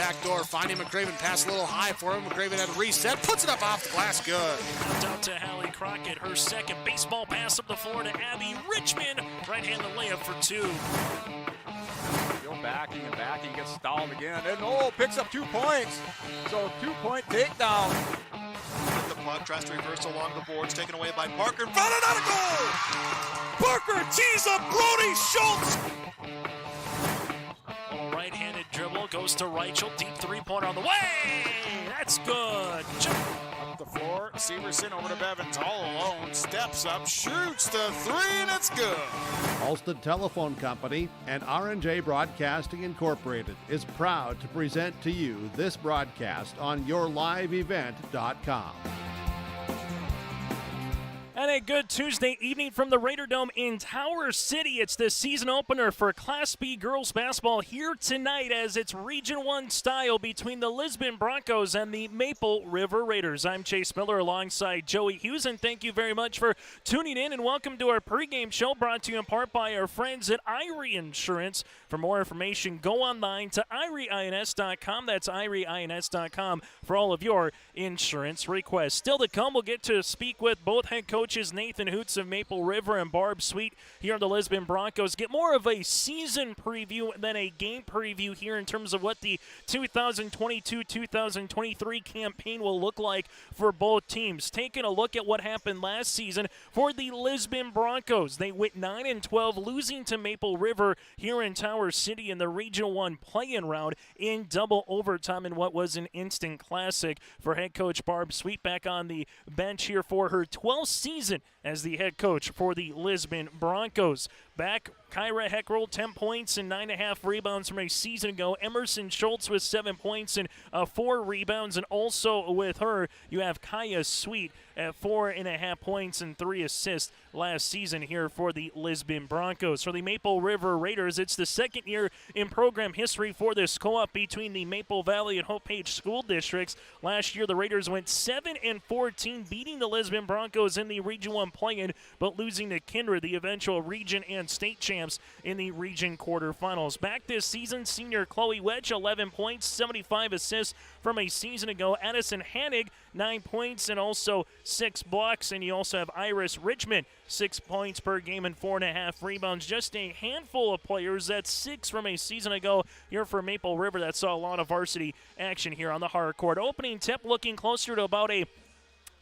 back door, finding McCraven, pass a little high for him. McCraven had a reset, puts it up off the glass, good. Out to Hallie Crockett, her second baseball pass up the floor to Abby Richmond. Right-handed layup for two. Go backing and backing, gets stalled again, and picks up 2 points. So 2-point takedown. The puck tries to reverse along the boards, taken away by Parker. Found it out of goal! Parker tees up Brody Schultz! Right-handed dribble, goes to Reichel, deep three-pointer on the way! That's good. Up the floor, Severson over to Bevins, all alone, steps up, shoots the three, and it's good. Alston Telephone Company and R&J Broadcasting Incorporated is proud to present to you this broadcast on yourliveevent.com. And a good Tuesday evening from the Raider Dome in Tower City. It's the season opener for Class B girls basketball here tonight as it's Region 1 style between the Lisbon Broncos and the Maple River Raiders. I'm Chase Miller alongside Joey Hughes, and thank you very much for tuning in and welcome to our pregame show brought to you in part by our friends at Irie Insurance. For more information, go online to irieins.com. That's irieins.com for all of your insurance requests. Still to come, we'll get to speak with both head coaches Nathan Hoots of Maple River and Barb Sweet here on the Lisbon Broncos. Get more of a season preview than a game preview here in terms of what the 2022-2023 campaign will look like for both teams. Taking a look at what happened last season for the Lisbon Broncos. They went 9-12, losing to Maple River here in Tower City in the Region 1 play-in round in double overtime in what was an instant classic for head coach Barb Sweet back on the bench here for her 12th season as the head coach for the Lisbon Broncos. Back, Kyra Heckrell, 10 points and 9.5 rebounds from a season ago. Emerson Schultz with 7 points and 4 rebounds. And also with her, you have Kaya Sweet at 4.5 points and 3 assists last season here for the Lisbon Broncos. For the Maple River Raiders, it's the second year in program history for this co-op between the Maple Valley and Hope Page school districts. Last year, the Raiders went 7-14, beating the Lisbon Broncos in the Region 1 play-in, but losing to Kindred, the eventual region and state champs, in the region quarterfinals. Back this season, senior Chloe Wedge, 11 points, 75 assists from a season ago. Addison Hannig, 9 points and also 6 blocks. And you also have Iris Richmond, 6 points per game and 4.5 rebounds. Just a handful of players. That's 6 from a season ago here for Maple River that saw a lot of varsity action here on the hard court. Opening tip looking closer to about a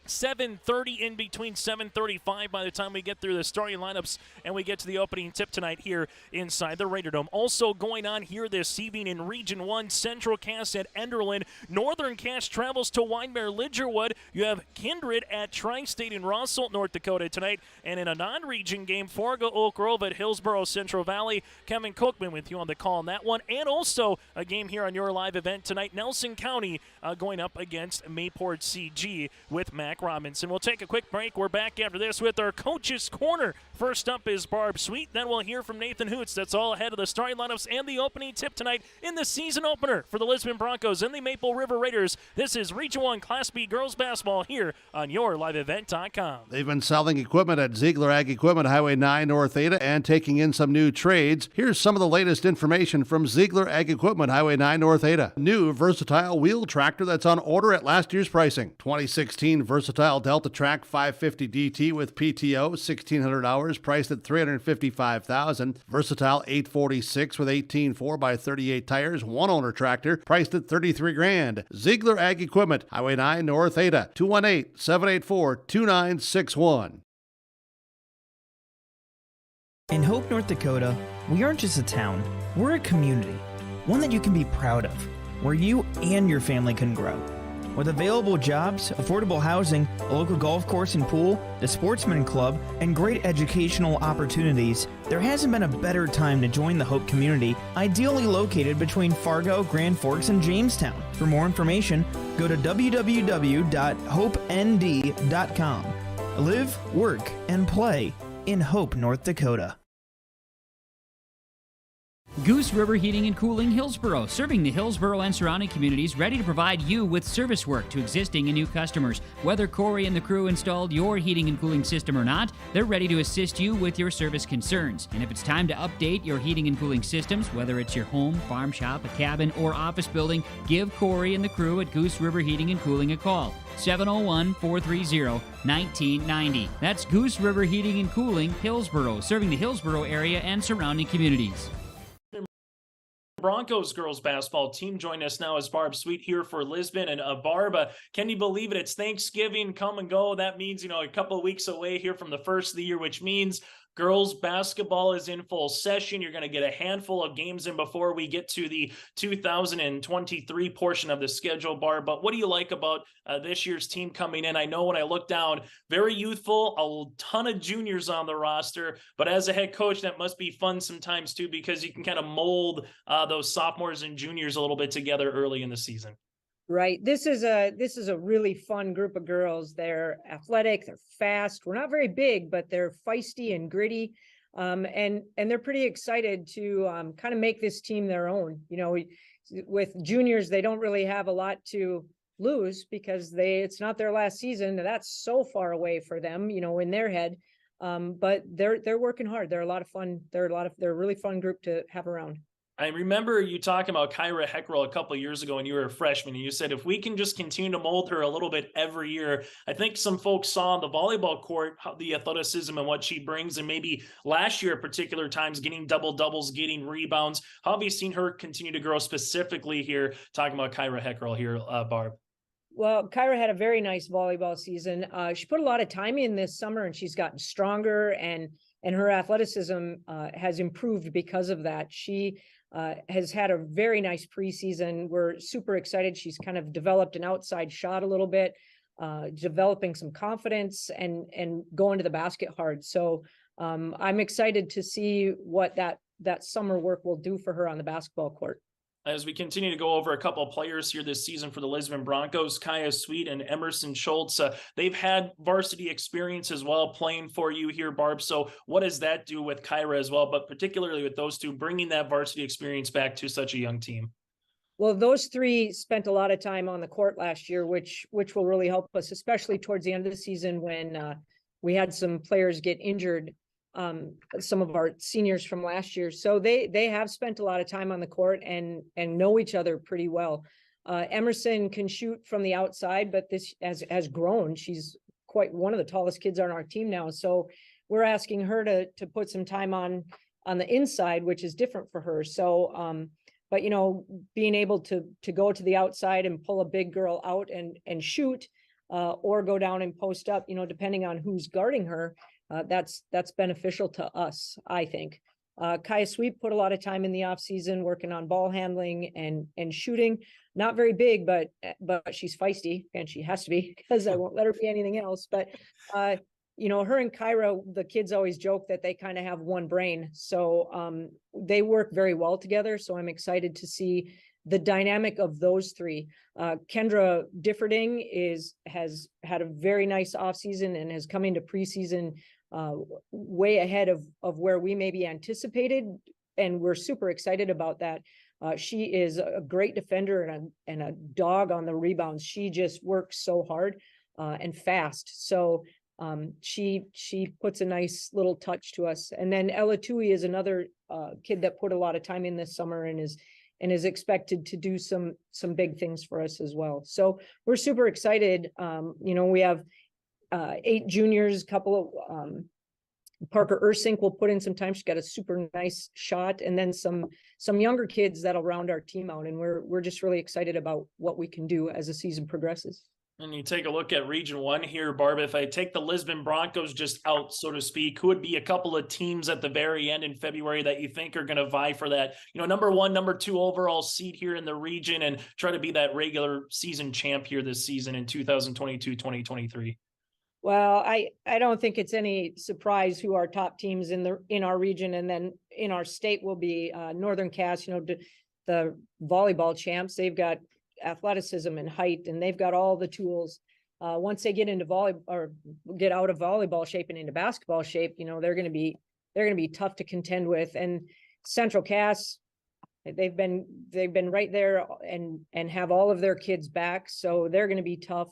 7:30, in between 7:35 by the time we get through the starting lineups and we get to the opening tip tonight here inside the Raider Dome. Also going on here this evening in Region 1, Central Cast at Enderlin. Northern Cast travels to Winemere Lidgerwood. You have Kindred at Tri-State in Rossalt, North Dakota tonight. And in a non-region game, Fargo Oak Grove at Hillsborough Central Valley. Kevin Cookman with you on the call on that one. And also a game here on your live event tonight, Nelson County going up against Mayport CG with Mac Robinson. We'll take a quick break. We're back after this with our Coach's Corner. First up is Barb Sweet. Then we'll hear from Nathan Hoots. That's all ahead of the starting lineups and the opening tip tonight in the season opener for the Lisbon Broncos and the Maple River Raiders. This is Region 1 Class B girls basketball here on yourliveevent.com. They've been selling equipment at Ziegler Ag Equipment, Highway 9 North Ada, and taking in some new trades. Here's some of the latest information from Ziegler Ag Equipment, Highway 9 North Ada. New versatile wheel tractor that's on order at last year's pricing. 2016 versatile Delta Track 550 DT with PTO, 1,600 hours, priced at $355,000. Versatile 846 with 18 4x38 tires, one owner tractor, priced at $33,000. Ziegler Ag Equipment, Highway 9 North Ada, 218-784-2961. In Hope, North Dakota, we aren't just a town, we're a community, one that you can be proud of, where you and your family can grow. With available jobs, affordable housing, a local golf course and pool, the Sportsman Club, and great educational opportunities, there hasn't been a better time to join the Hope community, ideally located between Fargo, Grand Forks, and Jamestown. For more information, go to www.hopend.com. Live, work, and play in Hope, North Dakota. Goose River Heating and Cooling, Hillsboro, serving the Hillsboro and surrounding communities, ready to provide you with service work to existing and new customers. Whether Corey and the crew installed your heating and cooling system or not, they're ready to assist you with your service concerns. And if it's time to update your heating and cooling systems, whether it's your home, farm shop, a cabin, or office building, give Corey and the crew at Goose River Heating and Cooling a call. 701-430-1990. That's Goose River Heating and Cooling, Hillsboro, serving the Hillsboro area and surrounding communities. Broncos girls basketball team join us now as Barb Sweet here for Lisbon. And Barb, can you believe it? It's Thanksgiving, come and go. That means, a couple of weeks away here from the first of the year, which means girls basketball is in full session. You're going to get a handful of games in before we get to the 2023 portion of the schedule, Barb. But what do you like about this year's team coming in? I know when I look down, very youthful, a ton of juniors on the roster. But as a head coach, that must be fun sometimes too, because you can kind of mold those sophomores and juniors a little bit together early in the season. Right. This is a really fun group of girls. They're athletic, they're fast. We're not very big, but they're feisty and gritty. And they're pretty excited to kind of make this team their own. With juniors, they don't really have a lot to lose because it's not their last season. That's so far away for them, in their head. But they're working hard. They're a lot of fun. They're a really fun group to have around. I remember you talking about Kyra Heckrell a couple of years ago when you were a freshman, and you said if we can just continue to mold her a little bit every year. I think some folks saw on the volleyball court how the athleticism and what she brings, and maybe last year at particular times getting doubles, getting rebounds. How have you seen her continue to grow specifically here, talking about Kyra Heckrell here, Barb? Well, Kyra had a very nice volleyball season. She put a lot of time in this summer, and she's gotten stronger, and her athleticism has improved because of that. She has had a very nice preseason. We're super excited. She's kind of developed an outside shot a little bit, developing some confidence and going to the basket hard. So I'm excited to see what that summer work will do for her on the basketball court. As we continue to go over a couple of players here this season for the Lisbon Broncos, Kaya Sweet and Emerson Schultz, they've had varsity experience as well playing for you here, Barb. So what does that do with Kyra as well, but particularly with those two, bringing that varsity experience back to such a young team? Well, those three spent a lot of time on the court last year, which will really help us, especially towards the end of the season when we had some players get injured. Some of our seniors from last year. So they have spent a lot of time on the court and know each other pretty well. Emerson can shoot from the outside, but this has grown. She's quite one of the tallest kids on our team now. So we're asking her to put some time on the inside, which is different for her. So, but being able to go to the outside and pull a big girl out and shoot, or go down and post up, depending on who's guarding her, that's beneficial to us, I think. Kaya Sweet put a lot of time in the off season working on ball handling and shooting. Not very big, but she's feisty, and she has to be because I won't let her be anything else. But her and Kyra, the kids always joke that they kind of have one brain, so they work very well together. So I'm excited to see the dynamic of those three. Kendra Differding has had a very nice offseason and has come into preseason way ahead of where we maybe anticipated, and we're super excited about that. She is a great defender and a dog on the rebounds. She just works so hard and fast. So she puts a nice little touch to us. And then Ella Tui is another kid that put a lot of time in this summer and is expected to do some big things for us as well. So we're super excited. We have 8 juniors, a couple of Parker Ursink will put in some time. She's got a super nice shot, and then some younger kids that'll round our team out. And we're just really excited about what we can do as the season progresses. And you take a look at Region 1 here, Barb, if I take the Lisbon Broncos just out, so to speak, who would be a couple of teams at the very end in February that you think are going to vie for that, number 1, number 2 overall seed here in the region and try to be that regular season champ here this season in 2022-2023? Well, I don't think it's any surprise who our top teams in our region and then in our state will be. Northern Cass, the volleyball champs. They've got athleticism and height, and they've got all the tools. Once they get into or get out of volleyball shape and into basketball shape, they're going to be tough to contend with. And Central Cass, They've been right there and have all of their kids back. So they're going to be tough.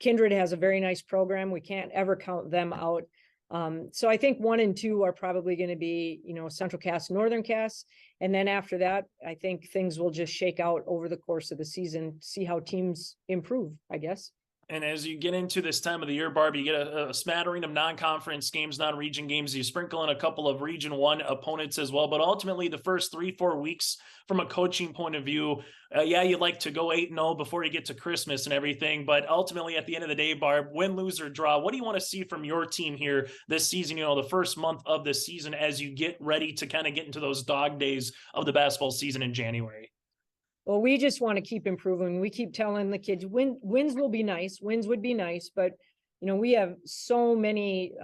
Kindred has a very nice program. We can't ever count them out. So I think 1 and 2 are probably going to be, Central Cass, Northern Cass. And then after that, I think things will just shake out over the course of the season, see how teams improve, I guess. And as you get into this time of the year, Barb, you get a smattering of non-conference games, non-region games. You sprinkle in a couple of Region 1 opponents as well. But ultimately, the first 3-4 weeks from a coaching point of view, you'd like to go 8-0 before you get to Christmas and everything. But ultimately, at the end of the day, Barb, win, lose, or draw, what do you want to see from your team here this season, the first month of the season as you get ready to kind of get into those dog days of the basketball season in January? Well, we just want to keep improving. We keep telling the kids wins will be nice. Wins would be nice, but we have so many,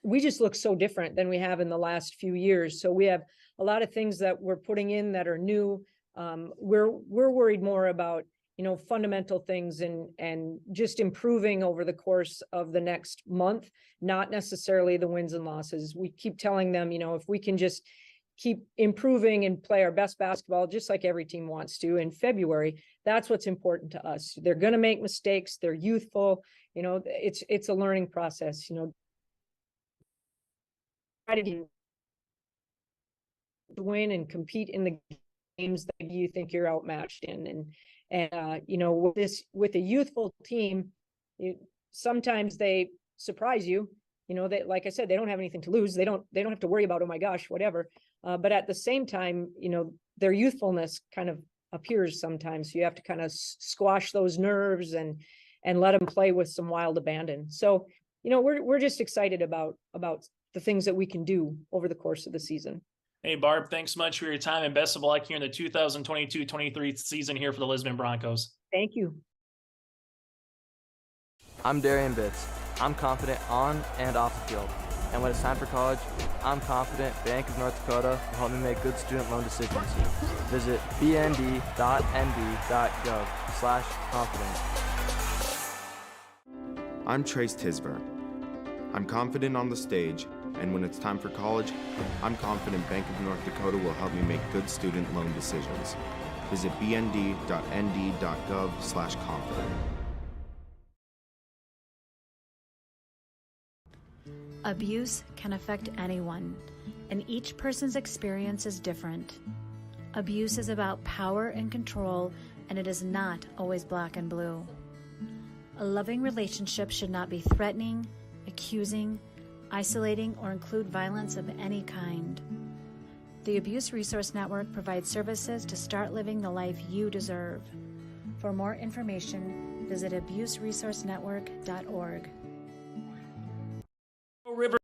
we just look so different than we have in the last few years. So we have a lot of things that we're putting in that are new. We're worried more about, fundamental things and just improving over the course of the next month, not necessarily the wins and losses. We keep telling them, if we can just keep improving and play our best basketball, just like every team wants to in February, that's what's important to us. They're going to make mistakes. They're youthful. It's a learning process, try to win and compete in the games that you think you're outmatched in. And with a youthful team, sometimes they surprise you. That, like I said, they don't have anything to lose. They don't have to worry about, oh my gosh, whatever. But at the same time, their youthfulness kind of appears sometimes. So you have to kind of squash those nerves and let them play with some wild abandon. So, we're just excited about the things that we can do over the course of the season. Hey, Barb, thanks so much for your time and best of luck here in the 2022-23 season here for the Lisbon Broncos. Thank you. I'm Darian Bitts. I'm confident on and off the field. And when it's time for college, I'm confident Bank of North Dakota will help me make good student loan decisions. Visit bnd.nd.gov/confident. I'm Trace Tisver. I'm confident on the stage, and when it's time for college, I'm confident Bank of North Dakota will help me make good student loan decisions. Visit bnd.nd.gov/confident. Abuse can affect anyone, and each person's experience is different. Abuse is about power and control, and it is not always black and blue. A loving relationship should not be threatening, accusing, isolating, or include violence of any kind. The Abuse Resource Network provides services to start living the life you deserve. For more information, visit abuseresourcenetwork.org. River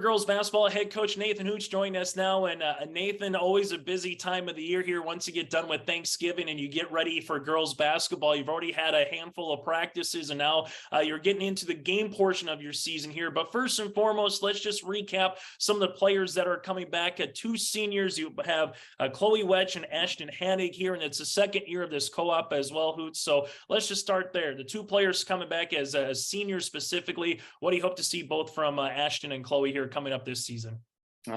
girls basketball head coach Nathan Hooch joining us now. And Nathan, always a busy time of the year here once you get done with Thanksgiving and you get ready for girls basketball. You've already had a handful of practices and now you're getting into the game portion of your season here. But first and foremost, let's just recap some of the players that are coming back. 2 seniors. You have Chloe Wetch and Ashton Hanig here, and it's the second year of this co-op as well, Hooch. So let's just start there. The 2 players coming back as seniors specifically. What do you hope to see both from Ashton and Chloe here coming up this season?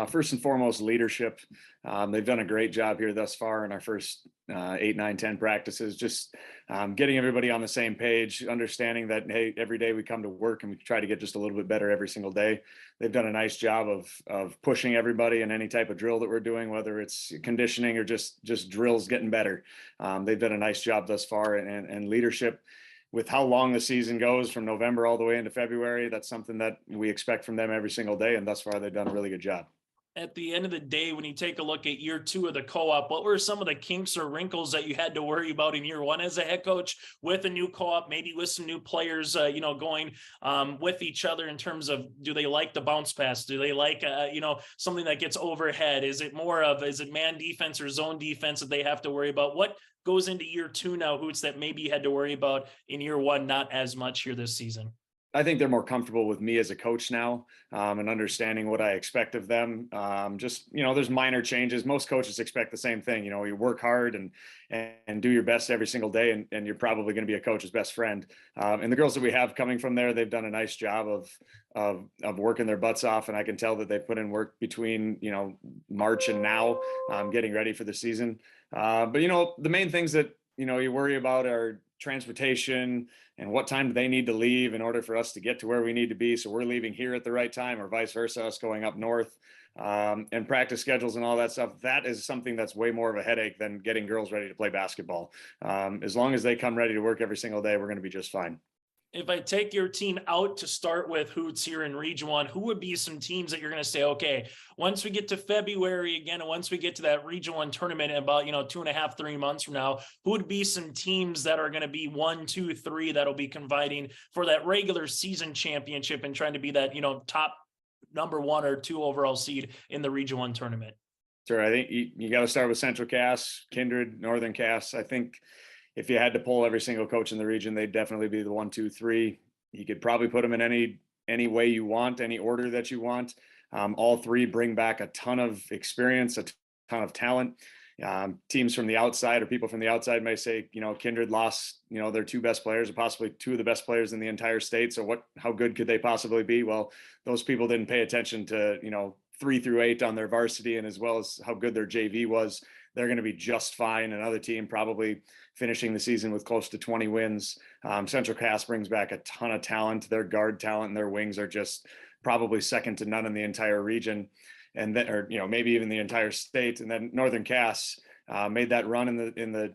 First and foremost, leadership. They've done a great job here thus far in our first 8, 9, 10 practices, just getting everybody on the same page, understanding that, hey, every day we come to work and we try to get just a little bit better every single day. They've done a nice job of pushing everybody in any type of drill that we're doing, whether it's conditioning or just drills getting better. They've done a nice job thus far, and leadership. With how long the season goes from November all the way into February, that's something that we expect from them every single day. And thus far, they've done a really good job. At the end of the day, when you take a look at year 2 of the co-op, what were some of the kinks or wrinkles that you had to worry about in year 1 as a head coach with a new co-op, maybe with some new players, going with each other in terms of, do they like the bounce pass? Do they like, something that gets overhead? Is it man defense or zone defense that they have to worry about? What goes into year 2 now, Hoots, that maybe you had to worry about in year 1, not as much here this season? I think they're more comfortable with me as a coach now, and understanding what I expect of them. Just, there's minor changes. Most coaches expect the same thing. You work hard and do your best every single day, and you're probably going to be a coach's best friend. And the girls that we have coming from there, they've done a nice job of working their butts off. And I can tell that they put in work between, March and now, getting ready for the season. But the main things that, you worry about are transportation and what time do they need to leave in order for us to get to where we need to be. So we're leaving here at the right time, or vice versa, us going up north, and practice schedules and all that stuff. That is something that's way more of a headache than getting girls ready to play basketball. As long as they come ready to work every single day, we're going to be just fine. If I take your team out to start with, Hoots, here in Region 1, who would be some teams that you're going to say, okay, once we get to February again, and once we get to that Region 1 tournament in about, 2.5, 3 months from now, who would be some teams that are going to be 1, 2, 3 that'll be competing for that regular season championship and trying to be that, top number 1 or 2 overall seed in the Region 1 tournament? Sure. I think you got to start with Central Cass, Kindred, Northern Cass. I think if you had to pull every single coach in the region, they'd definitely be the 1, 2, 3. You could probably put them in any way you want, any order that you want. All 3 bring back a ton of experience, a ton of talent. Teams from the outside, or people from the outside, may say, Kindred lost, their 2 best players, or possibly 2 of the best players in the entire state. So how good could they possibly be? Well, those people didn't pay attention to, 3 through 8 on their varsity, and as well as how good their JV was. They're going to be just fine. Another team probably finishing the season with close to 20 wins. Central Cass brings back a ton of talent. Their guard talent and their wings are just probably second to none in the entire region, and then, or maybe even the entire state. And then Northern Cass made that run in the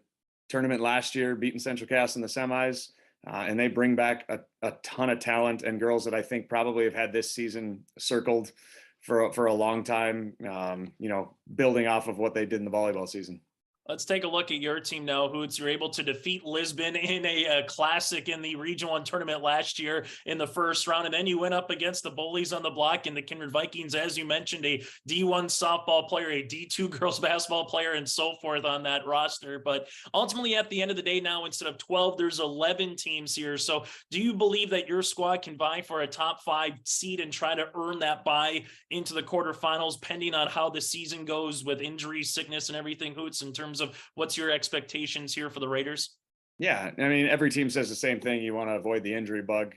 tournament last year, beating Central Cass in the semis, and they bring back a ton of talent and girls that I think probably have had this season circled for a long time, building off of what they did in the volleyball season. Let's take a look at your team now, Hoots. You're able to defeat Lisbon in a classic in the Region 1 tournament last year in the first round. And then you went up against the Bullies on the block and the Kindred Vikings, as you mentioned, a D1 softball player, a D2 girls basketball player, and so forth on that roster. But ultimately, at the end of the day now, instead of 12, there's 11 teams here. So do you believe that your squad can vie for a top 5 seed and try to earn that bye into the quarterfinals, pending on how the season goes with injury, sickness, and everything, Hoots, in terms of what's your expectations here for the Raiders? Yeah, I mean, every team says the same thing. You want to avoid the injury bug,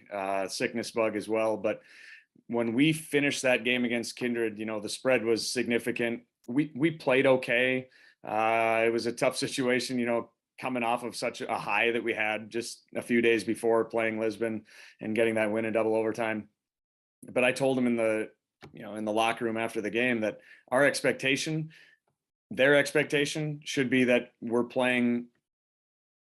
sickness bug as well. But when we finished that game against Kindred, the spread was significant. We played okay. It was a tough situation, coming off of such a high that we had just a few days before playing Lisbon and getting that win in double overtime. But I told them in the locker room after the game that their expectation should be that we're playing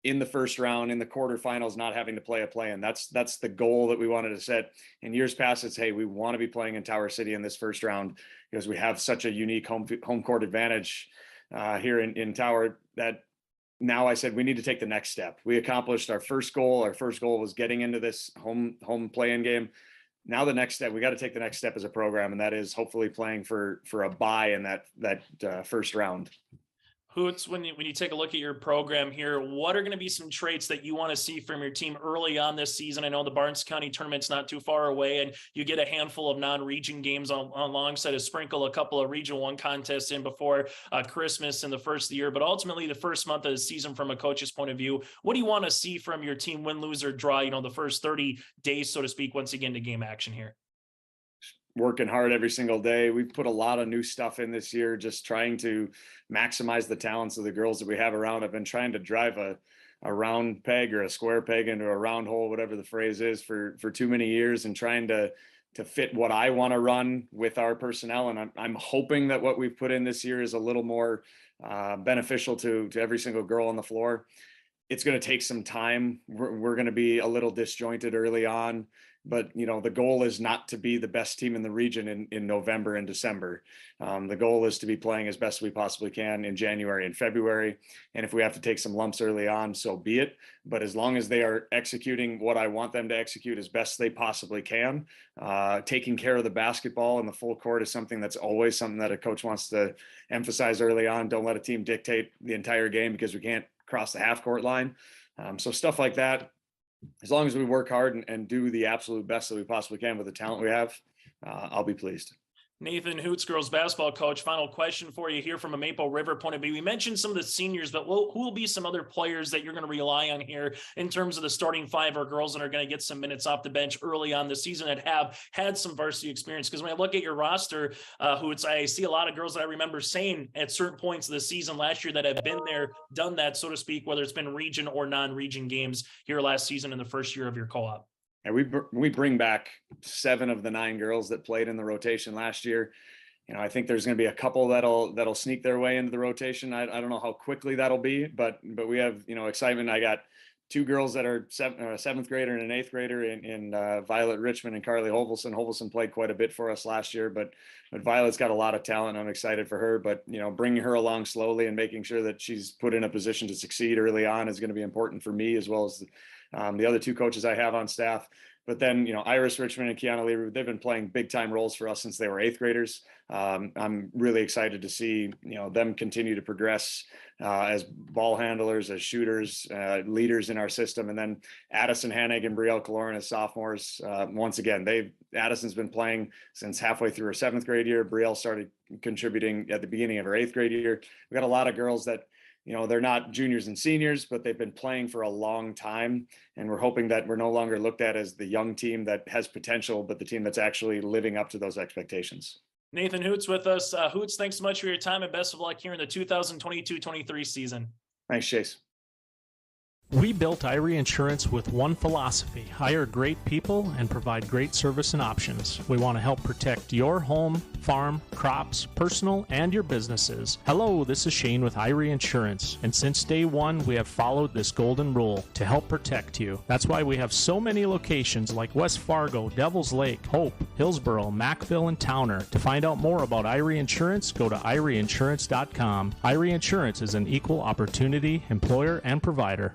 in the first round, in the quarterfinals, not having to play a play-in. That's the goal that we wanted to set. In years past, it's, hey, we want to be playing in Tower City in this first round because we have such a unique home court advantage here in Tower, that now I said we need to take the next step. We accomplished our first goal. Our first goal was getting into this home play-in game. Now the next step, we got to take the next step as a program, and that is hopefully playing for a bye in that first round. Hoots, when you take a look at your program here, what are going to be some traits that you want to see from your team early on this season? I know the Barnes County tournament's not too far away, and you get a handful of non-region games alongside a sprinkle a couple of Region 1 contests in before Christmas in the first of the year. But ultimately, the first month of the season, from a coach's point of view, what do you want to see from your team, win, lose, or draw, the first 30 days, so to speak, once again to game action here? Working hard every single day. We've put a lot of new stuff in this year, just trying to maximize the talents of the girls that we have around. I've been trying to drive a round peg or a square peg into a round hole, whatever the phrase is, for too many years, and trying to fit what I want to run with our personnel. And I'm hoping that what we've put in this year is a little more beneficial to every single girl on the floor. It's going to take some time. We're going to be a little disjointed early on, but the goal is not to be the best team in the region in November and December. The goal is to be playing as best we possibly can in January and February. And if we have to take some lumps early on, so be it. But as long as they are executing what I want them to execute as best they possibly can, taking care of the basketball and the full court is something that's always something that a coach wants to emphasize early on. Don't let a team dictate the entire game because we can't cross the half court line. So stuff like that. as long as we work hard and do the absolute best that we possibly can with the talent we have, I'll be pleased. Nathan Hoots, girls basketball coach, final question for you here from a Maple River point of view. We mentioned some of the seniors, but who will be some other players that you're going to rely on here in terms of the starting five or girls that are going to get some minutes off the bench early on the season that have had some varsity experience? Because when I look at your roster, Hoots, I see a lot of girls that I remember saying at certain points of the season last year that have been there, done that, so to speak, whether it's been region or non-region games here last season in the first year of your co-op. And we bring back 7 of the 9 girls that played in the rotation last year. I think there's going to be a couple that'll sneak their way into the rotation. I don't know how quickly that'll be, but we have, excitement. I got 2 girls that are 7th grader and an 8th grader in Violet Richmond and Carly Hovelson. Hovelson played quite a bit for us last year, but Violet's got a lot of talent. I'm excited for her, but bringing her along slowly and making sure that she's put in a position to succeed early on is going to be important for me, as well as the other 2 coaches I have on staff. But then, Iris Richmond and Kiana Lee, they've been playing big time roles for us since they were 8th graders. I'm really excited to see, them continue to progress as ball handlers, as shooters, leaders in our system. And then Addison Hanig and Brielle Kaloran as sophomores. Once again, Addison's been playing since halfway through her 7th grade year. Brielle started contributing at the beginning of her 8th grade year. We've got a lot of girls that, they're not juniors and seniors, but they've been playing for a long time. And we're hoping that we're no longer looked at as the young team that has potential, but the team that's actually living up to those expectations. Nathan Hoots with us. Hoots, thanks so much for your time and best of luck here in the 2022-23 season. Thanks, Chase. We built Irie Insurance with one philosophy: hire great people and provide great service and options. We want to help protect your home, farm, crops, personal, and your businesses. Hello, this is Shane with Irie Insurance, and since day one, we have followed this golden rule to help protect you. That's why we have so many locations like West Fargo, Devils Lake, Hope, Hillsboro, Mackville, and Towner. To find out more about Irie Insurance, go to IrieInsurance.com. Irie Insurance is an equal opportunity employer and provider.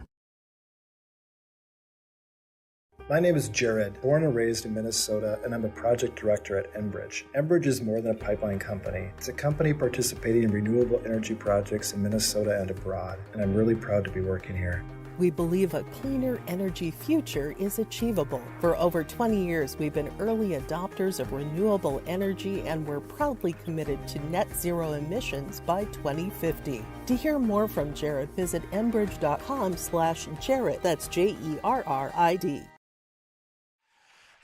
My name is Jared, born and raised in Minnesota, and I'm a project director at Enbridge. Enbridge is more than a pipeline company. It's a company participating in renewable energy projects in Minnesota and abroad, and I'm really proud to be working here. We believe a cleaner energy future is achievable. For over 20 years, we've been early adopters of renewable energy, and we're proudly committed to net zero emissions by 2050. To hear more from Jared, visit enbridge.com/Jared. That's JERRID.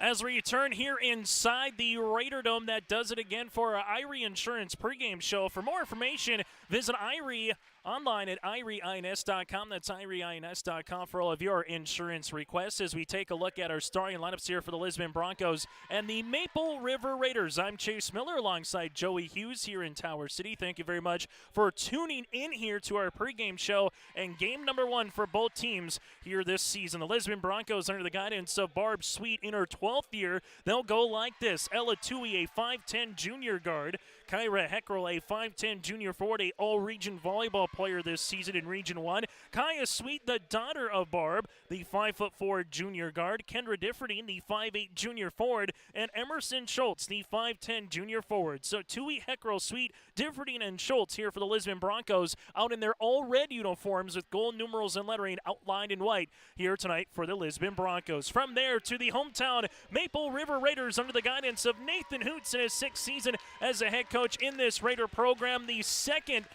As we return here inside the Raider Dome, that does it again for our Irie Insurance pregame show. For more information, visit Irie online at IrieINS.com. That's IrieINS.com for all of your insurance requests as we take a look at our starting lineups here for the Lisbon Broncos and the Maple River Raiders. I'm Chase Miller alongside Joey Hughes here in Tower City. Thank you very much for tuning in here to our pregame show and game number 1 for both teams here this season. The Lisbon Broncos, under the guidance of Barb Sweet in her 12th year, they'll go like this: Ella Tui, a 5'10 junior guard; Kyra Heckrell, a 5'10 junior forward, a all-region volleyball player this season in Region 1. Kaya Sweet, the daughter of Barb, the 5'4 junior guard; Kendra Differding, the 5'8 junior forward; and Emerson Schultz, the 5'10 junior forward. So Tui, Heckrell, Sweet, Differding, and Schultz here for the Lisbon Broncos, out in their all-red uniforms with gold numerals and lettering outlined in white here tonight for the Lisbon Broncos. From there to the hometown Maple River Raiders under the guidance of Nathan Hoots in his 6th season as a head coach in this Raider program, the second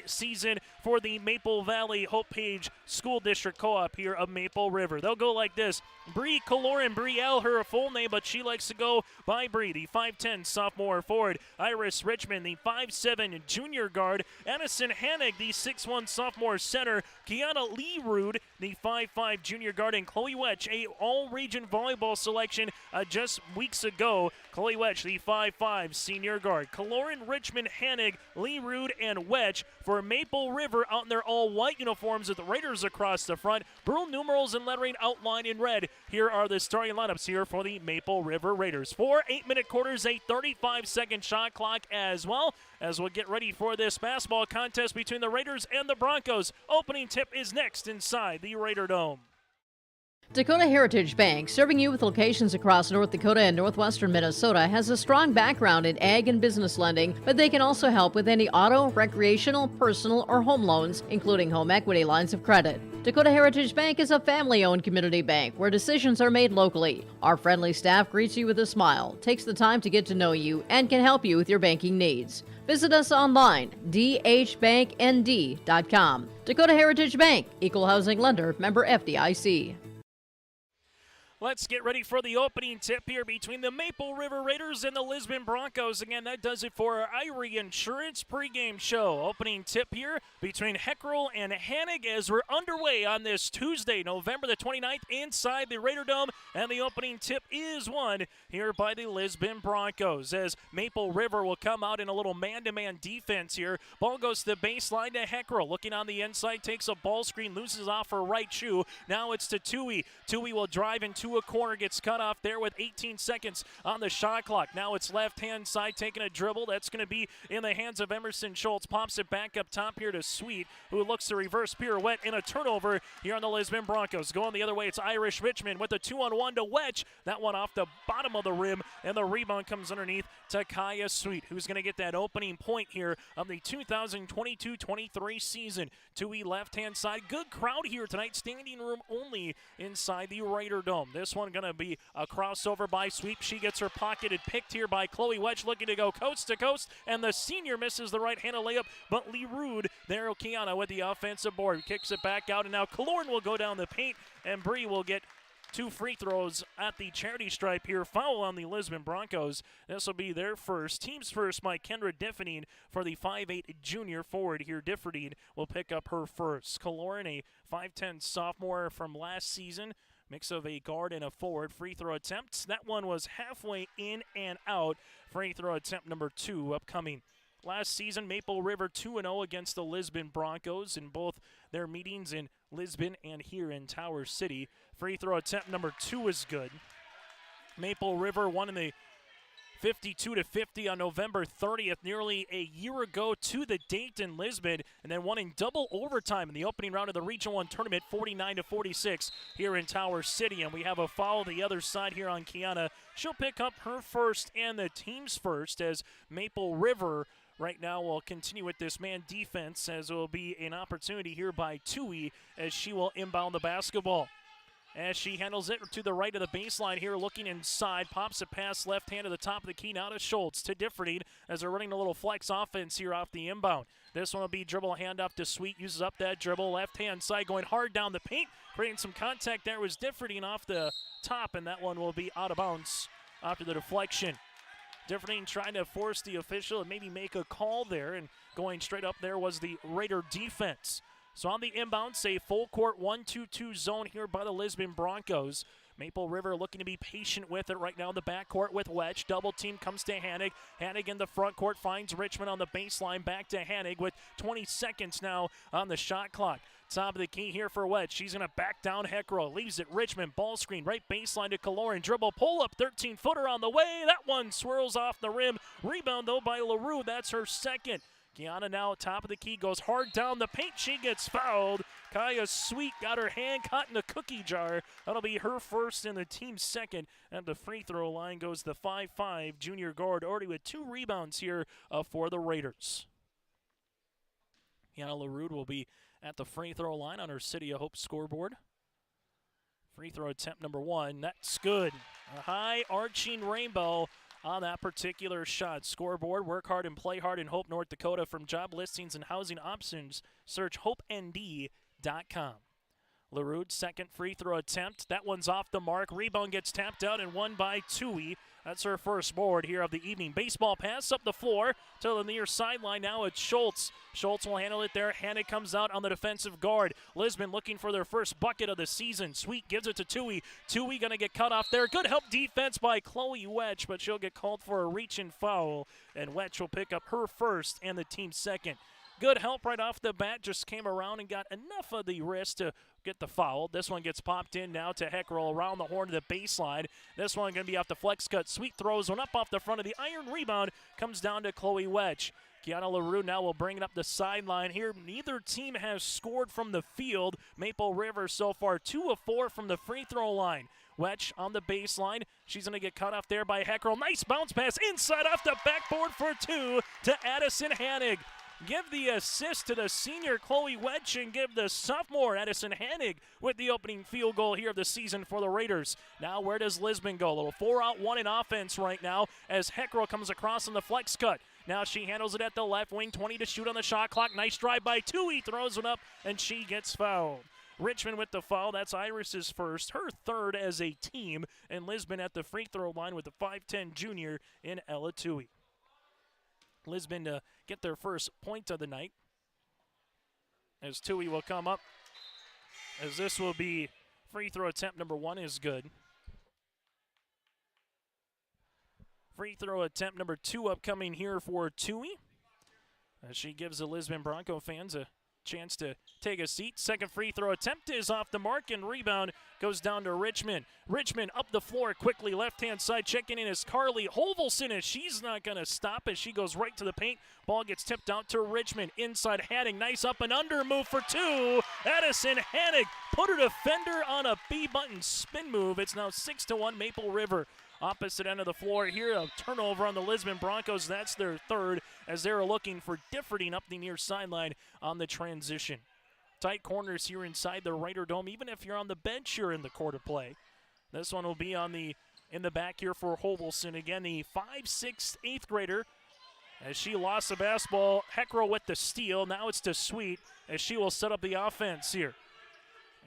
season for the Maple Valley Hope Page School District Co-op here of Maple River. They'll go like this: Bree Kaloran, Brielle, her full name, but she likes to go by Bree, the 5'10 sophomore forward; Iris Richmond, the 5'7 junior guard; Addison Hanig, the 6'1 sophomore center; Kiana Leerud, the 5'5 junior guard; and Chloe Wetch, a all-region volleyball selection just weeks ago. Chloe Wetch, the 5'5 senior guard. Kaloran, Richmond, Hanig, Leerud, and Wetch for Maple River out in their all-white uniforms with the Raiders across the front. Burl numerals and lettering outlined in red. Here are the starting lineups here for the Maple River Raiders. 4 8-minute quarters, a 35-second shot clock as well, as we'll get ready for this basketball contest between the Raiders and the Broncos. Opening tip is next inside the Raider Dome. Dakota Heritage Bank, serving you with locations across North Dakota and northwestern Minnesota, has a strong background in ag and business lending, but they can also help with any auto, recreational, personal, or home loans, including home equity lines of credit. Dakota Heritage Bank is a family-owned community bank where decisions are made locally. Our friendly staff greets you with a smile, takes the time to get to know you, and can help you with your banking needs. Visit us online, dhbanknd.com. Dakota Heritage Bank, Equal Housing Lender, member FDIC. Let's get ready for the opening tip here between the Maple River Raiders and the Lisbon Broncos. Again, that does it for our Irie Insurance pregame show. Opening tip here between Heckrell and Hanig as we're underway on this Tuesday, November the 29th, inside the Raider Dome. And the opening tip is won here by the Lisbon Broncos as Maple River will come out in a little man-to-man defense here. Ball goes to the baseline to Heckrell. Looking on the inside, takes a ball screen, loses off her right shoe. Now it's to Tui. Tui will drive into a corner, gets cut off there with 18 seconds on the shot clock. Now it's left-hand side taking a dribble. That's going to be in the hands of Emerson Schultz. Pops it back up top here to Sweet, who looks to reverse pirouette and a turnover here on the Lisbon Broncos. Going the other way, it's Irish Richmond with a 2-on-1 to Wedge. That one off the bottom of the rim, and the rebound comes underneath to Kaya Sweet, who's going to get that opening point here of the 2022-23 season. Tui left-hand side. Good crowd here tonight. Standing room only inside the Raider Dome. This one going to be a crossover by Sweep. She gets her pocketed picked here by Chloe Wedge, looking to go coast to coast, and the senior misses the right-handed layup, but Lee Rude there, Okeana with the offensive board. Kicks it back out, and now Killorn will go down the paint, and Bree will get 2 free throws at the charity stripe here. Foul on the Lisbon Broncos. This will be their first. Team's first by Kendra Differdine for the 5'8 junior forward here. Differdine will pick up her first. Killorn, a 5'10 sophomore from last season. Mix of a guard and a forward. Free throw attempts. That one was halfway in and out. Free throw attempt number 2 upcoming. Last season, Maple River 2-0 against the Lisbon Broncos in both their meetings in Lisbon and here in Tower City. Free throw attempt number 2 is good. Maple River won in the 52-50 on November 30th, nearly a year ago to the date in Lisbon, and then won in double overtime in the opening round of the Region 1 tournament, 49-46 here in Tower City. And we have a foul the other side here on Kiana. She'll pick up her first and the team's first as Maple River right now will continue with this man defense, as it will be an opportunity here by Tui as she will inbound the basketball. As she handles it to the right of the baseline here, looking inside, pops it past left hand to the top of the key, now to Schultz, to Differdine, as they're running a little flex offense here off the inbound. This one will be dribble handoff to Sweet, uses up that dribble, left-hand side, going hard down the paint, creating some contact there was Differdine off the top, and that one will be out of bounds after the deflection. Differdine trying to force the official and maybe make a call there, and going straight up there was the Raider defense. So on the inbound, say full court 1-2-2 zone here by the Lisbon Broncos. Maple River looking to be patient with it right now in the backcourt with Wedge. Double team comes to Hanig. Hanig in the front court finds Richmond on the baseline. Back to Hanig with 20 seconds now on the shot clock. Top of the key here for Wedge. She's going to back down Heckrell. Leaves it Richmond. Ball screen right baseline to Killorn. Dribble pull up. 13-footer on the way. That one swirls off the rim. Rebound though by LaRue. That's her second. Kiana now top of the key, goes hard down the paint. She gets fouled. Kaya Sweet got her hand caught in a cookie jar. That'll be her first and the team's second. And the free throw line goes the 5'5 junior guard, already with 2 rebounds here for the Raiders. Kiana LaRue will be at the free throw line on her City of Hope scoreboard. Free throw attempt number 1. That's good. A high arching rainbow on that particular shot. Scoreboard, work hard and play hard in Hope, North Dakota. From job listings and housing options, search HopeND.com. LaRue, second free throw attempt. That one's off the mark. Rebound gets tapped out and won by Tui. That's her first board here of the evening. Baseball pass up the floor to the near sideline. Now it's Schultz. Schultz will handle it there. Hanig comes out on the defensive guard. Lisbon looking for their first bucket of the season. Sweet gives it to Tui. Tui going to get cut off there. Good help defense by Chloe Wedge, but she'll get called for a reach and foul. And Wedge will pick up her first and the team's second. Good help right off the bat. Just came around and got enough of the wrist to get the foul. This one gets popped in now to Heckrell around the horn to the baseline. This one going to be off the flex cut. Sweet throws one up off the front of the iron. Rebound comes down to Chloe Wedge. Kiana LaRue now will bring it up the sideline here. Neither team has scored from the field. Maple River so far 2 of 4 from the free throw line. Wedge on the baseline. She's going to get cut off there by Heckrell. Nice bounce pass inside off the backboard for 2 to Addison Hanig. give the assist to the senior Chloe Wedge and give the sophomore Edison Hanig with the opening field goal here of the season for the Raiders. Now where does Lisbon go? A little 4-out-1 in offense right now as Heckrow comes across on the flex cut. Now she handles it at the left wing, 20 to shoot on the shot clock. Nice drive by Tui, throws it up, and she gets fouled. Richmond with the foul. That's Iris's first, her third as a team, and Lisbon at the free throw line with the 5'10 junior in Ella Tui. Lisbon to get their first point of the night as Tui will come up, as this will be free throw attempt number 1 is good. Free throw attempt number 2 upcoming here for Tui, as she gives the Lisbon Bronco fans a chance to take a seat. Second free throw attempt is off the mark, and rebound goes down to Richmond. Richmond up the floor quickly, left-hand side. Checking in is Carly Holvelson, and she's not going to stop as she goes right to the paint. Ball gets tipped out to Richmond. Inside Hanig, nice up and under move for 2. Edison Hanig put her defender on a B-button spin move. It's now 6-1 Maple River. Opposite end of the floor here, a turnover on the Lisbon Broncos. That's their third as they're looking for Differding up the near sideline on the transition. Tight corners here inside the Raider Dome. Even if you're on the bench, you're in the court of play. This one will be on in the back here for Holvelson. Again, the 5', 6, 8th grader. As she lost the basketball, Heckrow with the steal. Now it's to Sweet as she will set up the offense here.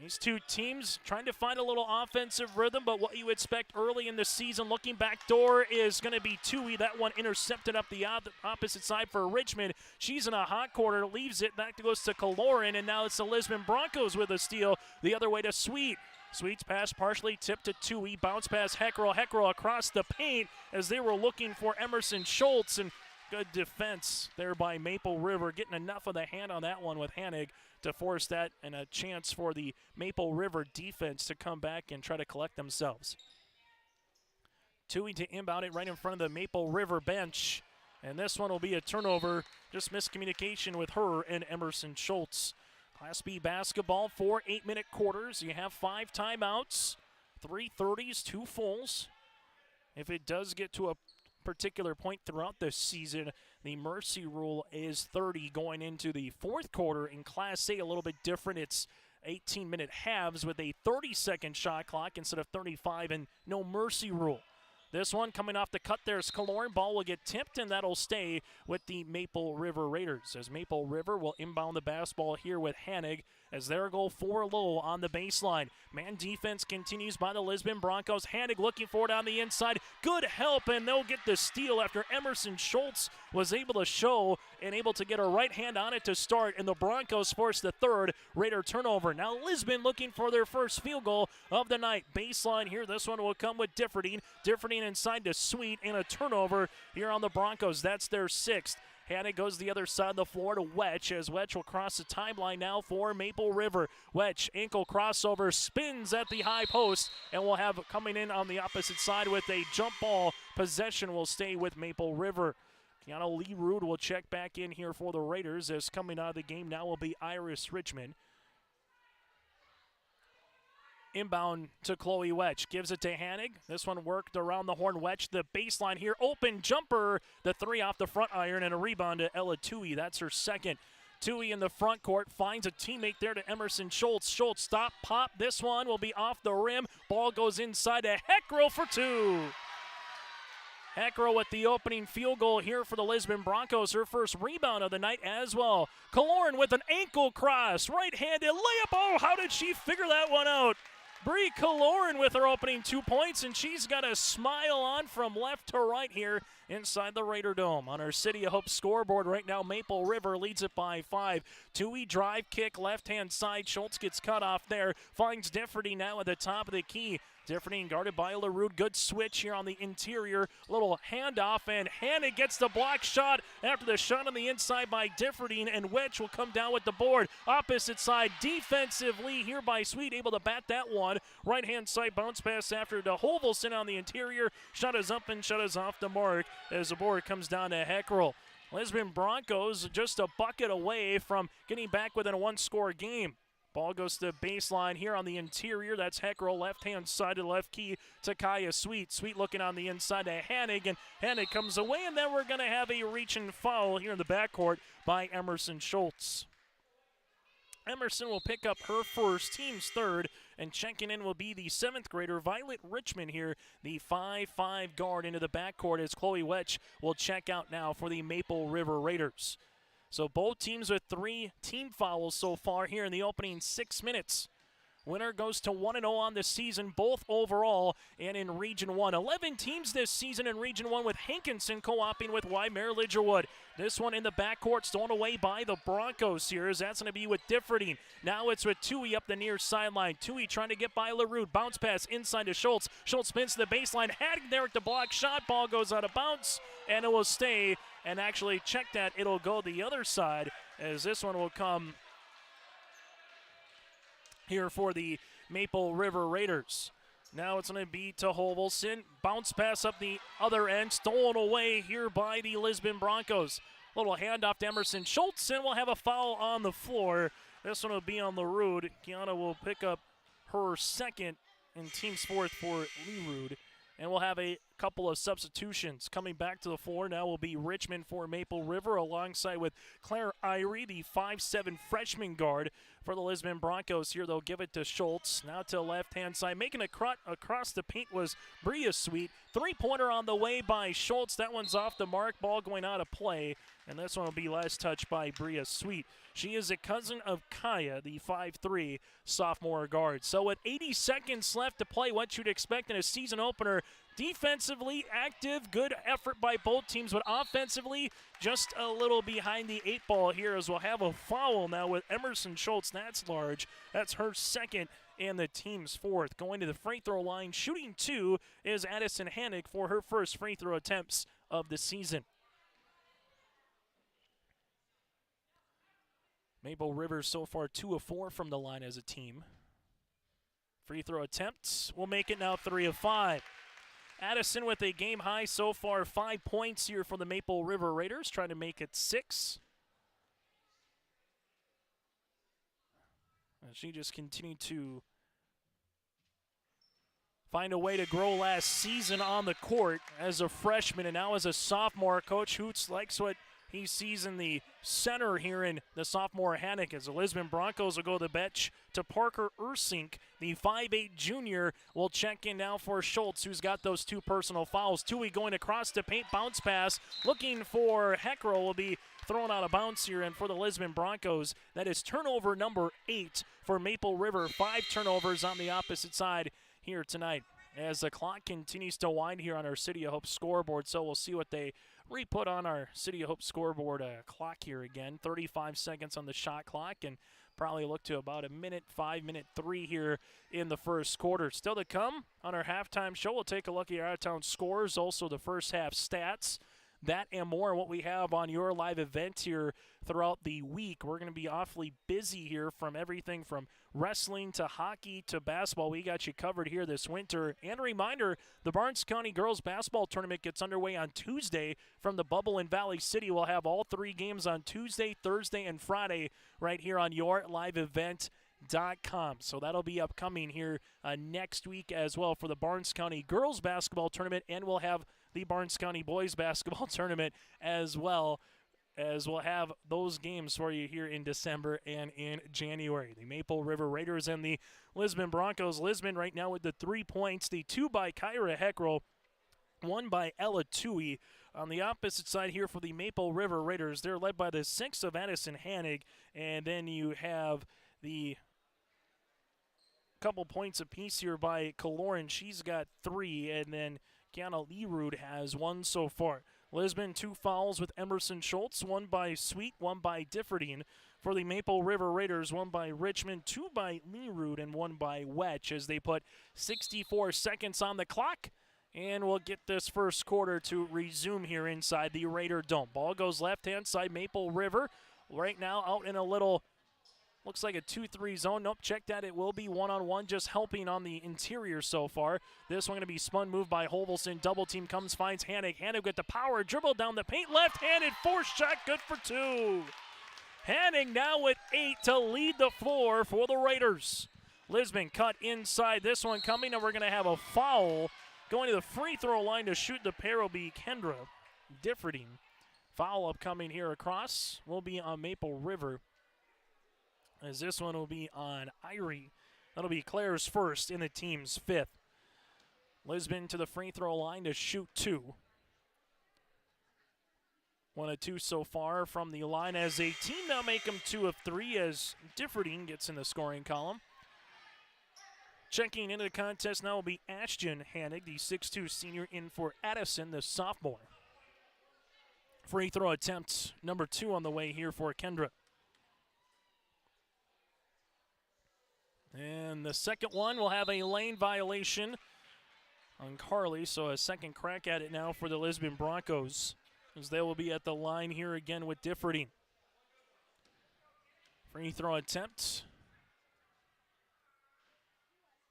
These two teams trying to find a little offensive rhythm, but what you expect early in the season, looking back door, is going to be Tui. That one intercepted up the opposite side for Richmond. She's in a hot corner, leaves it, back goes to Kaloran, and now it's the Lisbon Broncos with a steal the other way to Sweet. Sweet's pass partially tipped to Tui, bounce pass Heckrow. Heckrow across the paint as they were looking for Emerson Schultz, and good defense there by Maple River, getting enough of the hand on that one with Hanig to force that, and a chance for the Maple River defense to come back and try to collect themselves. Tui to inbound it right in front of the Maple River bench, and this one will be a turnover. Just miscommunication with her and Emerson Schultz. Class B basketball, 4 8-minute quarters. You have 5 timeouts, 3 30s, 2 fulls. If it does get to a particular point throughout the season, the mercy rule is 30 going into the 4th quarter. In Class A, a little bit different. It's 18-minute halves with a 30-second shot clock instead of 35, and no mercy rule. This one coming off the cut, there's Kaloran. Ball will get tipped, and that'll stay with the Maple River Raiders, as Maple River will inbound the basketball here with Hanig as they'll go 4 low on the baseline. Man defense continues by the Lisbon Broncos. Hanig looking for it on the inside. Good help, and they'll get the steal after Emerson Schultz was able to show and able to get a right hand on it to start, and the Broncos force the 3rd Raider turnover. Now Lisbon looking for their first field goal of the night. Baseline here, this one will come with Differding. Differding inside to Sweet, and a turnover here on the Broncos. That's their 6th. Hanig goes the other side of the floor to Wedge, as Wedge will cross the timeline now for Maple River. Wedge, ankle crossover, spins at the high post, and we'll have coming in on the opposite side with a jump ball. Possession will stay with Maple River. Keanu Lee Rude will check back in here for the Raiders, as coming out of the game now will be Iris Richmond. Inbound to Chloe Wedge. Gives it to Hanig. This one worked around the horn. Wedge, the baseline here. Open jumper. The 3 off the front iron, and a rebound to Ella Tui. That's her 2nd. Tui in the front court finds a teammate there to Emerson Schultz. Schultz stop, pop. This one will be off the rim. Ball goes inside to Heckrow for 2. Heckrow with the opening field goal here for the Lisbon Broncos. Her first rebound of the night as well. Kaloran with an ankle cross. Right-handed layup. Oh, how did she figure that one out? Bree Kaloran with her opening 2 points, and she's got a smile on from left to right here inside the Raider Dome. On our City of Hope scoreboard right now, Maple River leads it by 5. Tui drive kick, left-hand side. Schultz gets cut off there. Finds Differding now at the top of the key. Differding guarded by LaRue. Good switch here on the interior. Little handoff, and Hanig gets the block shot after the shot on the inside by Differding, and Wedge will come down with the board. Opposite side defensively here by Sweet, able to bat that one. Right-hand side bounce pass after to Holvelson on the interior. Shot is up and shot is off the mark as the board comes down to Heckrow. Lisbon Broncos just a bucket away from getting back within a 1-score game. Ball goes to baseline here on the interior. That's Heckrow, left-hand side to left key to Kaya Sweet. Sweet looking on the inside to Hanig, and Hanig comes away, and then we're going to have a reach and foul here in the backcourt by Emerson Schultz. Emerson will pick up her first, team's third, and checking in will be the 7th grader, Violet Richmond here, the 5'5" guard into the backcourt as Chloe Wetch will check out now for the Maple River Raiders. So both teams with 3 team fouls so far here in the opening 6 minutes. Winner goes to 1-0 on the season, both overall and in Region 1. 11 teams this season in Region 1 with Hankinson co-oping with Wymer Lidgerwood. This one in the backcourt stolen away by the Broncos here as that's going to be with Differding. Now it's with Tui up the near sideline. Tui trying to get by LaRue. Bounce pass inside to Schultz. Schultz spins to the baseline. Hadding there at the block shot. Ball goes out of bounds and it will stay. And actually check that. It'll go the other side as this one will come here for the Maple River Raiders. Now it's going to be to Hovelson. Bounce pass up the other end. Stolen away here by the Lisbon Broncos. Little handoff to Emerson Schultz, and we'll have a foul on the floor. This one will be on LaRue. Kiana will pick up her second and team's fourth for Lerud. And we'll have a couple of substitutions coming back to the floor. Now will be Richmond for Maple River alongside with Claire Irie, the 5'7" freshman guard for the Lisbon Broncos. Here they'll give it to Schultz. Now to the left-hand side. Making a cut across the paint was Bria Sweet. 3-pointer on the way by Schultz. That one's off the mark. Ball going out of play. And this one will be last touched by Bria Sweet. She is a cousin of Kaya, the 5'3" sophomore guard. So with 80 seconds left to play, what you'd expect in a season opener. Defensively active, good effort by both teams, but offensively just a little behind the 8 ball here as we'll have a foul now with Emerson Schultz. That's large. That's her second and the team's fourth. Going to the free throw line, shooting 2 is Addison Hanig for her first free throw attempts of the season. Maple River so far 2 of 4 from the line as a team. Free throw attempts will make it now 3 of 5. Addison with a game high so far, 5 points here for the Maple River Raiders, trying to make it 6. And she just continued to find a way to grow last season on the court as a freshman and now as a sophomore. Coach Hoots likes what he sees in the center here in the sophomore Hanik as the Lisbon Broncos will go to the bench to Parker Ursink. The 5'8" junior will check in now for Schultz, who's got those 2 personal fouls. Tui going across the paint, bounce pass, looking for Heckrow, will be thrown out of bounds here. And for the Lisbon Broncos, that is turnover number 8 for Maple River. 5 turnovers on the opposite side here tonight. As the clock continues to wind here on our City of Hope scoreboard, so we'll see what they re-put on our City of Hope scoreboard clock here again. 35 seconds on the shot clock, and probably look to about a minute, 5-minute 3 here in the first quarter. Still to come on our halftime show, we'll take a look at our out-of-town scores, also the first half stats. That and more what we have on your live event here throughout the week. We're going to be awfully busy here from everything from wrestling to hockey to basketball. We got you covered here this winter. And a reminder, the Barnes County Girls Basketball Tournament gets underway on Tuesday from the Bubble in Valley City. We'll have all 3 games on Tuesday, Thursday, and Friday right here on your live event.com. So that'll be upcoming here next week as well for the Barnes County Girls Basketball Tournament, and we'll have the Barnes County Boys Basketball Tournament as well, as we'll have those games for you here in December and in January. The Maple River Raiders and the Lisbon Broncos. Lisbon right now with the 3 points, the 2 by Kyra Heckrow, 1 by Ella Tui. On the opposite side here for the Maple River Raiders, they're led by the 6 of Addison Hanig, and then you have the couple points apiece here by Kaloran. She's got 3, and then Kiana Lerud has 1 so far. Lisbon 2 fouls with Emerson Schultz, 1 by Sweet, 1 by Differding. For the Maple River Raiders, 1 by Richmond, 2 by Lerud, and 1 by Wetch as they put 64 seconds on the clock. And we'll get this first quarter to resume here inside the Raider Dome. Ball goes left-hand side, Maple River. Right now out in a little, looks like a 2-3 zone. Nope, check that. It will be one-on-one, just helping on the interior so far. This one going to be spun move by Hovelson. Double team comes, finds Hanig. Hanig with the power, dribble down the paint, left-handed, forced shot, good for 2. Hanning now with 8 to lead the floor for the Raiders. Lisbon cut inside, this one coming, and we're going to have a foul. Going to the free throw line to shoot the pair will be Kendra Differding. Foul upcoming here across will be on Maple River, as this one will be on Irie. That'll be Claire's first in the team's 5th. Lisbon to the free throw line to shoot 2. 1 of 2 so far from the line as a team now make them 2 of 3 as Differding gets in the scoring column. Checking into the contest now will be Ashton Hannig, the 6'2 senior, in for Addison, the sophomore. Free throw attempt number 2 on the way here for Kendra. And the second one will have a lane violation on Carly, so a second crack at it now for the Lisbon Broncos, as they will be at the line here again with Differding. Free throw attempt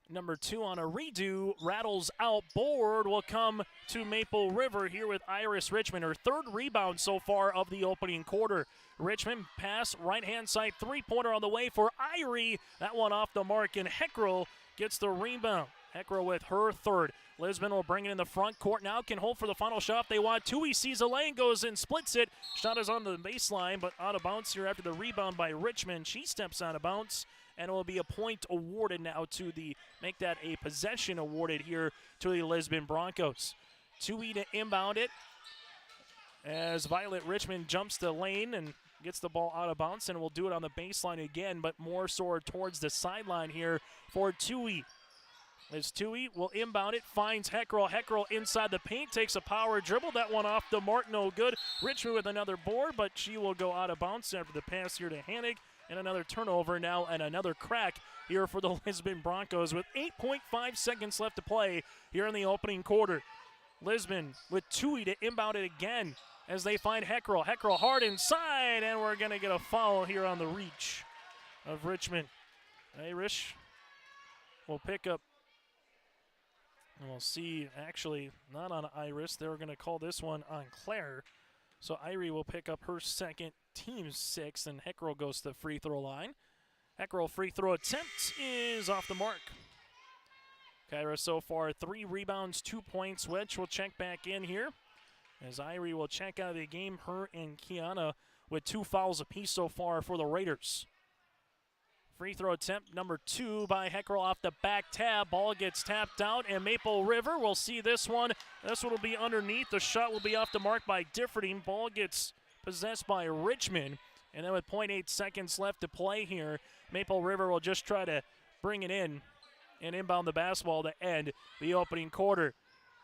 number 2 on a redo, rattles out. Board will come to Maple River here with Iris Richmond, her 3rd rebound so far of the opening quarter. Richmond pass, right-hand side, 3-pointer on the way for Irie. That one off the mark, and Heckrell gets the rebound. Heckrell with her 3rd. Lisbon will bring it in the front court now, can hold for the final shot. They want Tui, sees a lane, goes in, splits it. Shot is on the baseline, but out of bounds here after the rebound by Richmond. She steps out of bounds, and it will be a point awarded now to make that a possession awarded here to the Lisbon Broncos. Tui to inbound it as Violet Richmond jumps the lane and gets the ball out of bounds, and will do it on the baseline again, but more so towards the sideline here for Tui. As Tui will inbound it, finds Heckrell. Heckrell inside the paint, takes a power dribble. That one off the mark, no good. Richmond with another board, but she will go out of bounds after the pass here to Hannig. And another turnover now, and another crack here for the Lisbon Broncos with 8.5 seconds left to play here in the opening quarter. Lisbon with Tui to inbound it again as they find Heckrell. Heckrell hard inside, and we're going to get a foul here on the reach of Richmond. Irish will pick up. And we'll see, actually, not on Iris. They're going to call this one on Claire. So Irie will pick up her 2nd, team's 6th, and Heckrell goes to the free throw line. Heckrell free throw attempt is off the mark. Kyra so far 3 rebounds, 2 points. Wedge will check back in here as Irie will check out of the game. Her and Kiana with 2 fouls apiece so far for the Raiders. Free throw attempt number 2 by Heckrell off the back tab. Ball gets tapped out, and Maple River will see this one. This one will be underneath. The shot will be off the mark by Differding. Ball gets possessed by Richmond. And then with 0.8 seconds left to play here, Maple River will just try to bring it in and inbound the basketball to end the opening quarter.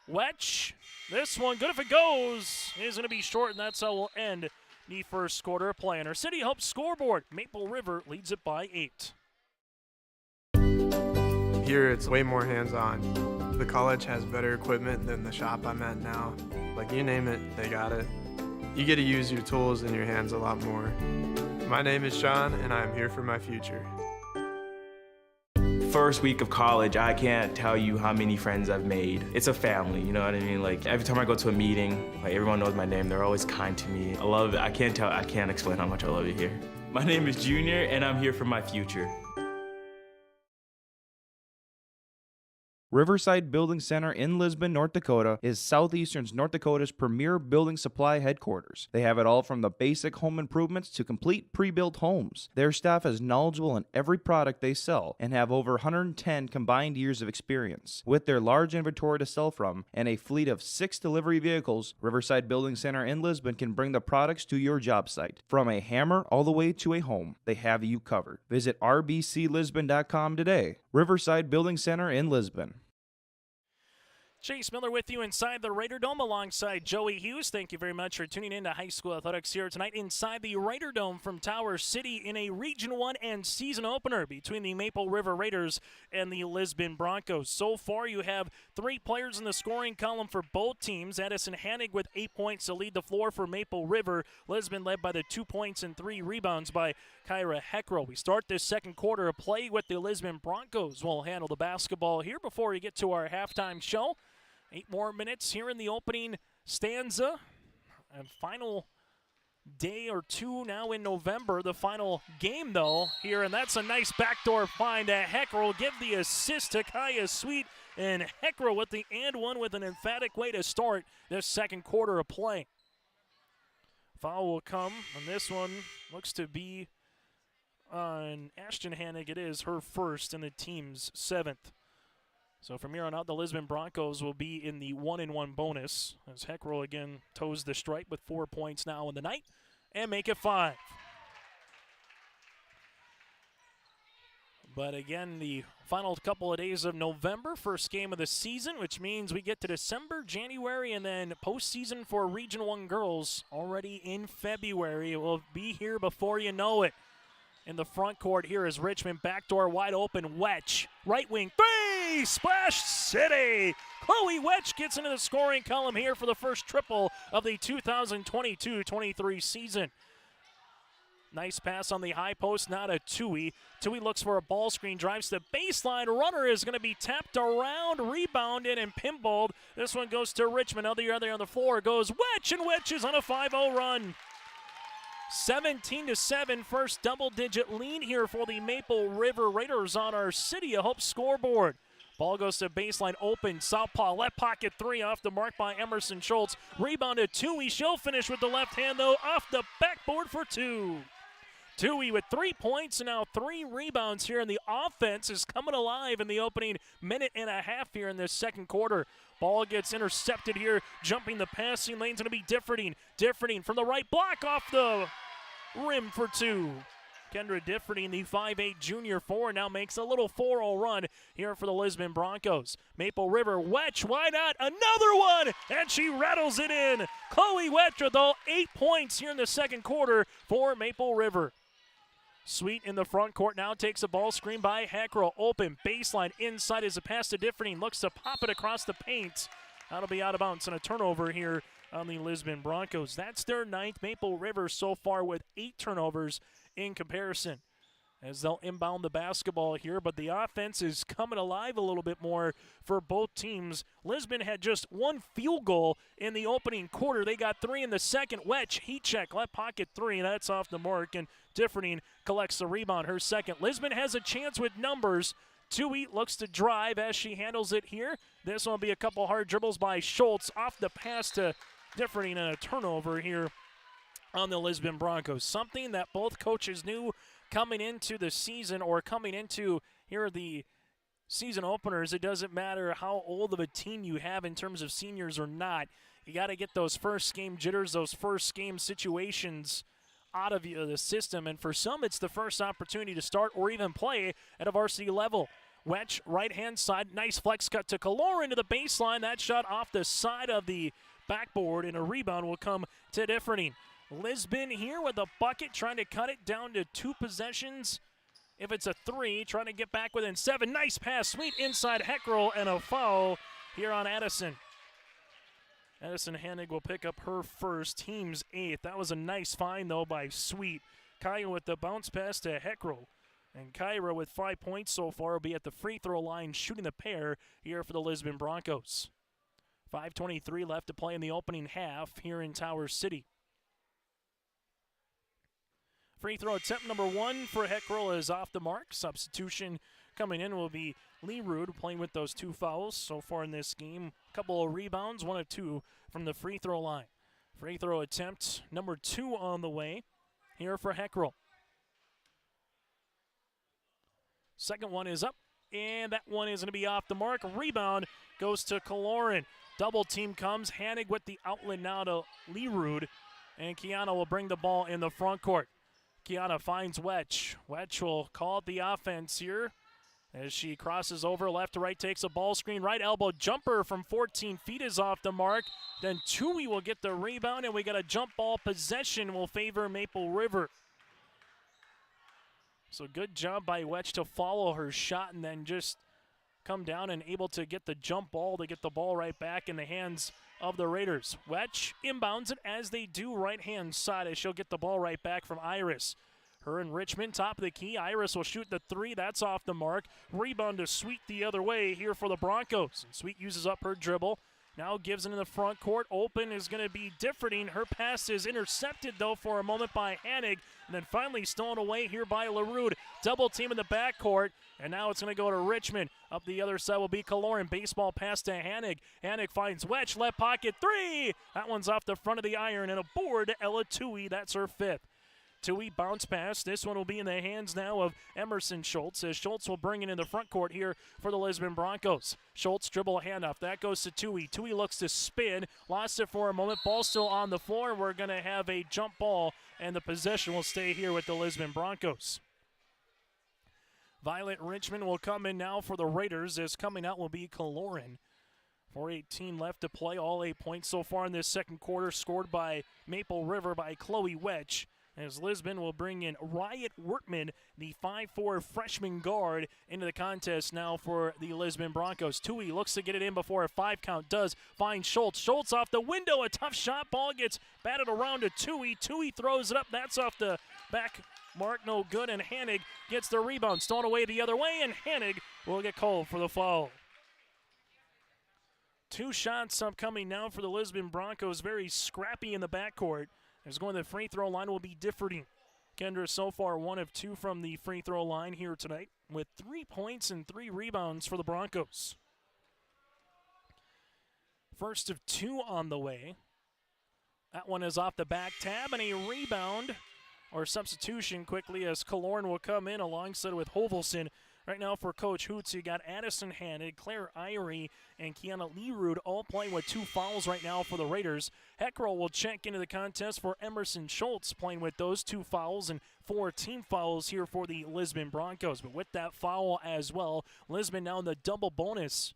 Wetch, this one, good if it goes, is going to be short, and that's how we'll end the first quarter of play. On our City Hope scoreboard, Maple River leads it by 8. Here it's way more hands-on. The college has better equipment than the shop I'm at now. Like, you name it, they got it. You get to use your tools and your hands a lot more. My name is Sean, and I'm here for my future. First week of college, I can't tell you how many friends I've made. It's a family, you know what I mean? Like, every time I go to a meeting, like, everyone knows my name. They're always kind to me. I love it. I can't explain how much I love it here. My name is Junior, and I'm here for my future. Riverside Building Center in Lisbon, North Dakota is Southeastern North Dakota's premier building supply headquarters. They have it all from the basic home improvements to complete pre-built homes. Their staff is knowledgeable in every product they sell and have over 110 combined years of experience. With their large inventory to sell from and a fleet of 6 delivery vehicles, Riverside Building Center in Lisbon can bring the products to your job site. From a hammer all the way to a home, they have you covered. Visit rbclisbon.com today. Riverside Building Center in Lisbon. Chase Miller with you inside the Raider Dome alongside Joey Hughes. Thank you very much for tuning in to High School Athletics here tonight inside the Raider Dome from Tower City in a Region 1 and season opener between the Maple River Raiders and the Lisbon Broncos. So far, you have 3 players in the scoring column for both teams. Addison Hannig with 8 points to lead the floor for Maple River. Lisbon led by the 2 points and 3 rebounds by Kyra Heckrell. We start this second quarter of play with the Lisbon Broncos. We'll handle the basketball here before we get to our halftime show. 8 more minutes here in the opening stanza. And final day or two now in November. The final game, though, here, and that's a nice backdoor find. Hecker will give the assist to Kaya Sweet, and Hecker with the and one with an emphatic way to start this second quarter of play. Foul will come on this one. Looks to be on Ashton Hannig. It is her first and the team's 7th. So from here on out, the Lisbon Broncos will be in the 1-1 bonus as Heckrell again toes the stripe with 4 points now in the night and make it 5. But again, the final couple of days of November, first game of the season, which means we get to December, January, and then postseason for Region 1 girls already in February. It will be here before you know it. In the front court here is Richmond, backdoor wide open, Wetch, right wing, 3, Splash City! Chloe Wetch gets into the scoring column here for the first triple of the 2022-23 season. Nice pass on the high post, not a Tui. Tui looks for a ball screen, drives to baseline. Runner is going to be tapped around, rebounded, and pinballed. This one goes to Richmond. On the floor goes Wetch, and Wetch is on a 5-0 run. 17-7, first double-digit lead here for the Maple River Raiders on our City of Hope scoreboard. Ball goes to baseline, open, southpaw, left pocket 3 off the mark by Emerson Schultz. Rebounded Tui. She'll finish with the left hand, though, off the backboard for 2. Tui with 3 points and now 3 rebounds here, and the offense is coming alive in the opening minute and a half here in this second quarter. Ball gets intercepted here, jumping the passing lane's going to be Differding. Differding from the right block off the rim for 2. Kendra Differding, the 5'8 junior forward, now makes a little 4-0 run here for the Lisbon Broncos. Maple River, Wetch, why not? Another one, and she rattles it in. Chloe Wetch with all 8 points here in the second quarter for Maple River. Sweet in the front court now takes a ball screen by Heckrell. Open baseline inside is a pass to Differding. Looks to pop it across the paint. That'll be out of bounds and a turnover here on the Lisbon Broncos. That's their 9th. Maple River so far with 8 turnovers in comparison as they'll inbound the basketball here, but the offense is coming alive a little bit more for both teams. Lisbon had just 1 field goal in the opening quarter. They got 3 in the second. Wetch, heat check, left pocket 3, that's off the mark, and Differding collects the rebound, her second. Lisbon has a chance with numbers. Tui looks to drive as she handles it here. This will be a couple hard dribbles by Schultz off the pass to Differding, and a turnover here on the Lisbon Broncos. Something that both coaches knew coming into the season, or coming into here are the season openers. It doesn't matter how old of a team you have in terms of seniors or not. You got to get those first game jitters, those first game situations out of the system. And for some, it's the first opportunity to start or even play at a varsity level. Wetch, right-hand side, nice flex cut to Kalora into the baseline. That shot off the side of the backboard, and a rebound will come to Differding. Lisbon here with a bucket, trying to cut it down to 2 possessions. If it's a 3, trying to get back within 7. Nice pass, Sweet inside Heckrell, and a foul here on Addison. Addison Hannig will pick up her first, team's 8th. That was a nice find, though, by Sweet. Kaya with the bounce pass to Heckrell. And Kyra with 5 points so far will be at the free throw line shooting the pair here for the Lisbon Broncos. 5:23 left to play in the opening half here in Tower City. Free throw attempt number 1 for Heckrell is off the mark. Substitution coming in will be Lee Rude, playing with those 2 fouls so far in this game. A couple of rebounds, 1 of 2 from the free throw line. Free throw attempt number 2 on the way here for Heckrell. Second one is up, and that one is going to be off the mark. Rebound goes to Kaloran. Double team comes. Hannig with the outlet now to Lee Rude, and Kiana will bring the ball in the front court. Kiana finds Wetch. Wetch will call it the offense here as she crosses over left to right, takes a ball screen. Right elbow jumper from 14 feet is off the mark. Then Tui will get the rebound, and we got a jump ball possession will favor Maple River. So good job by Wetch to follow her shot and then just come down and able to get the jump ball to get the ball right back in the hands of the Raiders. Wetch inbounds it as they do right-hand side as she'll get the ball right back from Iris. Her and Richmond top of the key. Iris will shoot the 3. That's off the mark. Rebound to Sweet the other way here for the Broncos. And Sweet uses up her dribble. Now gives it in the front court. Open is going to be Differding. Her pass is intercepted, though, for a moment by Hanig, and then finally stolen away here by LaRue. Double team in the backcourt, and now it's going to go to Richmond. Up the other side will be Kaloran. Baseball pass to Hanig. Hanig finds Wetch, left pocket, three! That one's off the front of the iron, and a board to Ella Tui. That's her fifth. Tui bounce pass. This one will be in the hands now of Emerson Schultz, as Schultz will bring it in the front court here for the Lisbon Broncos. Schultz dribble handoff. That goes to Tui. Tui looks to spin. Lost it for a moment. Ball still on the floor. We're going to have a jump ball, and the possession will stay here with the Lisbon Broncos. Violet Richmond will come in now for the Raiders, as coming out will be Kaloran. 4:18 left to play. All 8 points so far in this second quarter, scored by Maple River by Chloe Wetch, as Lisbon will bring in Riot Wertman, the 5'4 freshman guard, into the contest now for the Lisbon Broncos. Tui looks to get it in before a 5 count does. Find Schultz. Schultz off the window. A tough shot. Ball gets batted around to Tui. Tui throws it up. That's off the back mark. No good. And Hanig gets the rebound. Stolen away the other way. And Hanig will get called for the foul. 2 shots upcoming now for the Lisbon Broncos. Very scrappy in the backcourt. As going to the free throw line will be Differding. Kendra so far 1 of 2 from the free throw line here tonight, with 3 points and 3 rebounds for the Broncos. First of 2 on the way. That one is off the back tab, and a rebound or substitution quickly as Kaloran will come in alongside with Hovelson. Right now for Coach Hoots, you got Addison Hanig, Claire Irie, and Kiana Lerud all playing with 2 fouls right now for the Raiders. Heckrell will check into the contest for Emerson Schultz, playing with those 2 fouls and 4 team fouls here for the Lisbon Broncos. But with that foul as well, Lisbon now in the double bonus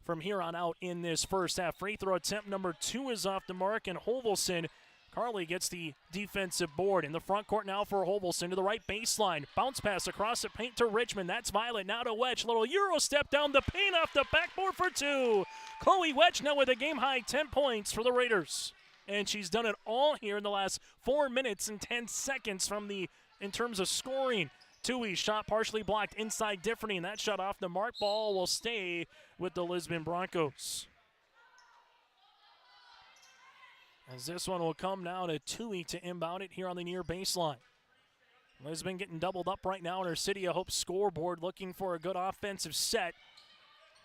from here on out in this first half. Free throw attempt number 2 is off the mark, and Hovelson, Carly gets the defensive board. In the front court now for Hovelson to the right baseline. Bounce pass across the paint to Richmond. That's Violet. Now to Wedge. Little Euro step down the paint off the backboard for 2. Chloe Wedge now with a game-high 10 points for the Raiders. And she's done it all here in the last 4 minutes and 10 seconds in terms of scoring. Tui's shot partially blocked inside Differding. That shot off the mark. Ball will stay with the Lisbon Broncos. As this one will come now to Tui to inbound it here on the near baseline. Lisbon getting doubled up right now on her City of Hope scoreboard, looking for a good offensive set.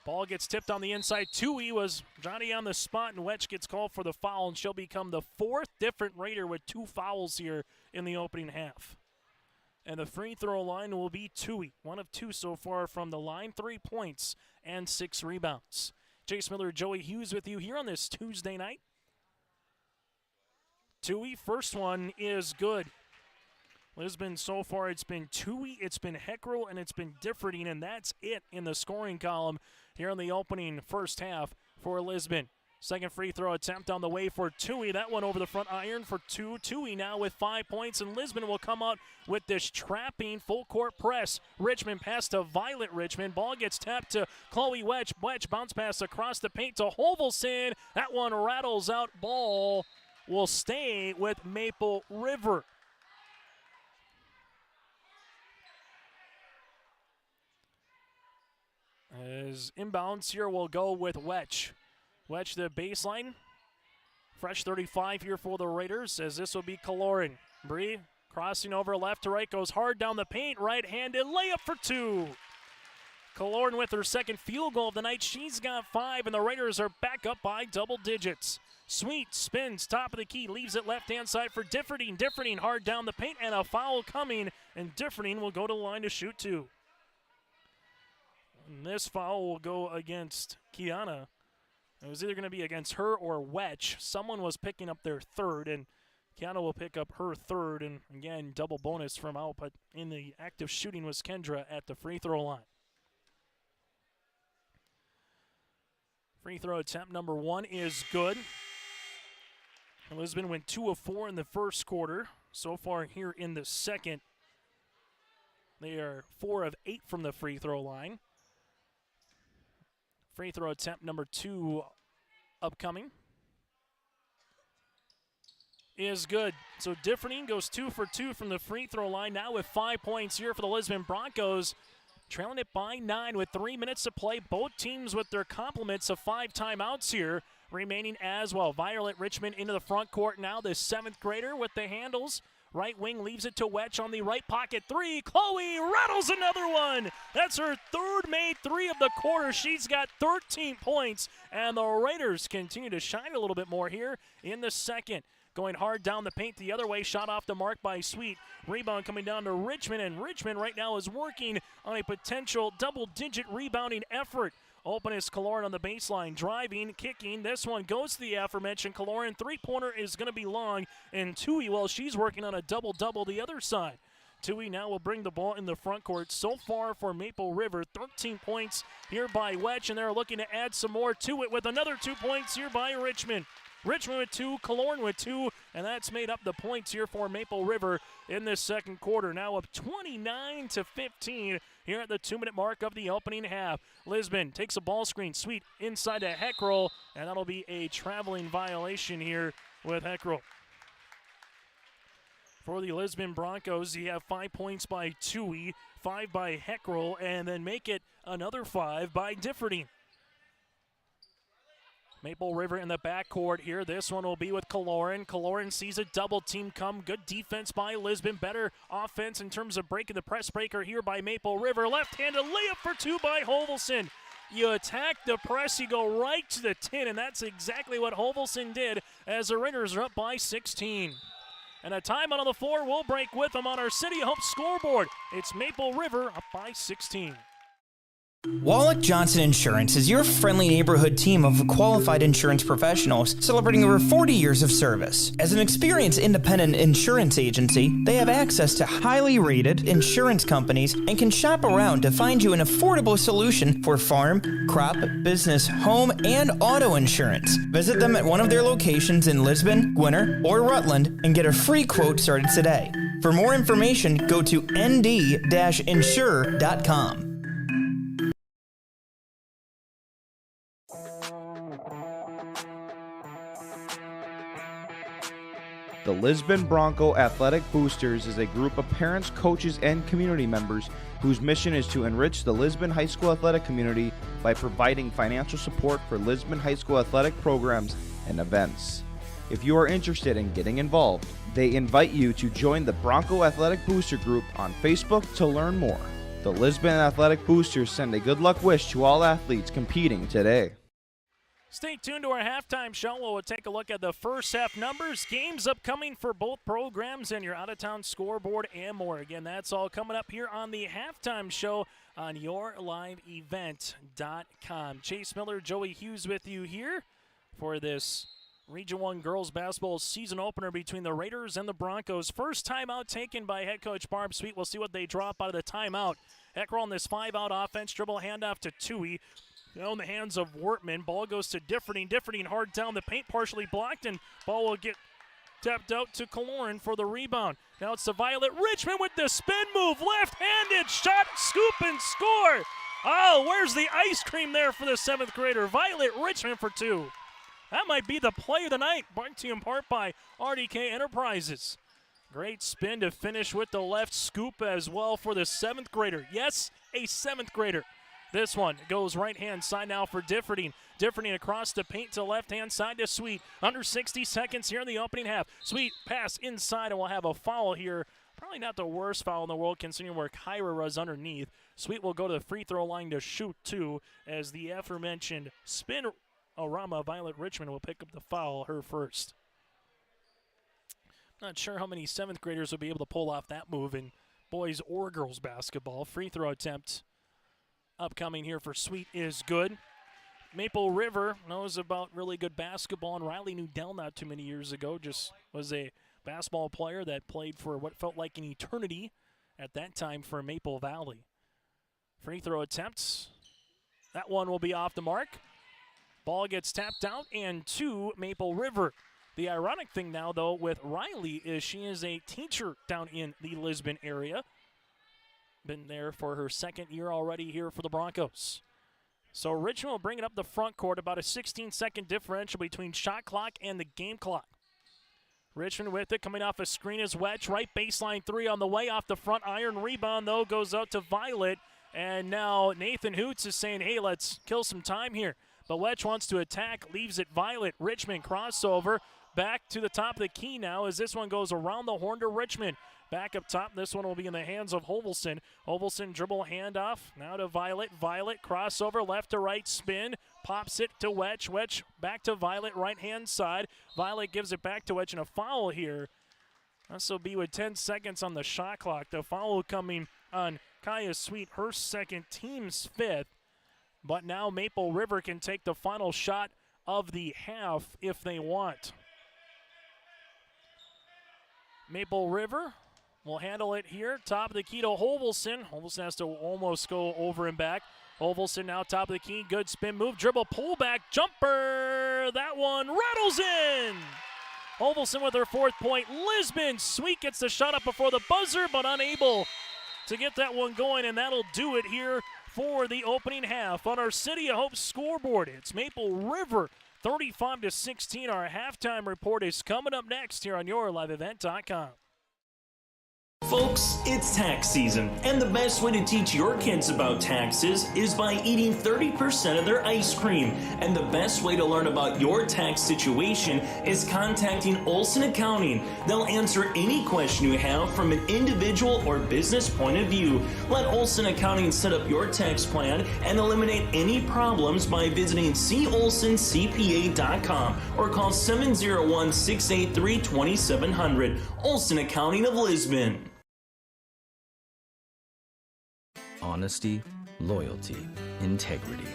Ball gets tipped on the inside. Tui was Johnny on the spot, and Wetch gets called for the foul, and she'll become the 4th different Raider with 2 fouls here in the opening half. And the free throw line will be Tui. 1 of 2 so far from the line, 3 points and 6 rebounds. Chase Miller, Joey Hughes with you here on this Tuesday night. Tui, first one is good. Lisbon so far, it's been Tui, it's been Heckrell, and it's been Differding, and that's it in the scoring column here in the opening first half for Lisbon. Second free throw attempt on the way for Tui. That one over the front iron for 2. Tui now with 5 points, and Lisbon will come out with this trapping full court press. Richmond pass to Violet Richmond. Ball gets tapped to Chloe Wedge. Wedge bounce pass across the paint to Hovelson. That one rattles out. Ball will stay with Maple River. As inbounds here will go with Wetch. Wetch the baseline. Fresh 35 here for the Raiders, as this will be Kaloran. Bree crossing over left to right, goes hard down the paint, right-handed layup for 2. Kaloran with her second field goal of the night. She's got 5, and the Raiders are back up by double digits. Sweet spins top of the key, leaves it left-hand side for Differding. Differding hard down the paint, and a foul coming, and Differding will go to the line to shoot 2. And this foul will go against Kiana. It was either going to be against her or Wetch. Someone was picking up their 3rd, and Kiana will pick up her 3rd, and again, double bonus from out, but in the act of shooting was Kendra at the free throw line. Free throw attempt number 1 is good. Lisbon went 2 of 4 in the first quarter. So far here in the second, they are 4 of 8 from the free throw line. Free throw attempt number 2 upcoming is good. So Differding goes 2 for 2 from the free throw line, now with 5 points here for the Lisbon Broncos. trailing it by 9 with 3 minutes to play. Both teams with their complements of 5 timeouts here remaining as well. Violet Richmond into the front court now. The 7th grader with the handles. Right wing leaves it to Wetch on the right pocket 3. Chloe rattles another one. That's her 3rd made 3 of the quarter. She's got 13 points, and the Raiders continue to shine a little bit more here in the second. Going hard down the paint the other way. Shot off the mark by Sweet. Rebound coming down to Richmond, and Richmond right now is working on a potential double-digit rebounding effort. Open is Kaloran on the baseline, driving, kicking. This one goes to the aforementioned Kaloran. 3-pointer is going to be long, and Tui, well, she's working on a double-double the other side. Tui now will bring the ball in the front court. So far for Maple River, 13 points here by Wedge, and they're looking to add some more to it with another 2 points here by Richmond. Richmond with 2, Kaloran with 2, and that's made up the points here for Maple River in this second quarter. Now up 29-15 here at the 2-minute mark of the opening half. Lisbon takes a ball screen, Sweet inside to Heckrell, and that'll be a traveling violation here with Heckrell. For the Lisbon Broncos, you have 5 points by Tui, 5 by Heckrell, and then make it another 5 by Differding. Maple River in the backcourt here. This one will be with Kaloran. Kaloran sees a double team come. Good defense by Lisbon. Better offense in terms of breaking the press breaker here by Maple River. Left-handed layup for 2 by Hovelson. You attack the press, you go right to the tin, and that's exactly what Hovelson did as the Raiders are up by 16. And a timeout on the floor will break with them on our City of Hope scoreboard. It's Maple River up by 16. Wallach Johnson Insurance is your friendly neighborhood team of qualified insurance professionals celebrating over 40 years of service. As an experienced independent insurance agency, they have access to highly rated insurance companies and can shop around to find you an affordable solution for farm, crop, business, home, and auto insurance. Visit them at one of their locations in Lisbon, Gwinner, or Rutland and get a free quote started today. For more information, go to nd-insure.com. The Lisbon Bronco Athletic Boosters is a group of parents, coaches, and community members whose mission is to enrich the Lisbon High School athletic community by providing financial support for Lisbon High School athletic programs and events. If you are interested in getting involved, they invite you to join the Bronco Athletic Booster Group on Facebook to learn more. The Lisbon Athletic Boosters send a good luck wish to all athletes competing today. Stay tuned to our halftime show where we'll take a look at the first half numbers, games upcoming for both programs, and your out-of-town scoreboard and more. Again, that's all coming up here on the halftime show on yourliveevent.com. Chase Miller, Joey Hughes with you here for this Region 1 girls basketball season opener between the Raiders and the Broncos. First timeout taken by head coach Barb Sweet. We'll see what they drop out of the timeout. Hecker on this 5-out offense, dribble handoff to Tui. Now in the hands of Wortman. Ball goes to Differding. Differding hard down the paint, partially blocked, and ball will get tapped out to Kaloran for the rebound. Now it's to Violet Richmond with the spin move. Left-handed shot, scoop, and score. Oh, where's the ice cream there for the 7th grader? Violet Richmond for 2. That might be the play of the night, brought to you in part by RDK Enterprises. Great spin to finish with the left scoop as well for the 7th grader. Yes, a 7th grader. This one goes right-hand side now for Differding. Differding across the paint to left-hand side to Sweet. Under 60 seconds here in the opening half. Sweet pass inside, and we'll have a foul here. Probably not the worst foul in the world considering where Kyra was underneath. Sweet will go to the free throw line to shoot 2 as the aforementioned spin-orama Violet Richmond will pick up the foul, her first. Not sure how many 7th graders will be able to pull off that move in boys or girls basketball. Free throw attempt upcoming here for Sweet is good. Maple River knows about really good basketball, and Riley Newdell not too many years ago just was a basketball player that played for what felt like an eternity at that time for Maple Valley. Free throw attempts. That one will be off the mark. Ball gets tapped out and to Maple River. The ironic thing now, though, with Riley is she is a teacher down in the Lisbon area. Been there for her 2nd year already here for the Broncos. So Richmond will bring it up the front court, about a 16-second differential between shot clock and the game clock. Richmond with it, coming off a screen is Wedge, right baseline 3 on the way, off the front iron. Rebound, though, goes out to Violet, And now Nathan Hoots is saying, hey, let's kill some time here. But Wetch wants to attack, leaves it Violet. Richmond crossover. Back to the top of the key now as this one goes around the horn to Richmond. Back up top, this one will be in the hands of Hovelson. Hovelson dribble handoff, now to Violet. Violet crossover, left to right spin. Pops it to Wetch. Wetch back to Violet, right-hand side. Violet gives it back to Wetch, and a foul here. This will be with 10 seconds on the shot clock. The foul coming on Kaya Sweet, her second, team's fifth. But now Maple River can take the final shot of the half if they want. Maple River will handle it here. Top of the key to Hovelson. Hovelson has to almost go over and back. Hovelson now top of the key. Good spin move. Dribble, pull back, jumper. That one rattles in. Hovelson with her 4th point. Lisbon Sweet gets the shot up before the buzzer, but unable to get that one going, and that'll do it here for the opening half. On our City of Hope scoreboard, it's Maple River 35-16. Our halftime report is coming up next here on YourLiveEvent.com. Folks, it's tax season, and the best way to teach your kids about taxes is by eating 30% of their ice cream. And the best way to learn about your tax situation is contacting Olson Accounting. They'll answer any question you have from an individual or business point of view. Let Olson Accounting set up your tax plan and eliminate any problems by visiting colsoncpa.com or call 701-683-2700. Olson Accounting of Lisbon. Honesty, loyalty, integrity.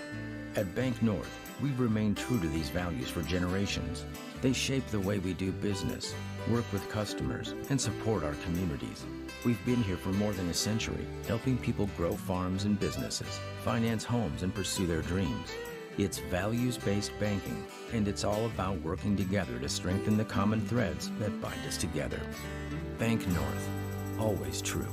At Bank North, we've remained true to these values for generations. They shape the way we do business, work with customers, and support our communities. We've been here for more than a century, helping people grow farms and businesses, finance homes, and pursue their dreams. It's values-based banking, and it's all about working together to strengthen the common threads that bind us together. Bank North, always true.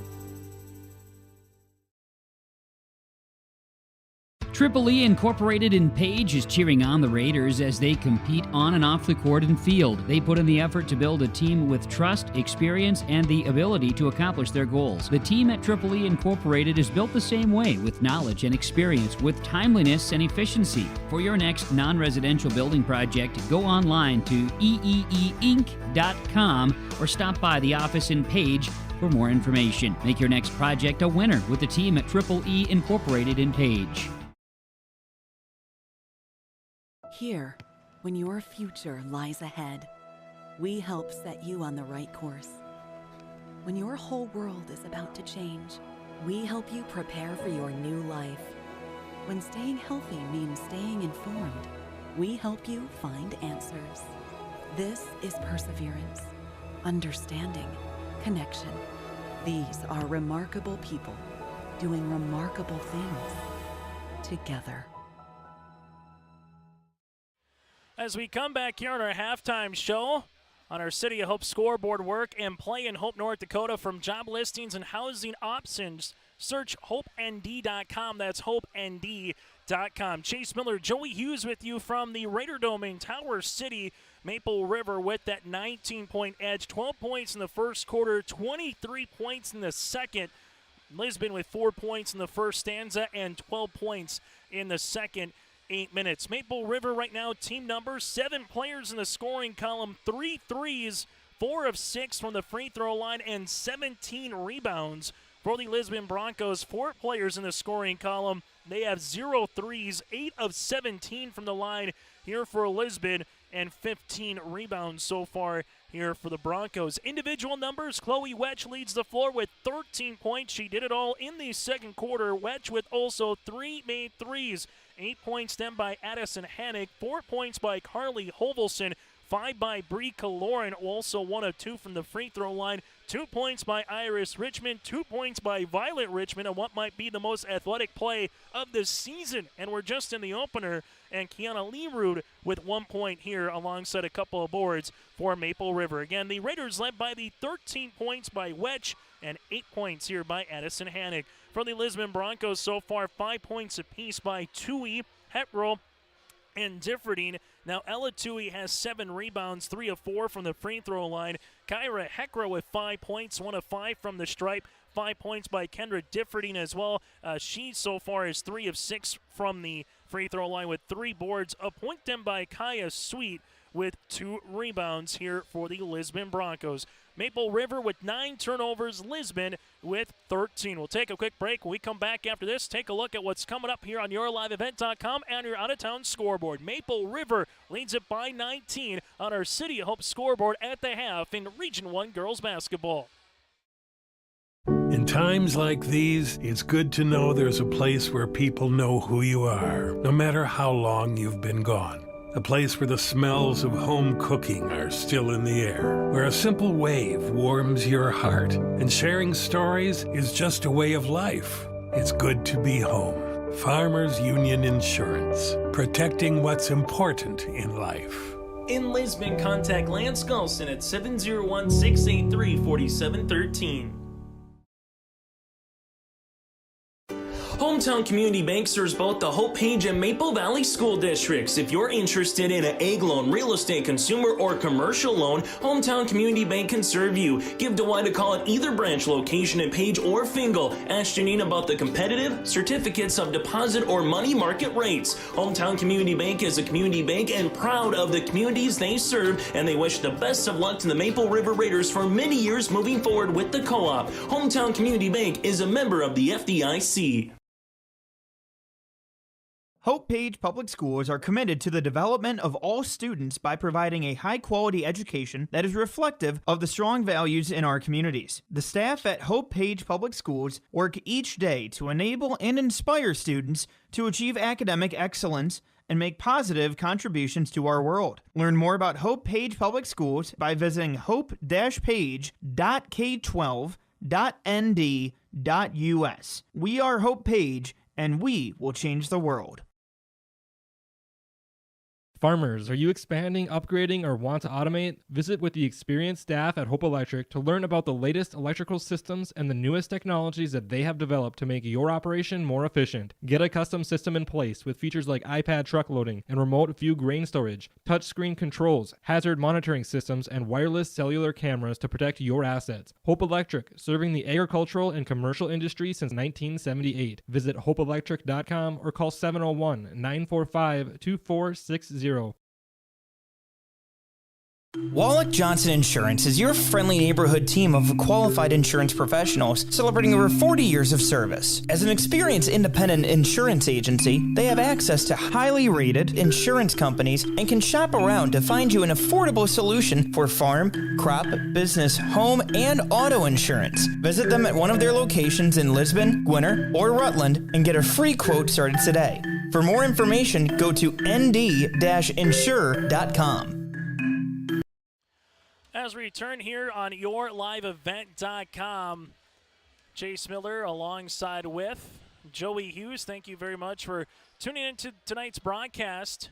Triple E Incorporated in Page is cheering on the Raiders as they compete on and off the court and field. They put in the effort to build a team with trust, experience, and the ability to accomplish their goals. The team at Triple E Incorporated is built the same way, with knowledge and experience, with timeliness and efficiency. For your next non-residential building project, go online to eeeinc.com or stop by the office in Page for more information. Make your next project a winner with the team at Triple E Incorporated in Page. Here, when your future lies ahead, we help set you on the right course. When your whole world is about to change, we help you prepare for your new life. When staying healthy means staying informed, we help you find answers. This is perseverance, understanding, connection. These are remarkable people doing remarkable things together. As we come back here on our halftime show, on our City of Hope scoreboard, work and play in Hope, North Dakota. From job listings and housing options, search HopeND.com. That's HopeND.com. Chase Miller, Joey Hughes with you from the Raider Dome in Tower City. Maple River with that 19-point edge. 12 points in the first quarter, 23 points in the second. Lisbon with 4 points in the first stanza and 12 points in the second 8 minutes. Maple River right now, team number 7 players in the scoring column, 3 threes, 4 of 6 from the free throw line, and 17 rebounds. For the Lisbon Broncos, 4 players in the scoring column. They have 0 threes, 8 of 17 from the line here for Lisbon, and 15 rebounds so far here for the Broncos. Individual numbers, Chloe Wetch leads the floor with 13 points. She did it all in the second quarter. Wetch with also 3 made threes. 8 points then by Addison Hannick, 4 points by Carly Hovelson, 5 by Bree Kaloran, also 1 of 2 from the free throw line, 2 points by Iris Richmond, 2 points by Violet Richmond, and what might be the most athletic play of the season. And we're just in the opener, and Kiana Leerud with 1 point here alongside a couple of boards for Maple River. Again, the Raiders led by the 13 points by Wetch and 8 points here by Addison Hannick. For the Lisbon Broncos so far, 5 points apiece by Tui, Hetro, and Differding. Now Ella Tui has 7 rebounds, 3 of 4 from the free throw line. Kyra Hekra with 5 points, 1 of 5 from the stripe. 5 points by Kendra Differding as well. She so far is 3 of 6 from the free throw line with 3 boards. A point then by Kaya Sweet with 2 rebounds here for the Lisbon Broncos. Maple River with 9 turnovers, Lisbon with 13. We'll take a quick break. When we come back after this, take a look at what's coming up here on yourliveevent.com and your out-of-town scoreboard. Maple River leads it by 19 on our City of Hope scoreboard at the half in Region 1 girls basketball. In times like these, it's good to know there's a place where people know who you are, no matter how long you've been gone. A place where the smells of home cooking are still in the air, where a simple wave warms your heart, and sharing stories is just a way of life. It's good to be home. Farmers Union Insurance, protecting what's important in life. In Lisbon, contact Lance Gulson at 701-683-4713. Hometown Community Bank serves both the Hope Page and Maple Valley School Districts. If you're interested in an egg loan, real estate, consumer, or commercial loan, Hometown Community Bank can serve you. Give Dwight a call at either branch location in Page or Fingal. Ask Janine about the competitive certificates of deposit or money market rates. Hometown Community Bank is a community bank and proud of the communities they serve, and they wish the best of luck to the Maple River Raiders for many years moving forward with the co-op. Hometown Community Bank is a member of the FDIC. Hope Page Public Schools are committed to the development of all students by providing a high-quality education that is reflective of the strong values in our communities. The staff at Hope Page Public Schools work each day to enable and inspire students to achieve academic excellence and make positive contributions to our world. Learn more about Hope Page Public Schools by visiting hope-page.k12.nd.us. We are Hope Page, and we will change the world. Farmers, are you expanding, upgrading, or want to automate? Visit with the experienced staff at Hope Electric to learn about the latest electrical systems and the newest technologies that they have developed to make your operation more efficient. Get a custom system in place with features like iPad truck loading and remote view grain storage, touchscreen controls, hazard monitoring systems, and wireless cellular cameras to protect your assets. Hope Electric, serving the agricultural and commercial industry since 1978. Visit hopeelectric.com or call 701-945-2460. Wallach Johnson Insurance is your friendly neighborhood team of qualified insurance professionals celebrating over 40 years of service. As an experienced independent insurance agency, they have access to highly rated insurance companies and can shop around to find you an affordable solution for farm, crop, business, home, and auto insurance. Visit them at one of their locations in Lisbon, Gwinner, or Rutland and get a free quote started today. For more information, go to nd-insure.com. As we return here on yourliveevent.com, Chase Miller alongside with Joey Hughes. Thank you very much for tuning into tonight's broadcast.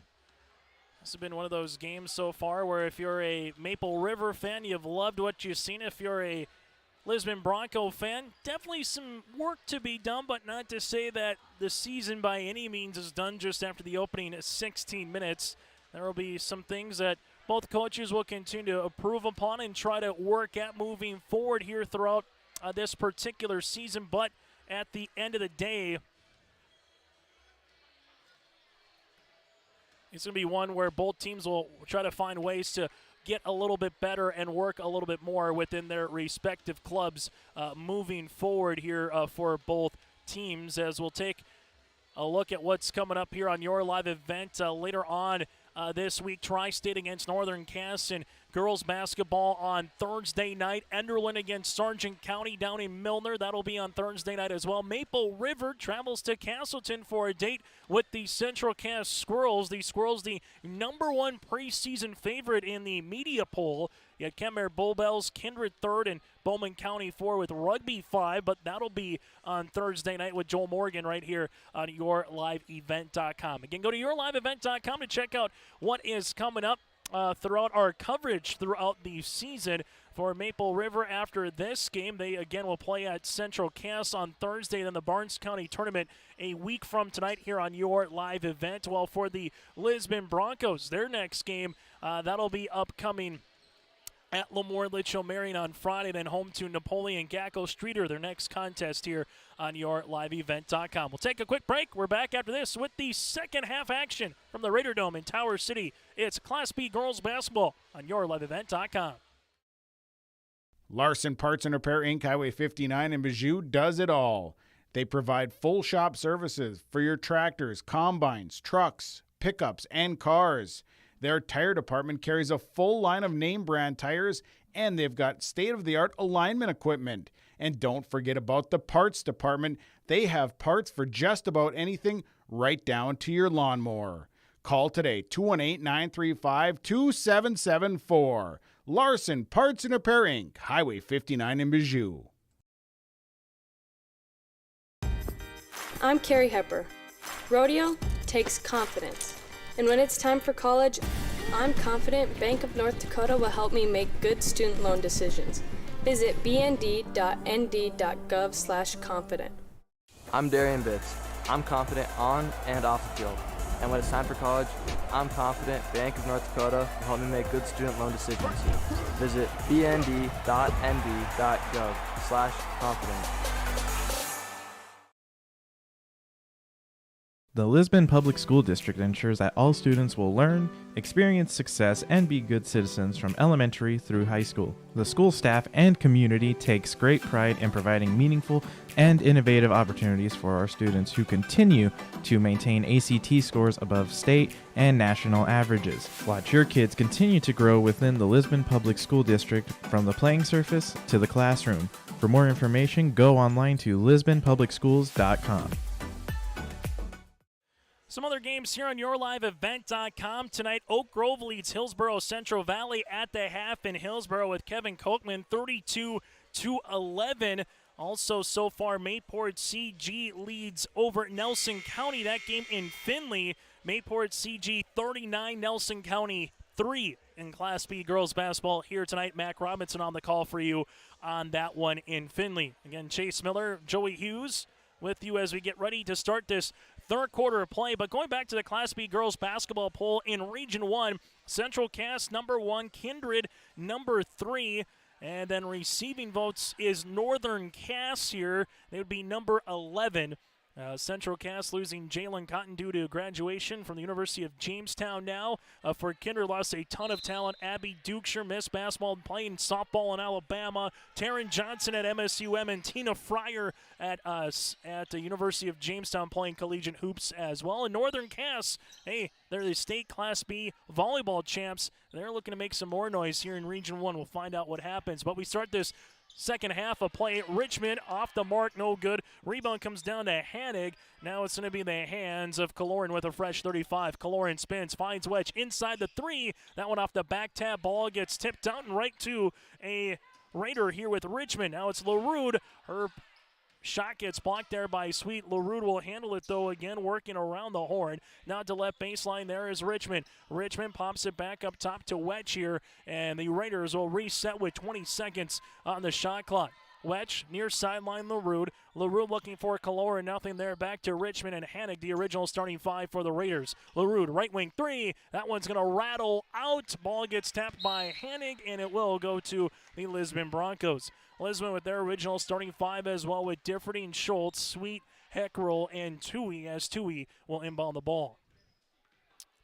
This has been one of those games so far where if you're a Maple River fan, you've loved what you've seen. If you're a Lisbon Bronco fan, definitely some work to be done, but not to say that the season by any means is done just after the opening 16 minutes. There will be some things that both coaches will continue to improve upon and try to work at moving forward here throughout this particular season. But at the end of the day, it's going to be one where both teams will try to find ways to get a little bit better and work a little bit more within their respective clubs moving forward here for both teams, as we'll take a look at what's coming up here on your live event later on this week. Tri-State against Northern Cass and girls basketball on Thursday night. Enderlin against Sargent County down in Milner. That'll be on Thursday night as well. Maple River travels to Castleton for a date with the Central Cass Squirrels. The Squirrels, the #1 preseason favorite in the media poll. You had Kenmare Bullbells, Kindred 3rd, and Bowman County 4 with Rugby 5, but that'll be on Thursday night with Joel Morgan right here on yourliveevent.com. Again, go to yourliveevent.com to check out what is coming up throughout our coverage throughout the season for Maple River. After this game, they again will play at Central Cass on Thursday, then the Barnes County Tournament a week from tonight here on your live event. Well, for the Lisbon Broncos, their next game, that'll be upcoming at Lemoore Litchfield Marion on Friday, then home to Napoleon Gackel Streeter, their next contest here on yourliveevent.com. We'll take a quick break. We're back after this with the second half action from the Raider Dome in Tower City. It's Class B girls basketball on yourliveevent.com. Larson Parts and Repair Inc., Highway 59 in Bijou does it all. They provide full shop services for your tractors, combines, trucks, pickups, and cars. Their tire department carries a full line of name brand tires, and they've got state-of-the-art alignment equipment. And don't forget about the parts department. They have parts for just about anything, right down to your lawnmower. Call today, 218-935-2774. Larson Parts and Repair Inc., Highway 59 in Bijou. I'm Carrie Hepper. Rodeo takes confidence. And when it's time for college, I'm confident Bank of North Dakota will help me make good student loan decisions. Visit bnd.nd.gov/confident. I'm Darian Bitts. I'm confident on and off the field. And when it's time for college, I'm confident Bank of North Dakota will help me make good student loan decisions. Visit bnd.nd.gov/confident. The Lisbon Public School District ensures that all students will learn, experience success, and be good citizens from elementary through high school. The school staff and community takes great pride in providing meaningful and innovative opportunities for our students who continue to maintain ACT scores above state and national averages. Watch your kids continue to grow within the Lisbon Public School District from the playing surface to the classroom. For more information, go online to lisbonpublicschools.com. Some other games here on yourliveevent.com tonight. Oak Grove leads Hillsborough Central Valley at the half in Hillsborough with Kevin Kochman 32-11. Also, so far, Mayport CG leads over Nelson County. That game in Findlay. Mayport CG 39, Nelson County 3 in Class B girls basketball here tonight. Mac Robinson on the call for you on that one in Findlay. Again, Chase Miller, Joey Hughes with you as we get ready to start this third quarter of play. But going back to the Class B girls basketball poll in Region 1, Central Cass number 1, Kindred number 3, and then receiving votes is Northern Cass here. They would be number 11. Central Cass losing Jalen Cotton due to graduation from the University of Jamestown now. For Kindred, lost a ton of talent. Abby Dukeshire missed basketball, playing softball in Alabama. Taryn Johnson at MSUM and Tina Fryer at the University of Jamestown playing collegiate hoops as well. And Northern Cass, hey, they're the state Class B volleyball champs. They're looking to make some more noise here in Region 1. We'll find out what happens. But we start this second half of play. Richmond off the mark, no good. Rebound comes down to Hanig. Now it's going to be in the hands of Kaloran with a fresh 35. Kaloran spins, finds Wedge inside the 3. That one off the back tap. Ball gets tipped out and right to a Raider here with Richmond. Now it's LaRude. Her shot gets blocked there by Sweet. LaRude will handle it, though, again, working around the horn. Now to left baseline, there is Richmond. Richmond pops it back up top to Wedge here, and the Raiders will reset with 20 seconds on the shot clock. Wedge near sideline LaRude. LaRude looking for Calora, nothing there. Back to Richmond and Hanig, the original starting 5 for the Raiders. LaRude, right wing 3. That one's going to rattle out. Ball gets tapped by Hanig, and it will go to the Lisbon Broncos. Lisbon with their original starting 5 as well, with Differding, Schultz, Sweet, Heckrell, and Tui, as Tui will inbound the ball.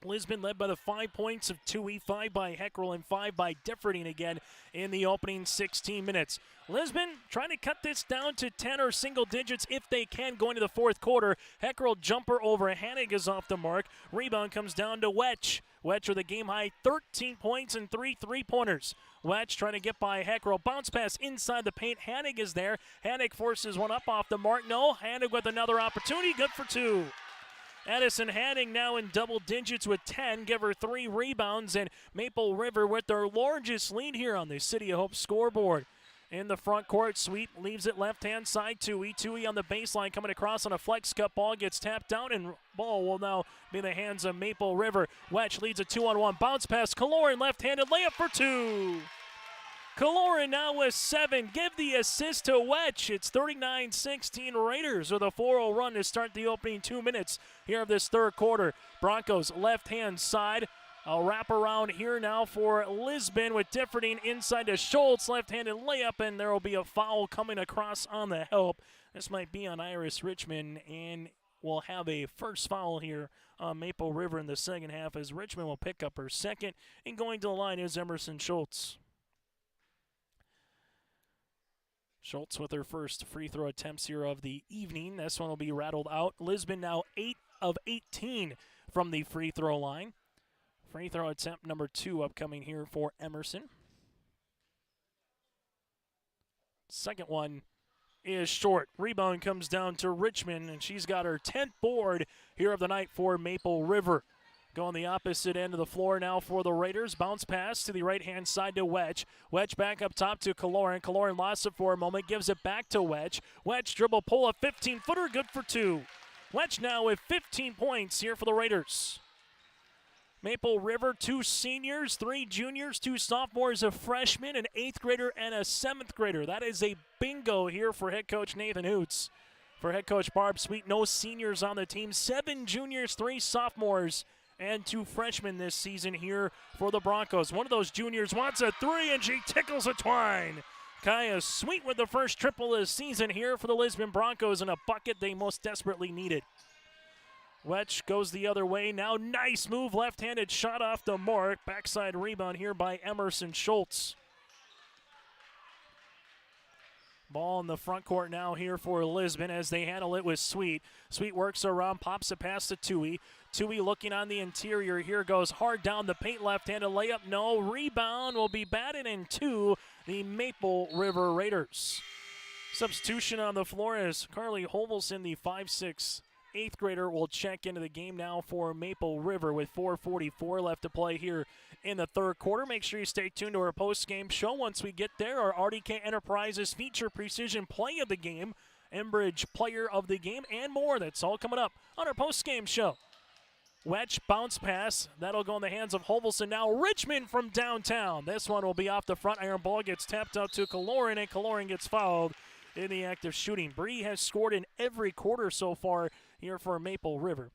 Lisbon led by the 5 points of Tui, 5 by Heckrell, and 5 by Differding again in the opening 16 minutes. Lisbon trying to cut this down to 10 or single digits if they can going to the fourth quarter. Heckrell jumper over Hanig is off the mark. Rebound comes down to Wedge. Wedge with a game-high 13 points and 3 3-pointers. Wedge trying to get by Heckrell. Bounce pass inside the paint. Hanig is there. Hanig forces one up off the mark. No, Hanig with another opportunity. Good for 2. Addison Hanig now in double digits with 10. Give her 3 rebounds. And Maple River with their largest lead here on the City of Hope scoreboard. In the front court, Sweet leaves it left-hand side. Tui on the baseline coming across on a flex cut. Ball gets tapped out, and ball will now be in the hands of Maple River. Wedge leads a 2-on-1. Bounce pass. Kaloran left-handed layup for 2. Kaloran now with 7. Give the assist to Wedge. It's 39-16 Raiders with a 4-0 run to start the opening 2 minutes here of this third quarter. Broncos left-hand side. A wrap around here now for Lisbon with Differding inside to Schultz. Left-handed layup, and there will be a foul coming across on the help. This might be on Iris Richmond, and we'll have a first foul here on Maple River in the second half as Richmond will pick up her second. And going to the line is Emerson Schultz. Schultz with her first free throw attempts here of the evening. This one will be rattled out. Lisbon now 8 of 18 from the free throw line. Free throw attempt number 2 upcoming here for Emerson. Second one is short. Rebound comes down to Richmond, and she's got her 10th board here of the night for Maple River. Going the opposite end of the floor now for the Raiders. Bounce pass to the right-hand side to Wedge. Wedge back up top to Kaloran. Kaloran lost it for a moment, gives it back to Wedge. Wedge dribble pull, a 15-footer, good for 2. Wedge now with 15 points here for the Raiders. Maple River, 2 seniors, 3 juniors, 2 sophomores, a freshman, an 8th grader, and a 7th grader. That is a bingo here for head coach Nathan Hoots. For head coach Barb Sweet, no seniors on the team. 7 juniors, 3 sophomores, and 2 freshmen this season here for the Broncos. One of those juniors wants a 3, and she tickles a twine. Kaya Sweet with the first triple this season here for the Lisbon Broncos, and a bucket they most desperately needed. Wedge goes the other way. Now nice move, left-handed shot off the mark. Backside rebound here by Emerson Schultz. Ball in the front court now here for Lisbon as they handle it with Sweet. Sweet works around, pops it past to Tui. Tui looking on the interior here, goes hard down the paint, left-handed layup, no. Rebound will be batted into the Maple River Raiders. Substitution on the floor as Carly Hovelson, the 5'6", 8th grader, will check into the game now for Maple River with 4:44 left to play here in the third quarter. Make sure you stay tuned to our post-game show. Once we get there, our RDK Enterprises feature precision play of the game, Enbridge player of the game, and more. That's all coming up on our post-game show. Wedge bounce pass. That'll go in the hands of Hovelson. Now Richmond from downtown. This one will be off the front iron. Ball gets tapped out to Kaloran, and Kaloran gets fouled in the act of shooting. Bree has scored in every quarter so far here for Maple River,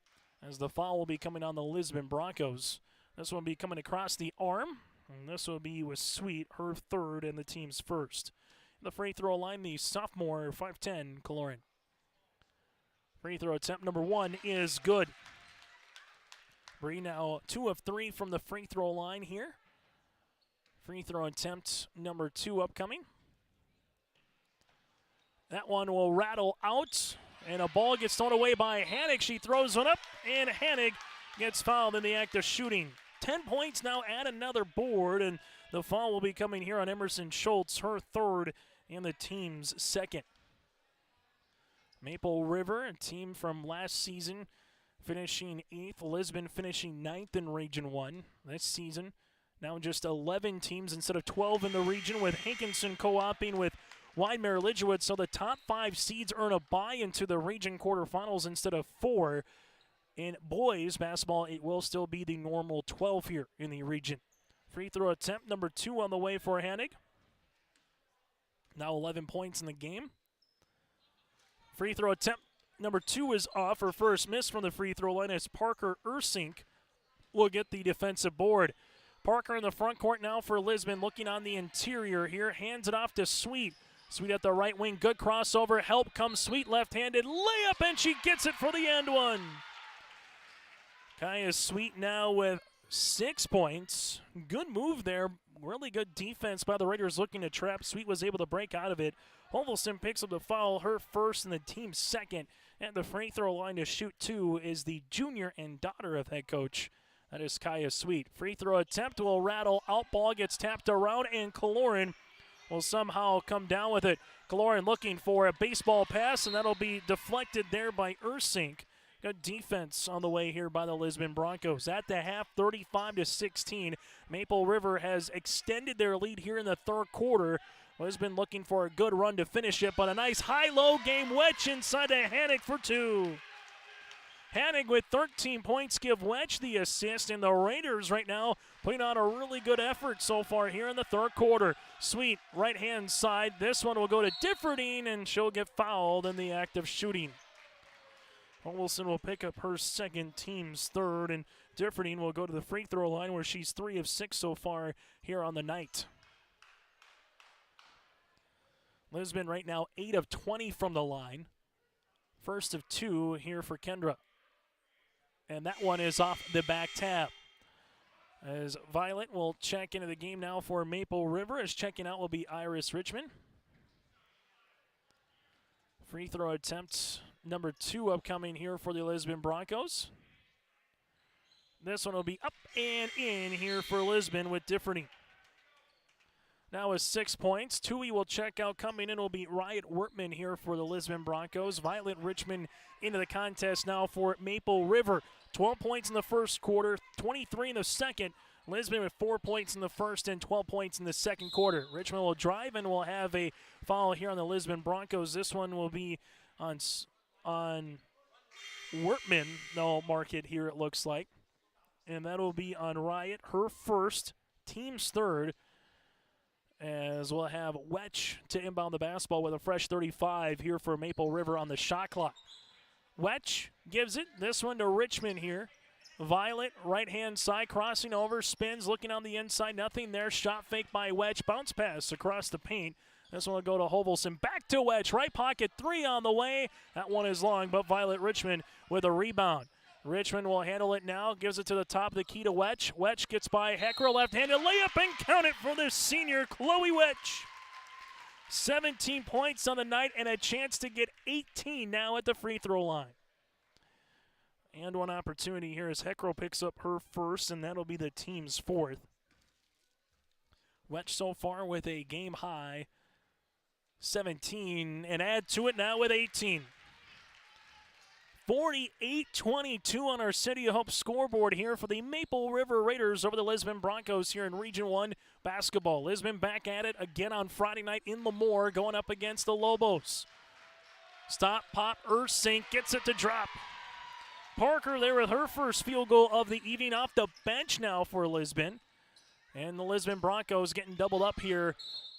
as the foul will be coming on the Lisbon Broncos. This one will be coming across the arm, and this will be with Sweet, her third and the team's first. The free throw line, the sophomore, 5'10", Kaloran. Free throw attempt number 1 is good. Bree now 2 of 3 from the free throw line here. Free throw attempt number 2 upcoming. That one will rattle out, and a ball gets thrown away by Hanig. She throws one up, and Hanig gets fouled in the act of shooting. 10 points now, add another board, and the foul will be coming here on Emerson Schultz, her third and the team's second. Maple River, a team from last season, finishing 8th. Lisbon finishing 9th in Region 1 this season. Now just 11 teams instead of 12 in the region, with Hankinson co-oping with Widemere Lidgewood, so the top 5 seeds earn a bye into the region quarterfinals instead of 4. In boys basketball, it will still be the normal 12 here in the region. Free throw attempt number 2 on the way for Hanig. Now 11 points in the game. Free throw attempt number 2 is off. Her first miss from the free throw line as Parker Ursink will get the defensive board. Parker in the front court now for Lisbon, looking on the interior here. Hands it off to Sweet. Sweet at the right wing, good crossover. Help comes Sweet, left-handed layup, and she gets it for the end one. Kaya Sweet now with 6 points. Good move there. Really good defense by the Raiders looking to trap. Sweet was able to break out of it. Hovelson picks up the foul, her first and the team's second. At the free throw line to shoot 2 is the junior and daughter of head coach. That is Kaya Sweet. Free throw attempt will rattle out. Ball gets tapped around, and Kaloran will somehow come down with it. Kaloran looking for a baseball pass, and that'll be deflected there by Ursink. Good defense on the way here by the Lisbon Broncos. At the half, 35-16. Maple River has extended their lead here in the third quarter. Lisbon looking for a good run to finish it, but a nice high-low game. Wedge inside to Hanig for 2. Hanig with 13 points give Wedge the assist, and the Raiders right now putting on a really good effort so far here in the third quarter. Sweet, right-hand side. This one will go to Differding, and she'll get fouled in the act of shooting. Wilson will pick up her second, team's third, and Differding will go to the free throw line where she's 3 of 6 so far here on the night. Lisbon right now 8 of 20 from the line. First of 2 here for Kendra. And that one is off the back tab. As Violet will check into the game now for Maple River. As checking out will be Iris Richmond. Free throw attempt number 2 upcoming here for the Lisbon Broncos. This one will be up and in here for Lisbon with Differding. Now with 6 points. Tui will check out. Coming in will be Riot Wortman here for the Lisbon Broncos. Violet Richmond into the contest now for Maple River. 12 points in the first quarter, 23 in the second. Lisbon with 4 points in the first and 12 points in the second quarter. Richmond will drive and will have a foul here on the Lisbon Broncos. This one will be on Wortman. They'll mark it here, it looks like. And that will be on Riot, her first, team's third. As we'll have Wetch to inbound the basketball with a fresh 35 here for Maple River on the shot clock. Wetch gives it. This one to Richmond here. Violet, right-hand side, crossing over, spins, looking on the inside, nothing there. Shot fake by Wetch, bounce pass across the paint. This one will go to Hovelson. Back to Wetch, right pocket, 3 on the way. That one is long, but Violet Richmond with a rebound. Richmond will handle it now, gives it to the top of the key to Wetch. Wetch gets by Hecker, left-handed layup, and count it for the senior, Chloe Wetch. 17 points on the night and a chance to get 18 now at the free throw line. And one opportunity here as Heckrow picks up her first, and that'll be the team's fourth. Wetch so far with a game-high 17, and add to it now with 18. 48-22 on our City of Hope scoreboard here for the Maple River Raiders over the Lisbon Broncos here in Region 1 basketball. Lisbon back at it again on Friday night in Lemoore, going up against the Lobos. Stop, pop, Ersink gets it to drop. Parker there with her first field goal of the evening off the bench now for Lisbon. And the Lisbon Broncos getting doubled up here,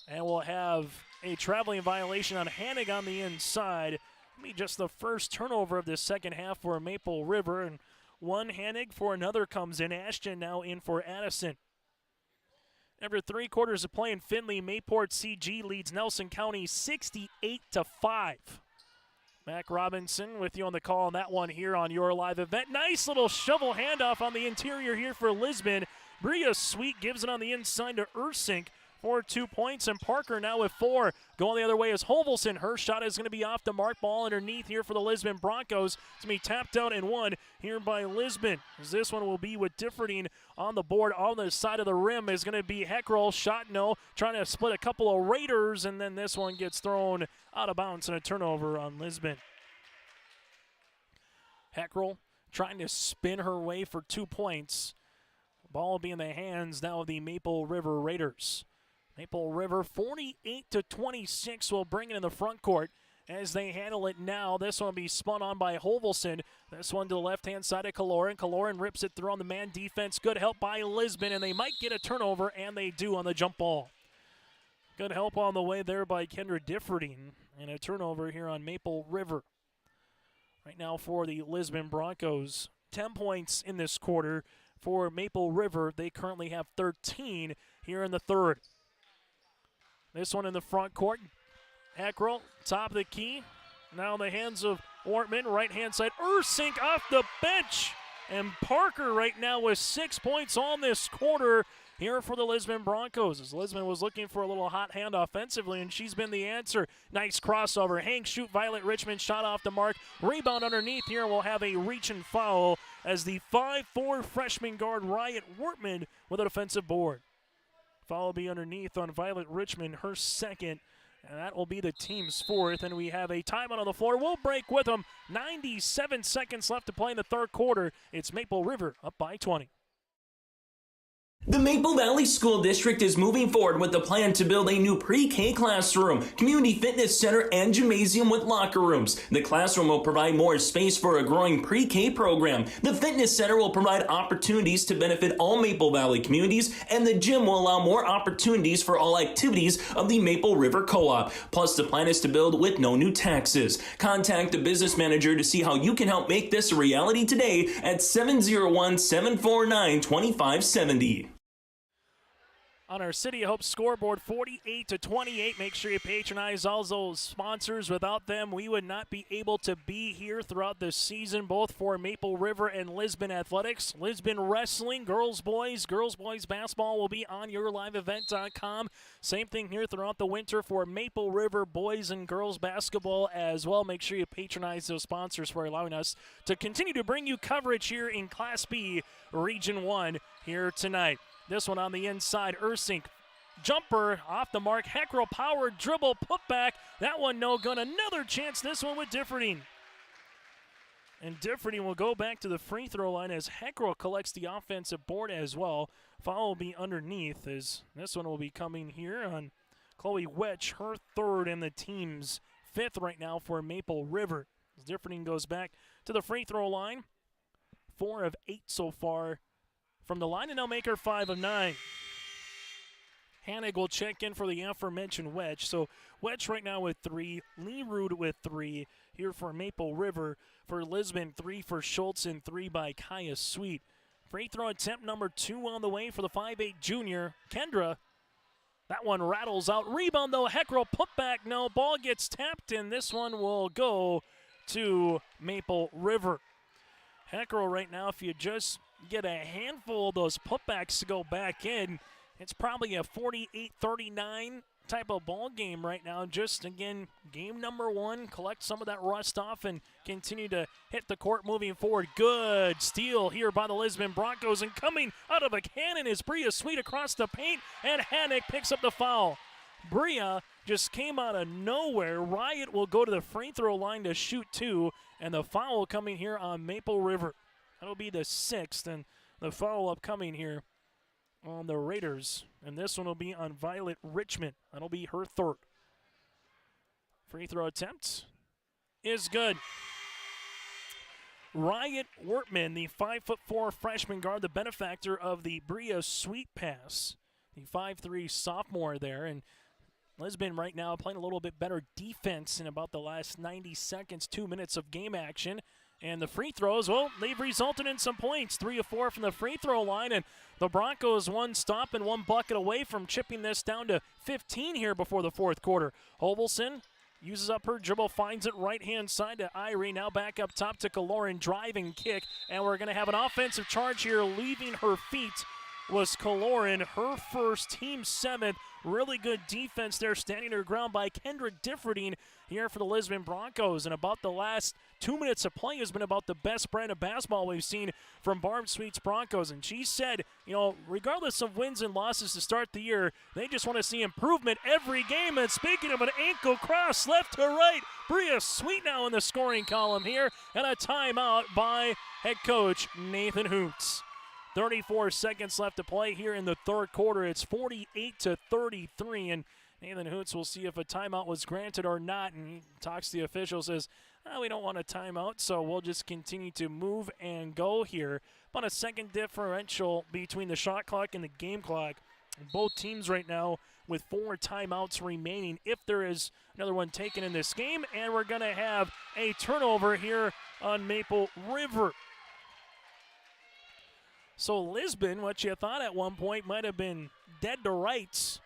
and we'll have a traveling violation on Hannig on the inside. Be just the first turnover of this second half for Maple River, and one Hannig for another comes in. Ashton now in for Addison. After 3 quarters of play in Findlay, Mayport CG leads Nelson County 68-5. Mac Robinson with you on the call on that one here on your live event. Nice little shovel handoff on the interior here for Lisbon. Bria Sweet gives it on the inside to Ersink for 2 points, and Parker now with 4. Going the other way is Hovelson. Her shot is going to be off the mark. Ball underneath here for the Lisbon Broncos. It's going to be tapped out and won here by Lisbon. As this one will be with Differding on the board. On the side of the rim is going to be Heckroll. Shot no. Trying to split a couple of Raiders, and then this one gets thrown out of bounds and a turnover on Lisbon. Heckroll trying to spin her way for 2 points. Ball will be in the hands now of the Maple River Raiders. Maple River 48-26 will bring it in the front court as they handle it now. This one will be spun on by Hovelson. This one to the left-hand side of Kaloran. Kaloran rips it through on the man defense. Good help by Lisbon, and they might get a turnover, and they do on the jump ball. Good help on the way there by Kendra Differding, and a turnover here on Maple River. Right now for the Lisbon Broncos, 10 points in this quarter. For Maple River, they currently have 13 here in the third. This one in the front court. Heckroll, top of the key. Now in the hands of Ortman, right-hand side. Ersink off the bench. And Parker right now with 6 points on this quarter here for the Lisbon Broncos. As Lisbon was looking for a little hot hand offensively, and she's been the answer. Nice crossover. Hang, shoot, Violet Richmond shot off the mark. Rebound underneath here. We'll have a reach and foul as the 5'4 freshman guard Riot Wortman with a defensive board. Foul will be underneath on Violet Richmond, her second, and that will be the team's fourth. And we have a timeout on the floor. We'll break with them. 97 seconds left to play in the third quarter. It's Maple River up by 20. The Maple Valley School District is moving forward with the plan to build a new pre-K classroom, community fitness center, and gymnasium with locker rooms. The classroom will provide more space for a growing pre-K program. The fitness center will provide opportunities to benefit all Maple Valley communities, and the gym will allow more opportunities for all activities of the Maple River Co-op. Plus, the plan is to build with no new taxes. Contact the business manager to see how you can help make this a reality today at 701-749-2570. On our City of Hope scoreboard, 48-28. Make sure you patronize all those sponsors. Without them, we would not be able to be here throughout the season, both for Maple River and Lisbon Athletics. Lisbon Wrestling, girls, boys basketball will be on yourliveevent.com. Same thing here throughout the winter for Maple River boys and girls basketball as well. Make sure you patronize those sponsors for allowing us to continue to bring you coverage here in Class B, Region 1 here tonight. This one on the inside, Ursink. Jumper off the mark. Heckrow power dribble, putback. That one no good. Another chance, this one with Differding. And Differding will go back to the free throw line as Heckrow collects the offensive board as well. Foul will be underneath as this one will be coming here on Chloe Wetch, her third and the team's fifth right now for Maple River. As Differding goes back to the free throw line. 4 of 8 so far from the line, and they'll make her 5 of 9. Hanig will check in for the aforementioned Wedge. So Wedge right now with 3, Lee Rude with 3 here for Maple River. For Lisbon, 3 for Schultz and 3 by Kaya Sweet. Free throw attempt number 2 on the way for the 5'8 junior, Kendra. That one rattles out. Rebound though, Heckrow putback, no. Ball gets tapped, and this one will go to Maple River. Heckrow right now, if you just get a handful of those putbacks to go back in, it's probably a 48-39 type of ball game right now. Just, again, game number 1, collect some of that rust off and continue to hit the court moving forward. Good steal here by the Lisbon Broncos, and coming out of a cannon is Bria Sweet across the paint, and Hanik picks up the foul. Bria just came out of nowhere. Riot will go to the free throw line to shoot 2, and the foul coming here on Maple River. That'll be the 6th, and the follow-up coming here on the Raiders. And this one will be on Violet Richmond. That'll be her 3rd. Free throw attempt is good. Riot Wortman, the 5'4" freshman guard, the benefactor of the Bria Sweet pass. The 5'3" sophomore there. And Lisbon right now playing a little bit better defense in about the last 90 seconds, 2 minutes of game action. And the free throws, well, they've resulted in some points. 3 of 4 from the free throw line, and the Broncos 1 stop and 1 bucket away from chipping this down to 15 here before the 4th quarter. Hovelson uses up her dribble, finds it right-hand side to Irie. Now back up top to Kaloran, drive and kick. And we're going to have an offensive charge here. Leaving her feet was Kaloran, her first, team 7th. Really good defense there, standing her ground by Kendra Differding here for the Lisbon Broncos. And about the last 2 minutes of play has been about the best brand of basketball we've seen from Barb Sweet's Broncos. And she said, regardless of wins and losses to start the year, they just want to see improvement every game. And speaking of an ankle cross left to right, Bria Sweet now in the scoring column here, and a timeout by head coach Nathan Hoots. 34 seconds left to play here in the 3rd quarter. It's 48-33, and Nathan Hoots will see if a timeout was granted or not, and he talks to the official, says, we don't want a timeout, so we'll just continue to move and go here. About a second differential between the shot clock and the game clock. Both teams right now with 4 timeouts remaining if there is another one taken in this game, and we're going to have a turnover here on Maple River. So Lisbon, what you thought at one point might have been dead to rights,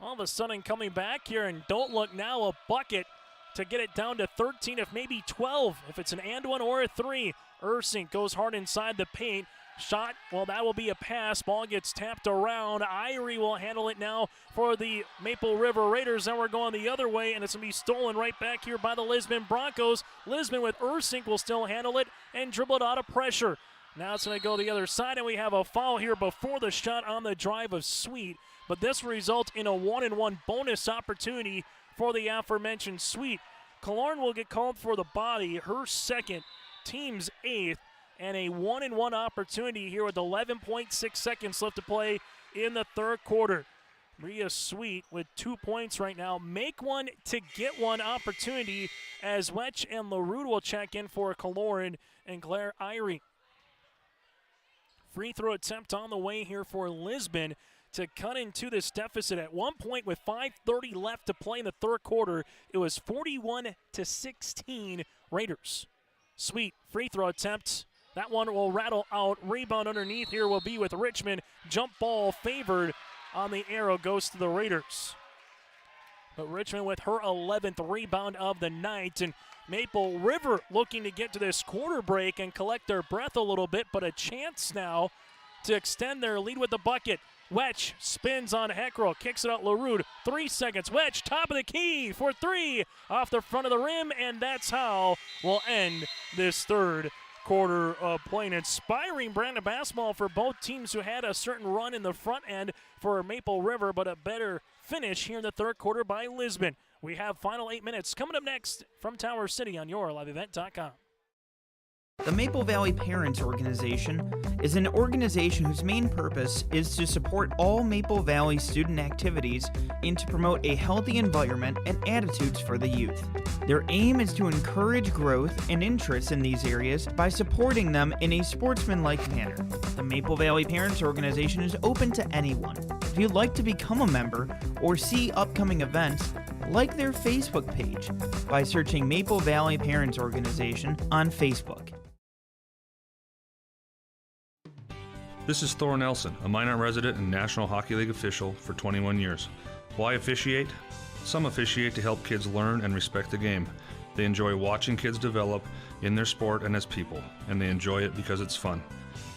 all of a sudden coming back here, and don't look now, a bucket to get it down to 13, if maybe 12, if it's an and one or a 3. Ursink goes hard inside the paint. Shot, well, that will be a pass. Ball gets tapped around. Irie will handle it now for the Maple River Raiders. Then we're going the other way, and it's going to be stolen right back here by the Lisbon Broncos. Lisbon with Ursink will still handle it and dribble it out of pressure. Now it's going to go the other side, and we have a foul here before the shot on the drive of Sweet. But this will result in a 1-and-1 bonus opportunity for the aforementioned Sweet. Killorn will get called for the body, her 2nd, team's 8th. and a 1-and-1 opportunity here with 11.6 seconds left to play in the third quarter. Bria Sweet with 2 points right now. Make one to get one opportunity as Wetch and LaRue will check in for Kaloran and Claire Irie. Free throw attempt on the way here for Lisbon to cut into this deficit. At one point with 5:30 left to play in the third quarter, it was 41-16 Raiders. Sweet free throw attempt. That one will rattle out. Rebound underneath here will be with Richmond. Jump ball favored on the arrow goes to the Raiders. But Richmond with her 11th rebound of the night. And Maple River looking to get to this quarter break and collect their breath a little bit, but a chance now to extend their lead with the bucket. Wetch spins on Heckrell, kicks it out LaRue. 3 seconds. Wetch, top of the key for three off the front of the rim, and that's how we'll end this third quarter of play. An inspiring brand of basketball for both teams who had a certain run in the front end for Maple River, but a better finish here in the third quarter by Lisbon. We have final 8 minutes coming up next from Tower City on YourLiveEvent.com. The Maple Valley Parents Organization is an organization whose main purpose is to support all Maple Valley student activities and to promote a healthy environment and attitudes for the youth. Their aim is to encourage growth and interest in these areas by supporting them in a sportsmanlike manner. The Maple Valley Parents Organization is open to anyone. If you'd like to become a member or see upcoming events, like their Facebook page by searching Maple Valley Parents Organization on Facebook. This is Thor Nelson, a Minot resident and National Hockey League official for 21 years. Why officiate? Some officiate to help kids learn and respect the game. They enjoy watching kids develop in their sport and as people, and they enjoy it because it's fun.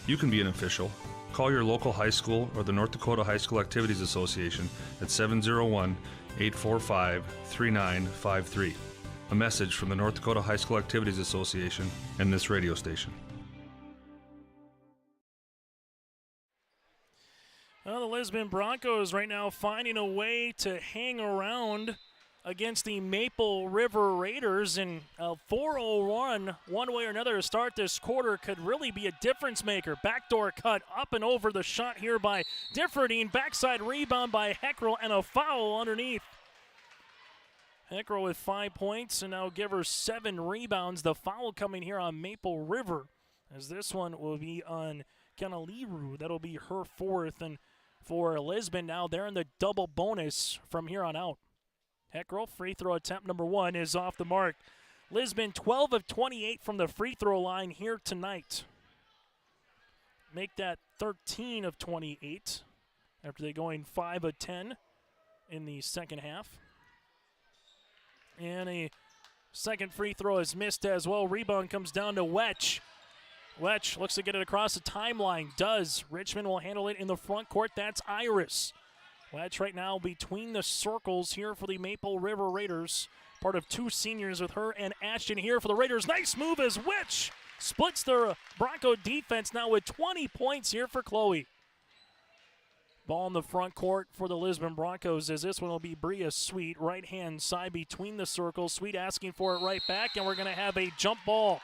You can be an official. Call your local high school or the North Dakota High School Activities Association at 701-845-3953. A message from the North Dakota High School Activities Association and this radio station. Well, the Lisbon Broncos right now finding a way to hang around against the Maple River Raiders, and a 4-0 one way or another to start this quarter could really be a difference maker. Backdoor cut up and over the shot here by Differdine. Backside rebound by Heckrell and a foul underneath. Heckrell with 5 points and now give her 7 rebounds. The foul coming here on Maple River, as this one will be on Kenaliru. That'll be her 4th, and for Lisbon now they're in the double bonus from here on out. Heckrell, free throw attempt number 1 is off the mark. Lisbon 12 of 28 from the free throw line here tonight. Make that 13 of 28 after they going 5 of 10 in the second half. And a second free throw is missed as well. Rebound comes down to Wetch. Wetch looks to get it across the timeline. Does. Richmond will handle it in the front court. That's Iris. Wetch right now between the circles here for the Maple River Raiders. Part of 2 seniors with her and Ashton here for the Raiders. Nice move as Wetch splits the Bronco defense now with 20 points here for Chloe. Ball in the front court for the Lisbon Broncos, as this one will be Bria Sweet. Right-hand side between the circles. Sweet asking for it right back, and we're going to have a jump ball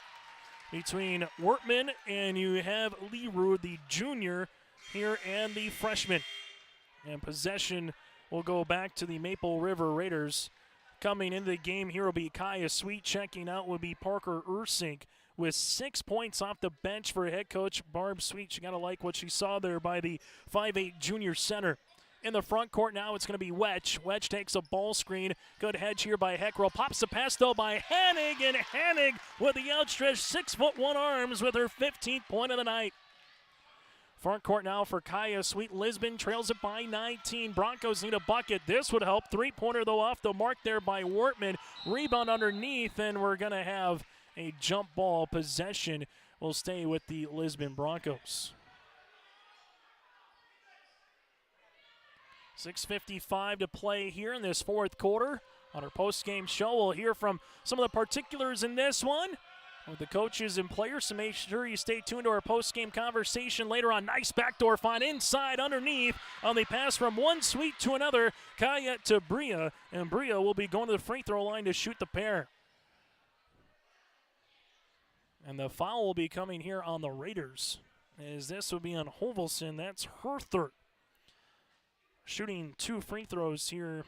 between Wortman and you have Leroux, the junior here, and the freshman. And possession will go back to the Maple River Raiders. Coming into the game here will be Kaya Sweet. Checking out will be Parker Ursink with 6 points off the bench for head coach Barb Sweet. She got to like what she saw there by the 5'8 junior center. In the front court now, it's going to be Wetch. Wetch takes a ball screen. Good hedge here by Heckrell. Pops the pass, though, by Hanig. And Hanig with the outstretched 6'1" arms with her 15th point of the night. Front court now for Kaya Sweet. Lisbon trails it by 19. Broncos need a bucket. This would help. Three-pointer, though, off the mark there by Wortman. Rebound underneath, and we're going to have a jump ball. Possession will stay with the Lisbon Broncos. 6:55 to play here in this fourth quarter. On our post-game show, we'll hear from some of the particulars in this one with the coaches and players, so make sure you stay tuned to our post-game conversation later on. Nice backdoor find inside underneath on the pass from one Sweet to another. Kaya to Bria, and Bria will be going to the free throw line to shoot the pair. And the foul will be coming here on the Raiders, as this will be on Hovelson. That's her third. Shooting 2 free throws here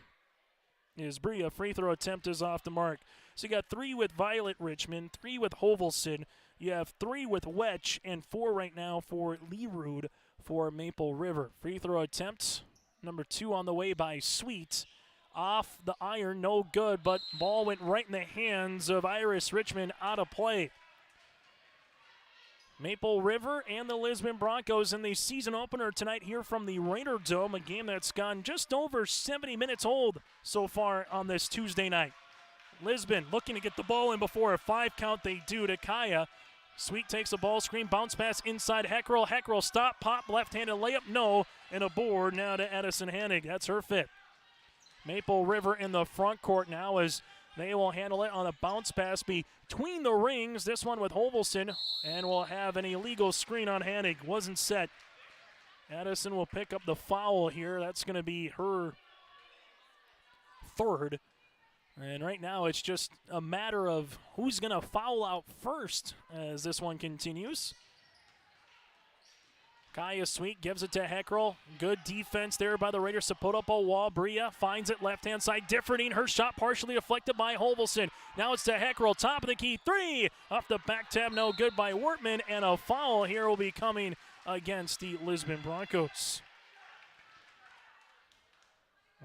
is Bria. Free throw attempt is off the mark. So you got 3 with Violet Richmond, 3 with Hovelson. You have 3 with Wetch, and 4 right now for Lerud for Maple River. Free throw attempt, number 2 on the way by Sweet. Off the iron, no good, but ball went right in the hands of Iris Richmond, out of play. Maple River and the Lisbon Broncos in the season opener tonight here from the Raider Dome, a game that's gone just over 70 minutes old so far on this Tuesday night. Lisbon looking to get the ball in before a 5 count. They do to Kaya. Sweet takes a ball screen, bounce pass inside Heckrell. Heckrell stop, pop, left-handed layup, no, and a board now to Edison Hennig. That's her 5th. Maple River in the front court now as they will handle it on a bounce pass between the rings. This one with Hovelson, and will have an illegal screen on Hennig. Wasn't set. Addison will pick up the foul here. That's going to be her 3rd. And right now it's just a matter of who's going to foul out first as this one continues. Kaya Sweet gives it to Heckrell. Good defense there by the Raiders to put up a wall. Bria finds it left-hand side. Differting. Her shot partially deflected by Hovelson. Now it's to Heckrell. Top of the key. 3. Off the back tab. No good by Wortman. And a foul here will be coming against the Lisbon Broncos.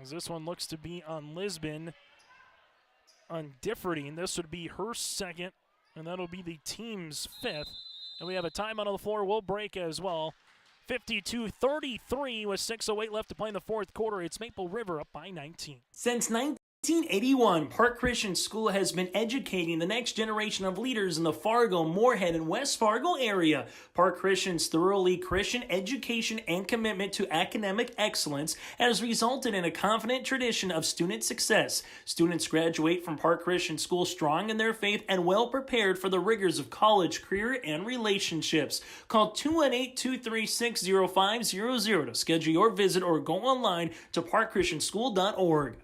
As this one looks to be on Lisbon. On Differting. This would be her 2nd. And that'll be the team's 5th. And we have a timeout on the floor. We'll break as well. 52-33 with 6:08 left to play in the 4th quarter. It's Maple River up by 19. Since 1981, Park Christian School has been educating the next generation of leaders in the Fargo, Moorhead, and West Fargo area. Park Christian's thoroughly Christian education and commitment to academic excellence has resulted in a confident tradition of student success. Students graduate from Park Christian School strong in their faith and well prepared for the rigors of college, career, and relationships. Call 218-236-0500 to schedule your visit or go online to parkchristianschool.org.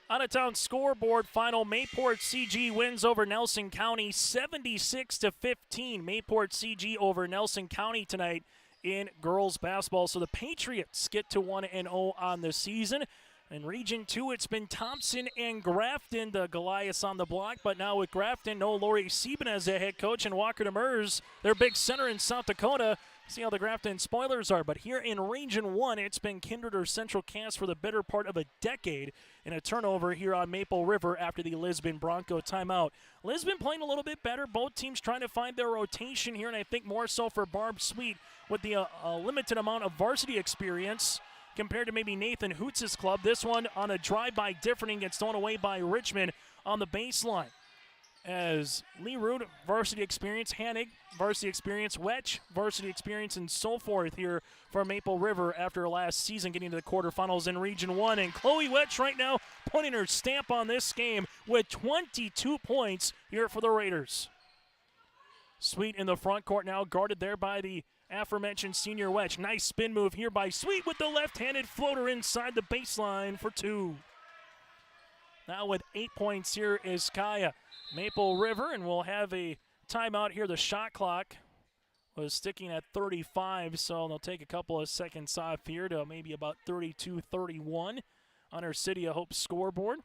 Out-of-town scoreboard final, Mayport CG wins over Nelson County 76-15. Mayport CG over Nelson County tonight in girls basketball. So the Patriots get to 1-0 on the season. In Region 2, it's been Thompson and Grafton, the Goliaths on the block. But now with Grafton, no Lori Sieben as the head coach, and Walker Demers, their big center in South Dakota. See how the Grafton spoilers are. But here in Region 1, it's been Kindred or Central Cass for the better part of a decade in a turnover here on Maple River after the Lisbon Bronco timeout. Lisbon playing a little bit better. Both teams trying to find their rotation here, and I think more so for Barb Sweet with the limited amount of varsity experience compared to maybe Nathan Hoots' club. This one on a drive-by Differting gets thrown away by Richmond on the baseline. As Lerud, varsity experience, Hannig, varsity experience, Wetch, varsity experience, and so forth here for Maple River after last season getting to the quarterfinals in Region 1. And Chloe Wetch right now putting her stamp on this game with 22 points here for the Raiders. Sweet in the front court now, guarded there by the aforementioned senior Wetch. Nice spin move here by Sweet with the left-handed floater inside the baseline for 2. Now with 8 points here is Kaya. Maple River, and we'll have a timeout here. The shot clock was sticking at 35, so they'll take a couple of seconds off here to maybe about 32-31 on our City of Hope scoreboard.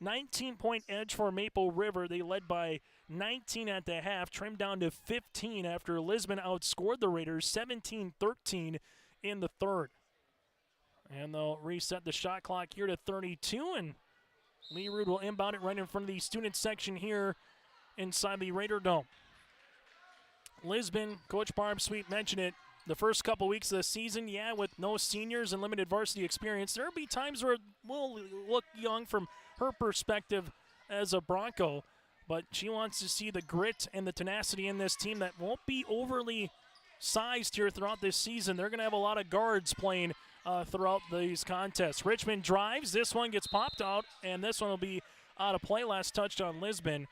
19-point edge for Maple River. They led by 19 at the half, trimmed down to 15 after Lisbon outscored the Raiders 17-13 in the 3rd. And they'll reset the shot clock here to 32, and Lerud will inbound it right in front of the student section here inside the Raider Dome. Lisbon, Coach Barb Sweet mentioned it, the first couple weeks of the season, with no seniors and limited varsity experience, there'll be times where it will look young from her perspective as a Bronco, but she wants to see the grit and the tenacity in this team that won't be overly sized here throughout this season. They're going to have a lot of guards playing throughout these contests. Richmond drives. This one gets popped out, and this one will be out of play. Last touch on Lisbon.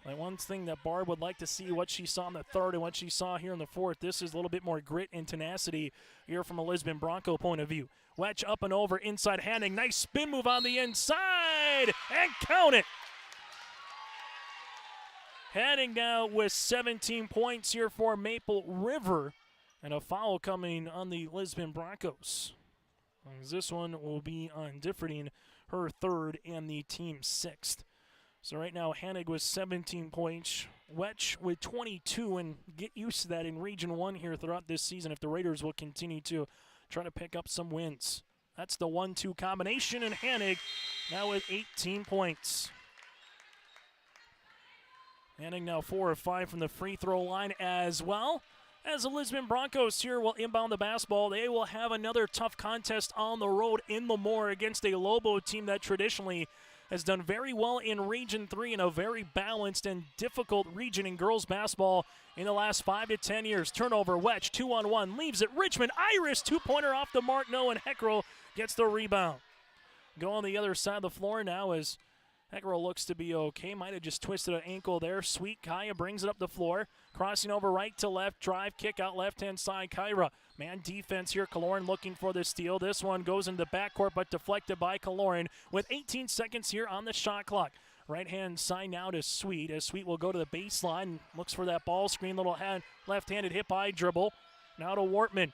Like one thing that Barb would like to see, what she saw in the 3rd and what she saw here in the 4th. This is a little bit more grit and tenacity here from a Lisbon Bronco point of view. Wetch up and over inside Hanning. Nice spin move on the inside, and count it. Heading now with 17 points here for Maple River. And a foul coming on the Lisbon Broncos. This one will be on Differding, her third and the team's sixth. So right now, Hanig with 17 points, Wetch with 22, and get used to that in Region 1 here throughout this season if the Raiders will continue to try to pick up some wins. That's the 1-2 combination, and Hanig now with 18 points. Hanig now 4 of 5 from the free throw line as well. As the Lisbon Broncos here will inbound the basketball, they will have another tough contest on the road in Lemoore against a Lobo team that traditionally has done very well in Region 3 in a very balanced and difficult region in girls basketball in the last 5 to 10 years. Turnover, Wedge, 2-on-1, leaves it. Richmond, Iris, two-pointer off the mark, no, and Heckrell gets the rebound. Go on the other side of the floor now as Heckrell looks to be okay. Might have just twisted an ankle there. Sweet Kaya brings it up the floor. Crossing over right to left. Drive, kick out left-hand side. Kyra. Man defense here. Kaloran looking for the steal. This one goes into the backcourt but deflected by Kaloran with 18 seconds here on the shot clock. Right-hand side now to Sweet as Sweet will go to the baseline. Looks for that ball screen. Little left-handed hip-high dribble. Now to Wortman.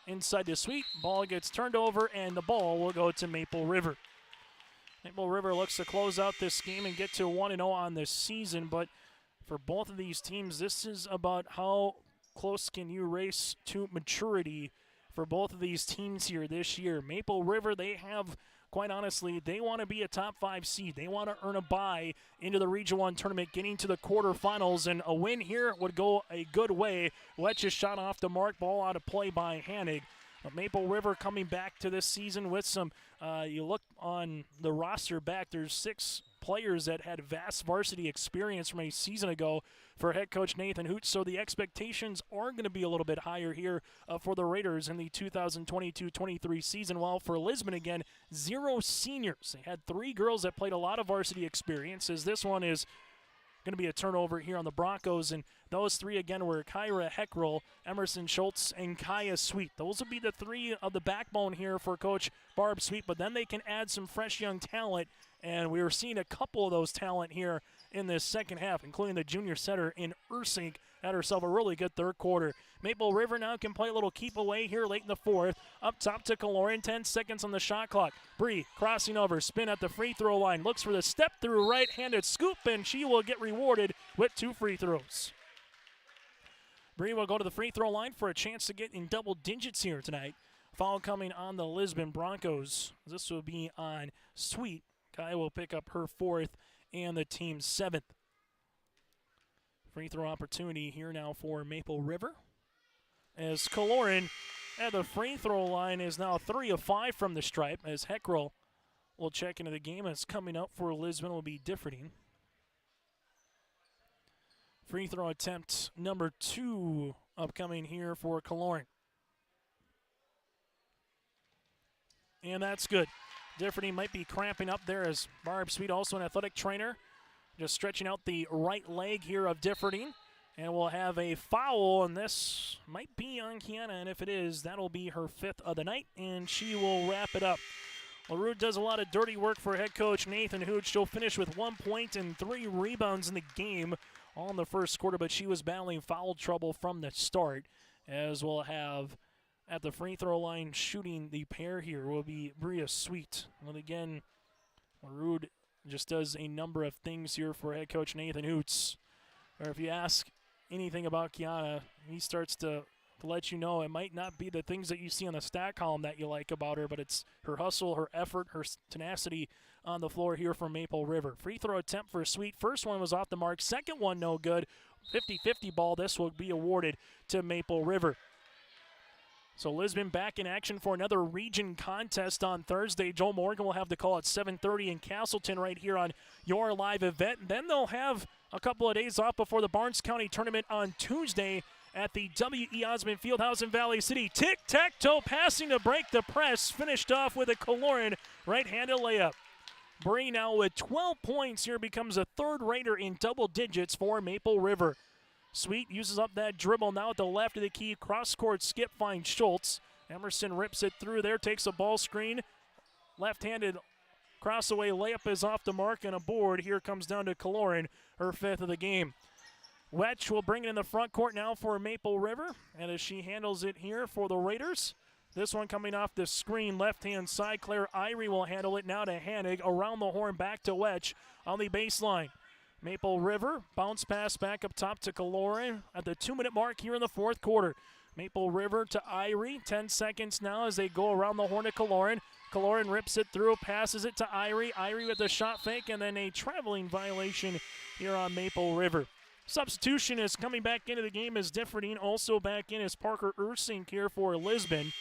Inside to Sweet. Ball gets turned over and the ball will go to Maple River. Maple River looks to close out this game and get to 1-0 on this season, but for both of these teams, this is about how close can you race to maturity for both of these teams here this year. Maple River, they have, quite honestly, they want to be a top 5 seed. They want to earn a bye into the Region 1 tournament, getting to the quarterfinals, and a win here would go a good way. Let's just shot off the mark, ball out of play by Hanig. Maple River coming back to this season with some, you look on the roster back, there's 6 players that had vast varsity experience from a season ago for head coach Nathan Hoots, so the expectations are going to be a little bit higher here for the Raiders in the 2022-23 season, while for Lisbon, again, 0 seniors. They had 3 girls that played a lot of varsity experience, as this one is going to be a turnover here on the Broncos, and those 3 again were Kyra Heckrell, Emerson Schultz, and Kaya Sweet. Those will be the 3 of the backbone here for Coach Barb Sweet, but then they can add some fresh young talent, and we were seeing a couple of those talent here in this second half, including the junior setter in Ursink had herself a really good third quarter. Maple River now can play a little keep away here late in the fourth. Up top to Kaloran, 10 seconds on the shot clock. Bree crossing over, spin at the free throw line, looks for the step through right-handed scoop, and she will get rewarded with 2 free throws. Bree will go to the free throw line for a chance to get in double digits here tonight. Foul coming on the Lisbon Broncos. This will be on Sweet. Kai will pick up her 4th and the team's 7th. Free throw opportunity here now for Maple River, as Kaloran at the free throw line is now 3 of 5 from the stripe, as Heckrell will check into the game. As coming up for Lisbon will be Differding. Free throw attempt number 2 upcoming here for Kaloran. And that's good. Differding might be cramping up there, as Barb Sweet, also an athletic trainer, just stretching out the right leg here of Differding. And we'll have a foul, and this might be on Kiana, and if it is, that'll be her 5th of the night, and she will wrap it up. LaRue does a lot of dirty work for head coach Nathan Hooch. She'll finish with 1 point and 3 rebounds in the game, all in the first quarter, but she was battling foul trouble from the start, as we'll have at the free throw line shooting the pair here will be Bria Sweet. And again, LaRue just does a number of things here for head coach Nathan Hoots. Or if you ask anything about Kiana, he starts to let you know it might not be the things that you see on the stat column that you like about her, but it's her hustle, her effort, her tenacity on the floor here from Maple River. Free throw attempt for Sweet. First one was off the mark. Second one no good. 50-50 ball. This will be awarded to Maple River. So Lisbon back in action for another region contest on Thursday. Joel Morgan will have the call at 7:30 in Castleton right here on your live event. And then they'll have a couple of days off before the Barnes County tournament on Tuesday at the W.E. Osmond Fieldhouse in Valley City. Tic-tac-toe passing to break the press. Finished off with a Kaloran right-handed layup. Bree now with 12 points here becomes a third Raider in double digits for Maple River. Sweet uses up that dribble now at the left of the key. Cross-court skip finds Schultz. Emerson rips it through there, takes a ball screen. Left-handed cross-away layup is off the mark and a board. Here comes down to Kaloran, her 5th of the game. Wetch will bring it in the front court now for Maple River. And as she handles it here for the Raiders, this one coming off the screen, left-hand side. Claire Irie will handle it now to Hanig. Around the horn, back to Wetch on the baseline. Maple River, bounce pass back up top to Kaloran at the 2-minute mark here in the fourth quarter. Maple River to Irie, 10 seconds now as they go around the horn to Kaloran. Kaloran rips it through, passes it to Irie. Irie with the shot fake, and then a traveling violation here on Maple River. Substitution is coming back into the game as Differding. Also back in is Parker Ursink here for Lisbon.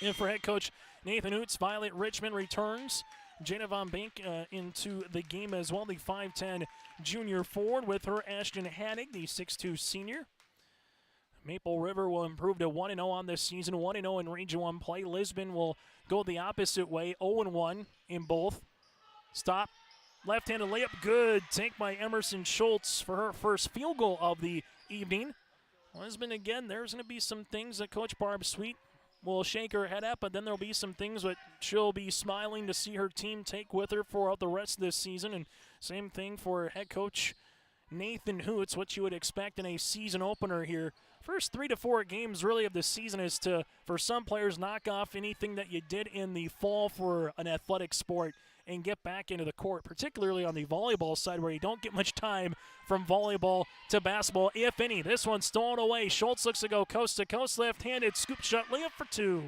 And for head coach Nathan Hoots, Violet Richmond returns. Jana Von Bank into the game as well, the 5'10 junior forward with her Ashton Hanig, the 6'2 senior. Maple River will improve to 1-0 on this season, 1-0 in Region 1 play. Lisbon will go the opposite way, 0-1 in both. Stop. Left-handed layup, good. Take by Emerson Schultz for her first field goal of the evening. Lisbon, again, there's going to be some things that Coach Barb Sweet will shake her head at, but then there'll be some things that she'll be smiling to see her team take with her throughout the rest of this season. And same thing for head coach Nathan Hoots, what you would expect in a season opener here. First 3 to 4 games really of the season is to, for some players, knock off anything that you did in the fall for an athletic sport and get back into the court, particularly on the volleyball side where you don't get much time from volleyball to basketball, if any. This one's stolen away. Schultz looks to go coast to coast, left-handed scoop shot layup for 2.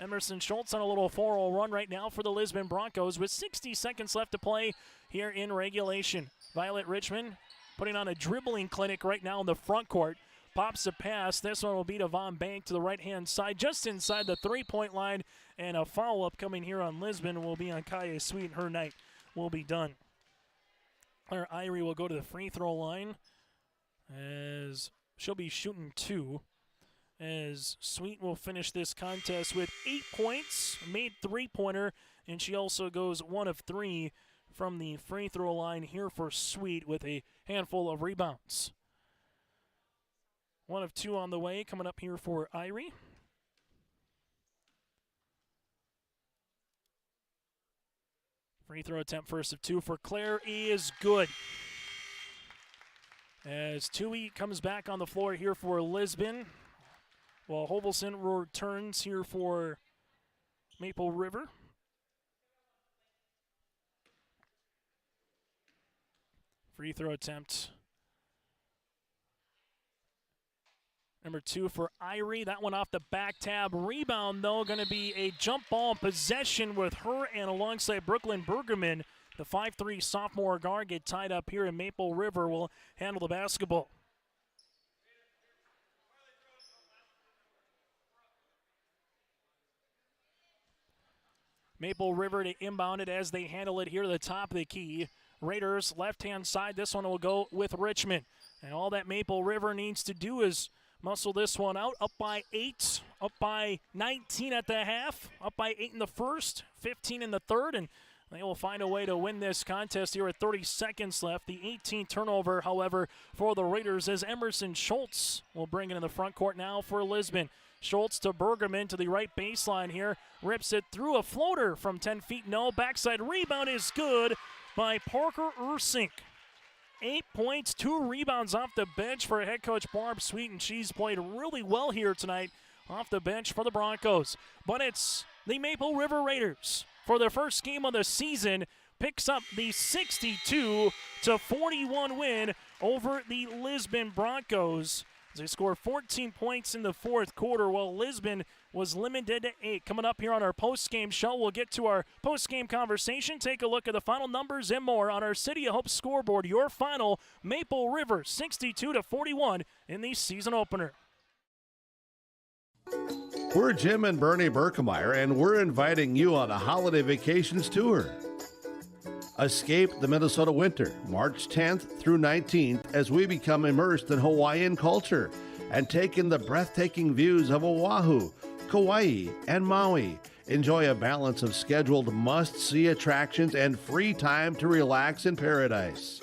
Emerson Schultz on a little 4-0 run right now for the Lisbon Broncos with 60 seconds left to play here in regulation. Violet Richmond putting on a dribbling clinic right now in the front court. Pops a pass. This one will be to Von Bank to the right-hand side, just inside the three-point line. And a follow-up coming here on Lisbon will be on Kaya Sweet. Her night will be done. Claire Irie will go to the free throw line as she'll be shooting 2. As Sweet will finish this contest with 8 points, made 3-pointer, and she also goes 1 of 3 from the free throw line here for Sweet with a handful of rebounds. 1 of 2 on the way coming up here for Irie. Free throw attempt first of 2 for Claire is good. As Tui comes back on the floor here for Lisbon, while Hovelson returns here for Maple River. Free throw attempt number 2 for Irie. That one off the back tab. Rebound, though, going to be a jump ball possession with her and alongside Brooklyn Bergerman. The 5'3 sophomore guard get tied up here, and Maple River will handle the basketball. Maple River to inbound it as they handle it here to the top of the key. Raiders left-hand side. This one will go with Richmond. And all that Maple River needs to do is muscle this one out. Up by 8, up by 19 at the half, up by 8 in the first, 15 in the third, and they will find a way to win this contest here with 30 seconds left. The 18th turnover, however, for the Raiders as Emerson Schultz will bring it in the front court now for Lisbon. Schultz to Bergerman to the right baseline here. Rips it through a floater from 10 feet. No. Backside rebound is good by Parker Ursink. 8 points, 2 rebounds off the bench for head coach Barb Sweet, and she's played really well here tonight off the bench for the Broncos. But it's the Maple River Raiders for their first game of the season picks up the 62-41 win over the Lisbon Broncos. They score 14 points in the fourth quarter while Lisbon was limited to 8. Coming up here on our post-game show, we'll get to our post-game conversation, take a look at the final numbers and more on our City of Hope scoreboard. Your final, Maple River 62-41 in the season opener. We're Jim and Bernie Berkemeyer, and we're inviting you on a holiday vacations tour. Escape the Minnesota winter, March 10th through 19th, as we become immersed in Hawaiian culture and take in the breathtaking views of Oahu, Kauai, and Maui. Enjoy a balance of scheduled must-see attractions and free time to relax in paradise.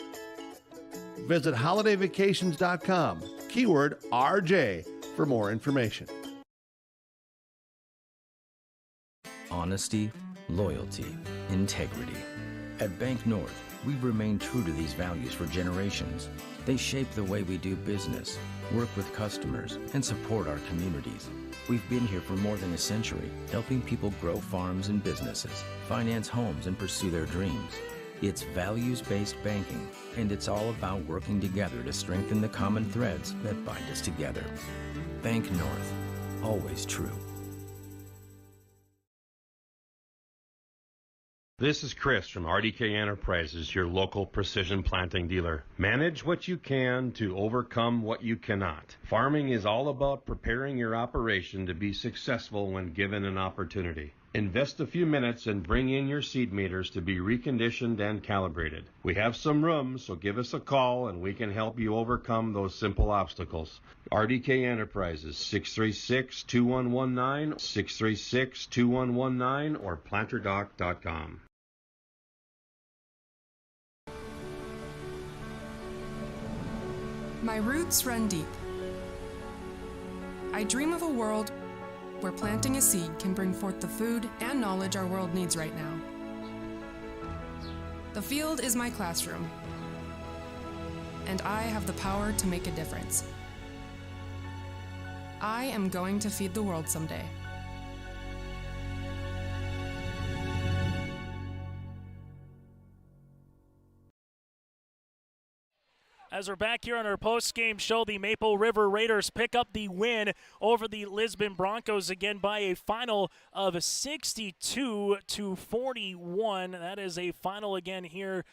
Visit holidayvacations.com, keyword RJ, for more information. Honesty, loyalty, integrity. At Bank North, we've remained true to these values for generations. They shape the way we do business, work with customers, and support our communities. We've been here for more than a century, helping people grow farms and businesses, finance homes, and pursue their dreams. It's values-based banking, and it's all about working together to strengthen the common threads that bind us together. Bank North, always true. This is Chris from RDK Enterprises, your local precision planting dealer. Manage what you can to overcome what you cannot. Farming is all about preparing your operation to be successful when given an opportunity. Invest a few minutes and bring in your seed meters to be reconditioned and calibrated. We have some room, so give us a call and we can help you overcome those simple obstacles. RDK Enterprises, 636-2119, 636-2119, or planterdoc.com. My roots run deep. I dream of a world where planting a seed can bring forth the food and knowledge our world needs right now. The field is my classroom, and I have the power to make a difference. I am going to feed the world someday. As we're back here on our post-game show, the Maple River Raiders pick up the win over the Lisbon Broncos again by a final of 62-41. That is a final again here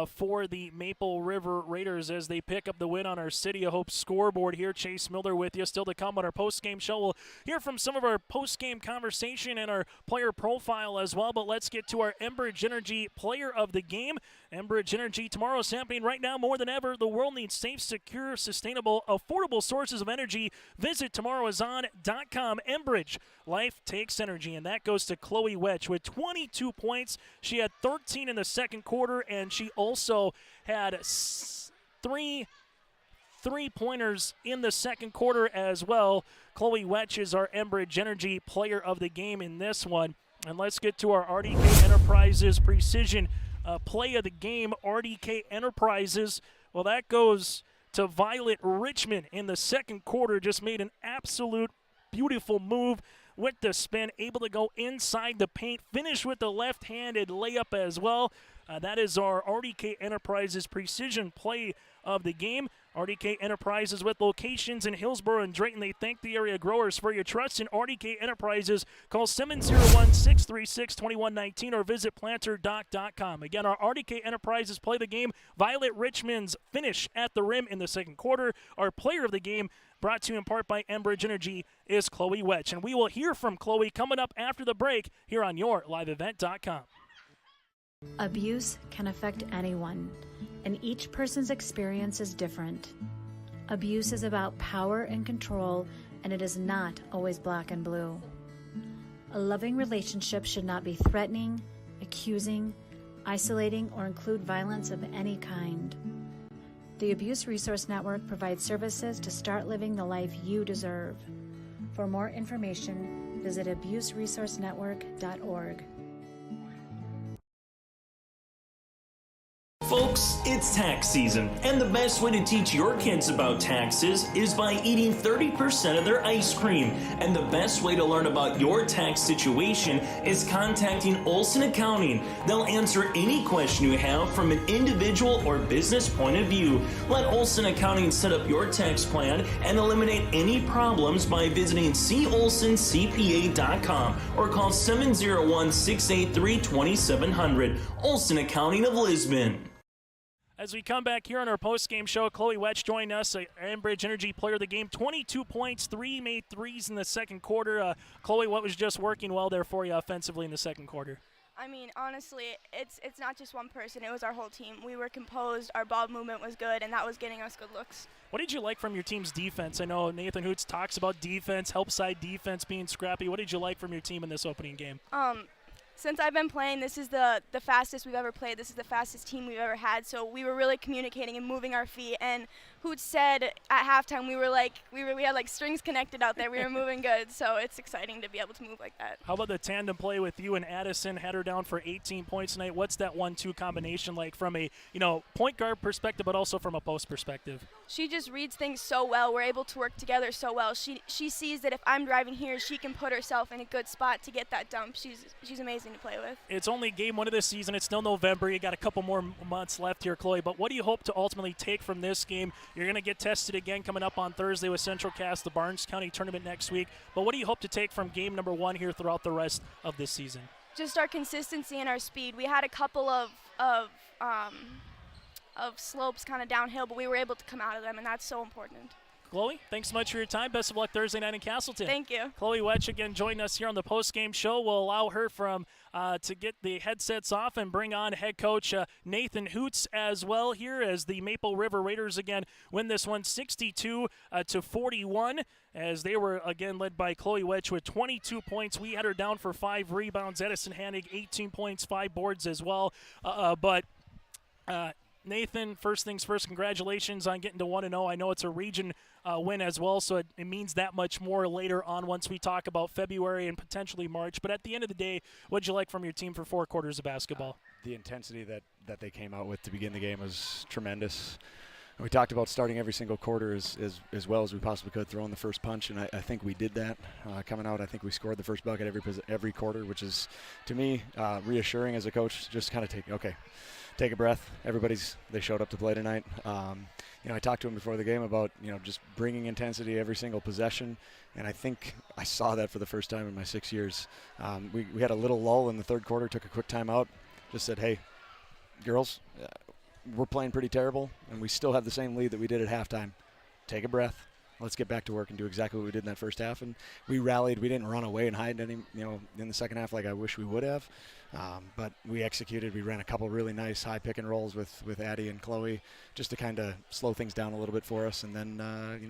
for the Maple River Raiders as they pick up the win on our City of Hope scoreboard here. Chase Miller with you. Still to come on our post-game show. We'll hear from some of our post-game conversation and our player profile as well, but let's get to our Enbridge Energy Player of the Game. Enbridge Energy, tomorrow's happening right now more than ever. The world needs safe, secure, sustainable, affordable sources of energy. Visit tomorrowison.com. Enbridge, life takes energy, and that goes to Chloe Wetch with 22 points. She had 13 in the second quarter, and she also had three three-pointers in the second quarter as well. Chloe Wetch is our Enbridge Energy Player of the Game in this one. And let's get to our RDK Enterprises Precision Play of the Game. RDK Enterprises, well, that goes to Violet Richmond in the second quarter. Just made an absolute beautiful move with the spin, able to go inside the paint, finish with the left-handed layup as well. That is our RDK Enterprises Precision Play of the Game. RDK Enterprises with locations in Hillsborough and Drayton. They thank the area growers for your trust in RDK Enterprises. Call 701-636-2119 or visit planterdoc.com. Again, our RDK Enterprises Play the Game. Violet Richmond's finish at the rim in the second quarter. Our Player of the Game, brought to you in part by Enbridge Energy, is Chloe Wetch. And we will hear from Chloe coming up after the break here on your liveevent.com. Abuse can affect anyone, and each person's experience is different. Abuse is about power and control, and it is not always black and blue. A loving relationship should not be threatening, accusing, isolating, or include violence of any kind. The Abuse Resource Network provides services to start living the life you deserve. For more information, visit abuseresourcenetwork.org. Folks, it's tax season, and the best way to teach your kids about taxes is by eating 30% of their ice cream. And the best way to learn about your tax situation is contacting Olson Accounting. They'll answer any question you have from an individual or business point of view. Let Olson Accounting set up your tax plan and eliminate any problems by visiting colsoncpa.com or call 701-683-2700. Olson Accounting of Lisbon. As we come back here on our post-game show, Chloe Wetch joined us, Enbridge Energy Player of the Game. 22 points, 3 made threes in the second quarter. Chloe, what was just working well there for you offensively in the second quarter? I mean, honestly, it's not just one person. It was our whole team. We were composed, our ball movement was good, and that was getting us good looks. What did you like from your team's defense? I know Nathan Hoots talks about defense, help side defense being scrappy. What did you like from your team in this opening game? Since I've been playing, this is the fastest we've ever played. This is the fastest team we've ever had. So we were really communicating and moving our feet. And Hoots said at halftime we had like strings connected out there. We were moving good, so it's exciting to be able to move like that. How about the tandem play with you and Addison? Had her down for 18 points tonight. What's that 1-2 combination like from a point guard perspective, but also from a post perspective? She just reads things so well. We're able to work together so well. She sees that if I'm driving here, she can put herself in a good spot to get that dump. She's amazing to play with. It's only game 1 of the season. It's still November. You got a couple more months left here, Chloe. But what do you hope to ultimately take from this game? You're going to get tested again coming up on Thursday with Central Cass, the Barnes County tournament next week. But what do you hope to take from game number 1 here throughout the rest of this season? Just our consistency and our speed. We had a couple of slopes kind of downhill, but we were able to come out of them, and that's so important. Chloe, thanks so much for your time. Best of luck Thursday night in Castleton. Thank you. Chloe Wetch again joining us here on the post-game show. We'll allow her to get the headsets off and bring on head coach Nathan Hoots as well here as the Maple River Raiders again win this one 62-41 as they were again led by Chloe Wetch with 22 points. We had her down for 5 rebounds. Edison Hannig 18 points, 5 boards as well. Nathan, first things first, congratulations on getting to 1-0. I know it's a region win as well, so it means that much more later on once we talk about February and potentially March. But at the end of the day, what did you like from your team for 4 quarters of basketball? The intensity that they came out with to begin the game was tremendous. And we talked about starting every single quarter as well as we possibly could, throwing the first punch, and I think we did that. Coming out, I think we scored the first bucket every quarter, which is, to me, reassuring as a coach. Just kind of take a breath. They showed up to play tonight. I talked to him before the game about, just bringing intensity every single possession, and I think I saw that for the first time in my 6 years. We had a little lull in the third quarter, took a quick timeout, just said, hey, girls, we're playing pretty terrible, and we still have the same lead that we did at halftime. Take a breath. Let's get back to work and do exactly what we did in that first half. And we rallied. We didn't run away and hide in the second half like I wish we would have. But we executed. We ran a couple really nice high pick and rolls with Addie and Chloe just to kind of slow things down a little bit for us. And then,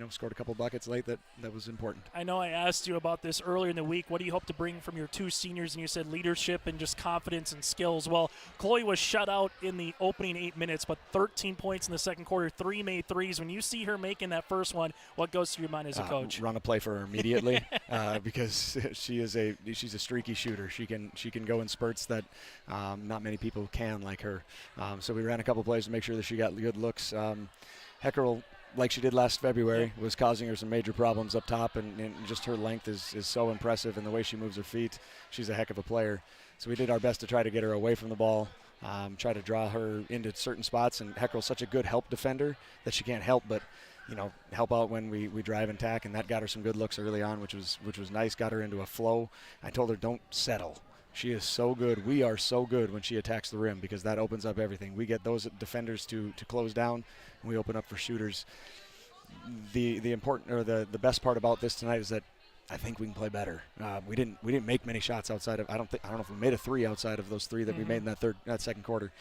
scored a couple buckets late that was important. I know I asked you about this earlier in the week. What do you hope to bring from your 2 seniors? And you said leadership and just confidence and skills. Well, Chloe was shut out in the opening 8 minutes, but 13 points in the second quarter, 3 made threes. When you see her making that first one, what goes through your mind as a coach? Run a play for her immediately because she's a streaky shooter. She can go in spurts that not many people can like her. So we ran a couple plays to make sure that she got good looks. Heckerl, like she did last February, was causing her some major problems up top, and just her length is so impressive, and the way she moves her feet, she's a heck of a player. So we did our best to try to get her away from the ball, try to draw her into certain spots, and Heckerl's such a good help defender that she can't help but help out when we drive and tack, and that got her some good looks early on, which was nice, got her into a flow. I told her, don't settle. She is so good. We are so good when she attacks the rim because that opens up everything. We get those defenders to close down, and we open up for shooters. The important or the best part about this tonight is that I think we can play better. We didn't make many shots outside of I don't know if we made a 3 outside of those 3 that we made in that second quarter.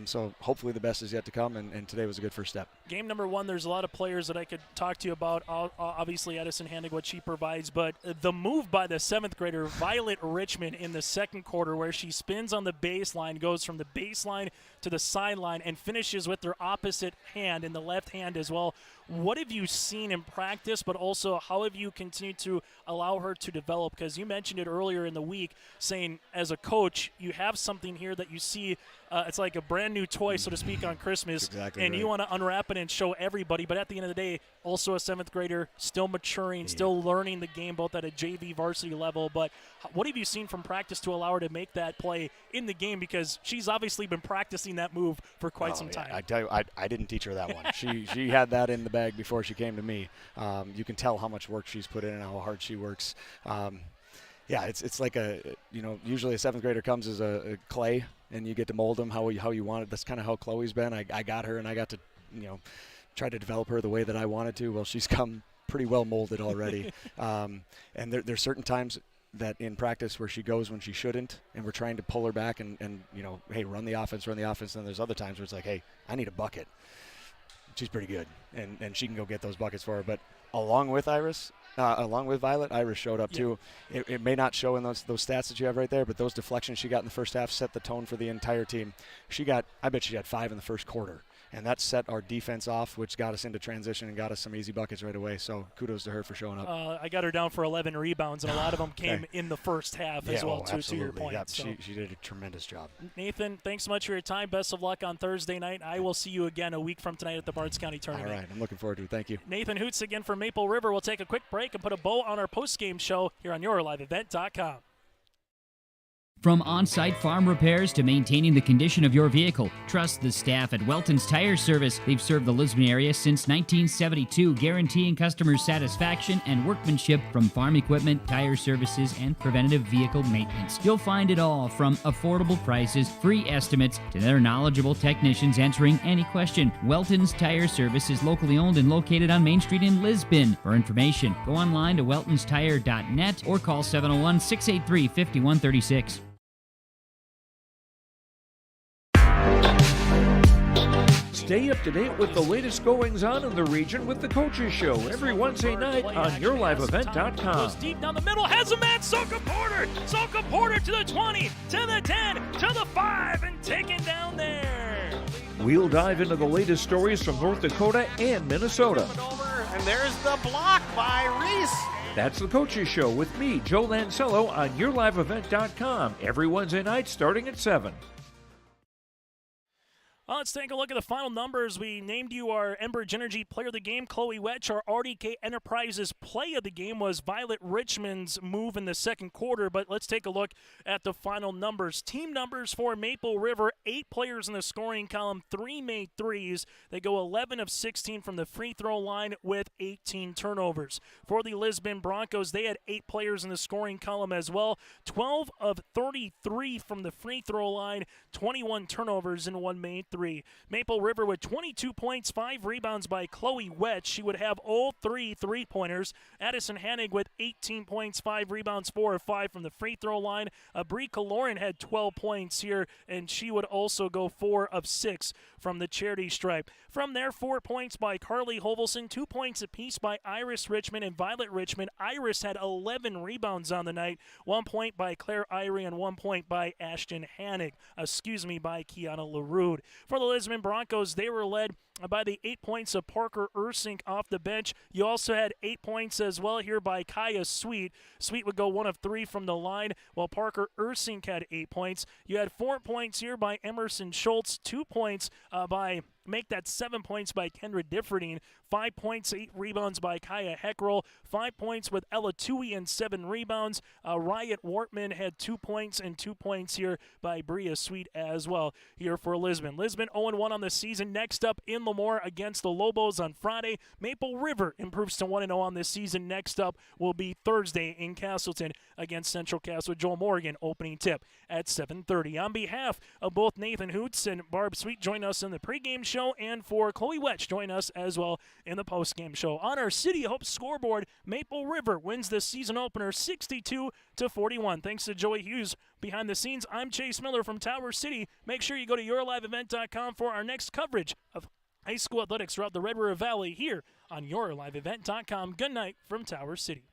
So hopefully the best is yet to come, and today was a good first step. Game number 1, there's a lot of players that I could talk to you about. Obviously Edison Handig, what she provides, but the move by the 7th grader Violet Richmond in the second quarter where she spins on the baseline, goes from the baseline to the sideline and finishes with her opposite hand in the left hand as well. What have you seen in practice, but also how have you continued to allow her to develop? Because you mentioned it earlier in the week, saying as a coach, you have something here that you see, it's like a brand new toy, so to speak, on Christmas, exactly and right. You want to unwrap it and show everybody. But at the end of the day, also a 7th grader, still maturing, still learning the game, both at a JV varsity level. But what have you seen from practice to allow her to make that play in the game? Because she's obviously been practicing that move for quite some time. I tell you, I didn't teach her that one. She had that in the bag before she came to me. You can tell how much work she's put in and how hard she works. It's like usually a 7th grader comes as a clay, and you get to mold them how you want it. That's kind of how Chloe's been. I got her, and I got to try to develop her the way that I wanted to. Well, she's come pretty well molded already. And there's certain times that in practice where she goes when she shouldn't, and we're trying to pull her back and hey, run the offense. And then there's other times where it's like, hey, I need a bucket. She's pretty good, and she can go get those buckets for her. But along with Violet, Iris showed up too. It may not show in those stats that you have right there, but those deflections she got in the first half set the tone for the entire team. I bet she had 5 in the first quarter. and that set our defense off, which got us into transition and got us some easy buckets right away. So kudos to her for showing up. I got her down for 11 rebounds, and a lot of them came in the first half as well, to your point. Yep, so. she did a tremendous job. Nathan, thanks so much for your time. Best of luck on Thursday night. I will see you again a week from tonight at the Barnes County Tournament. All right, I'm looking forward to it. Thank you. Nathan Hoots again from Maple River. We'll take a quick break and put a bow on our post-game show here on YourLiveEvent.com. From on-site farm repairs to maintaining the condition of your vehicle, trust the staff at Welton's Tire Service. They've served the Lisbon area since 1972, guaranteeing customer satisfaction and workmanship from farm equipment, tire services, and preventative vehicle maintenance. You'll find it all from affordable prices, free estimates, to their knowledgeable technicians answering any question. Welton's Tire Service is locally owned and located on Main Street in Lisbon. For information, go online to weltonstire.net or call 701-683-5136. Stay up to date with the latest goings-on in the region with the Coaches Show every Wednesday night on YourLiveEvent.com. Goes deep down the middle, has a man, Soka Porter! Soka Porter to the 20, to the 10, to the 5, and taken down there. We'll dive into the latest stories from North Dakota and Minnesota. And there's the block by Reese. That's the Coaches Show with me, Joe Lancello, on YourLiveEvent.com every Wednesday night starting at 7. Let's take a look at the final numbers. We named you our Enbridge Energy Player of the Game, Chloe Wetch. Our RDK Enterprises Play of the Game was Violet Richmond's move in the second quarter, but let's take a look at the final numbers. Team numbers for Maple River, 8 players in the scoring column, 3 made threes. They go 11 of 16 from the free throw line with 18 turnovers. For the Lisbon Broncos, they had 8 players in the scoring column as well, 12 of 33 from the free throw line, 21 turnovers and 1 made three. Maple River with 22 points, 5 rebounds by Chloe Wetch. She would have all 3 3-pointers. Addison Hannig with 18 points, 5 rebounds, 4 of 5 from the free throw line. Brie Kaloran had 12 points here, and she would also go 4 of 6 from the charity stripe. From there, 4 points by Carly Hovelson, 2 points apiece by Iris Richmond and Violet Richmond. Iris had 11 rebounds on the night, 1 point by Claire Irie and 1 point by Ashton Hannig. By Kiana LaRude. For the Lisbon Broncos, they were led by the 8 points of Parker Ursink off the bench. You also had 8 points as well here by Kaya Sweet. Sweet would go 1 of 3 from the line, while Parker Ursink had 8 points. You had 4 points here by Emerson Schultz, 2 points make that 7 points by Kendra Differding, 5 points, 8 rebounds by Kaya Heckrell, 5 points with Ella Tui and 7 rebounds. Riot Wortman had 2 points and 2 points here by Bria Sweet as well here for Lisbon. Lisbon 0-1 on the season. Next up in Lemoore against the Lobos on Friday. Maple River improves to 1-0 on this season. Next up will be Thursday in Castleton against Central Castle. Joel Morgan opening tip at 7:30. On behalf of both Nathan Hoots and Barb Sweet, join us in the pregame show, and for Chloe Wetch, join us as well in the postgame show. On our City of Hope scoreboard, Maple River wins the season opener 62-41. Thanks to Joey Hughes behind the scenes. I'm Chase Miller from Tower City. Make sure you go to YourLiveEvent.com for our next coverage of high school athletics throughout the Red River Valley here on YourLiveEvent.com. Good night from Tower City.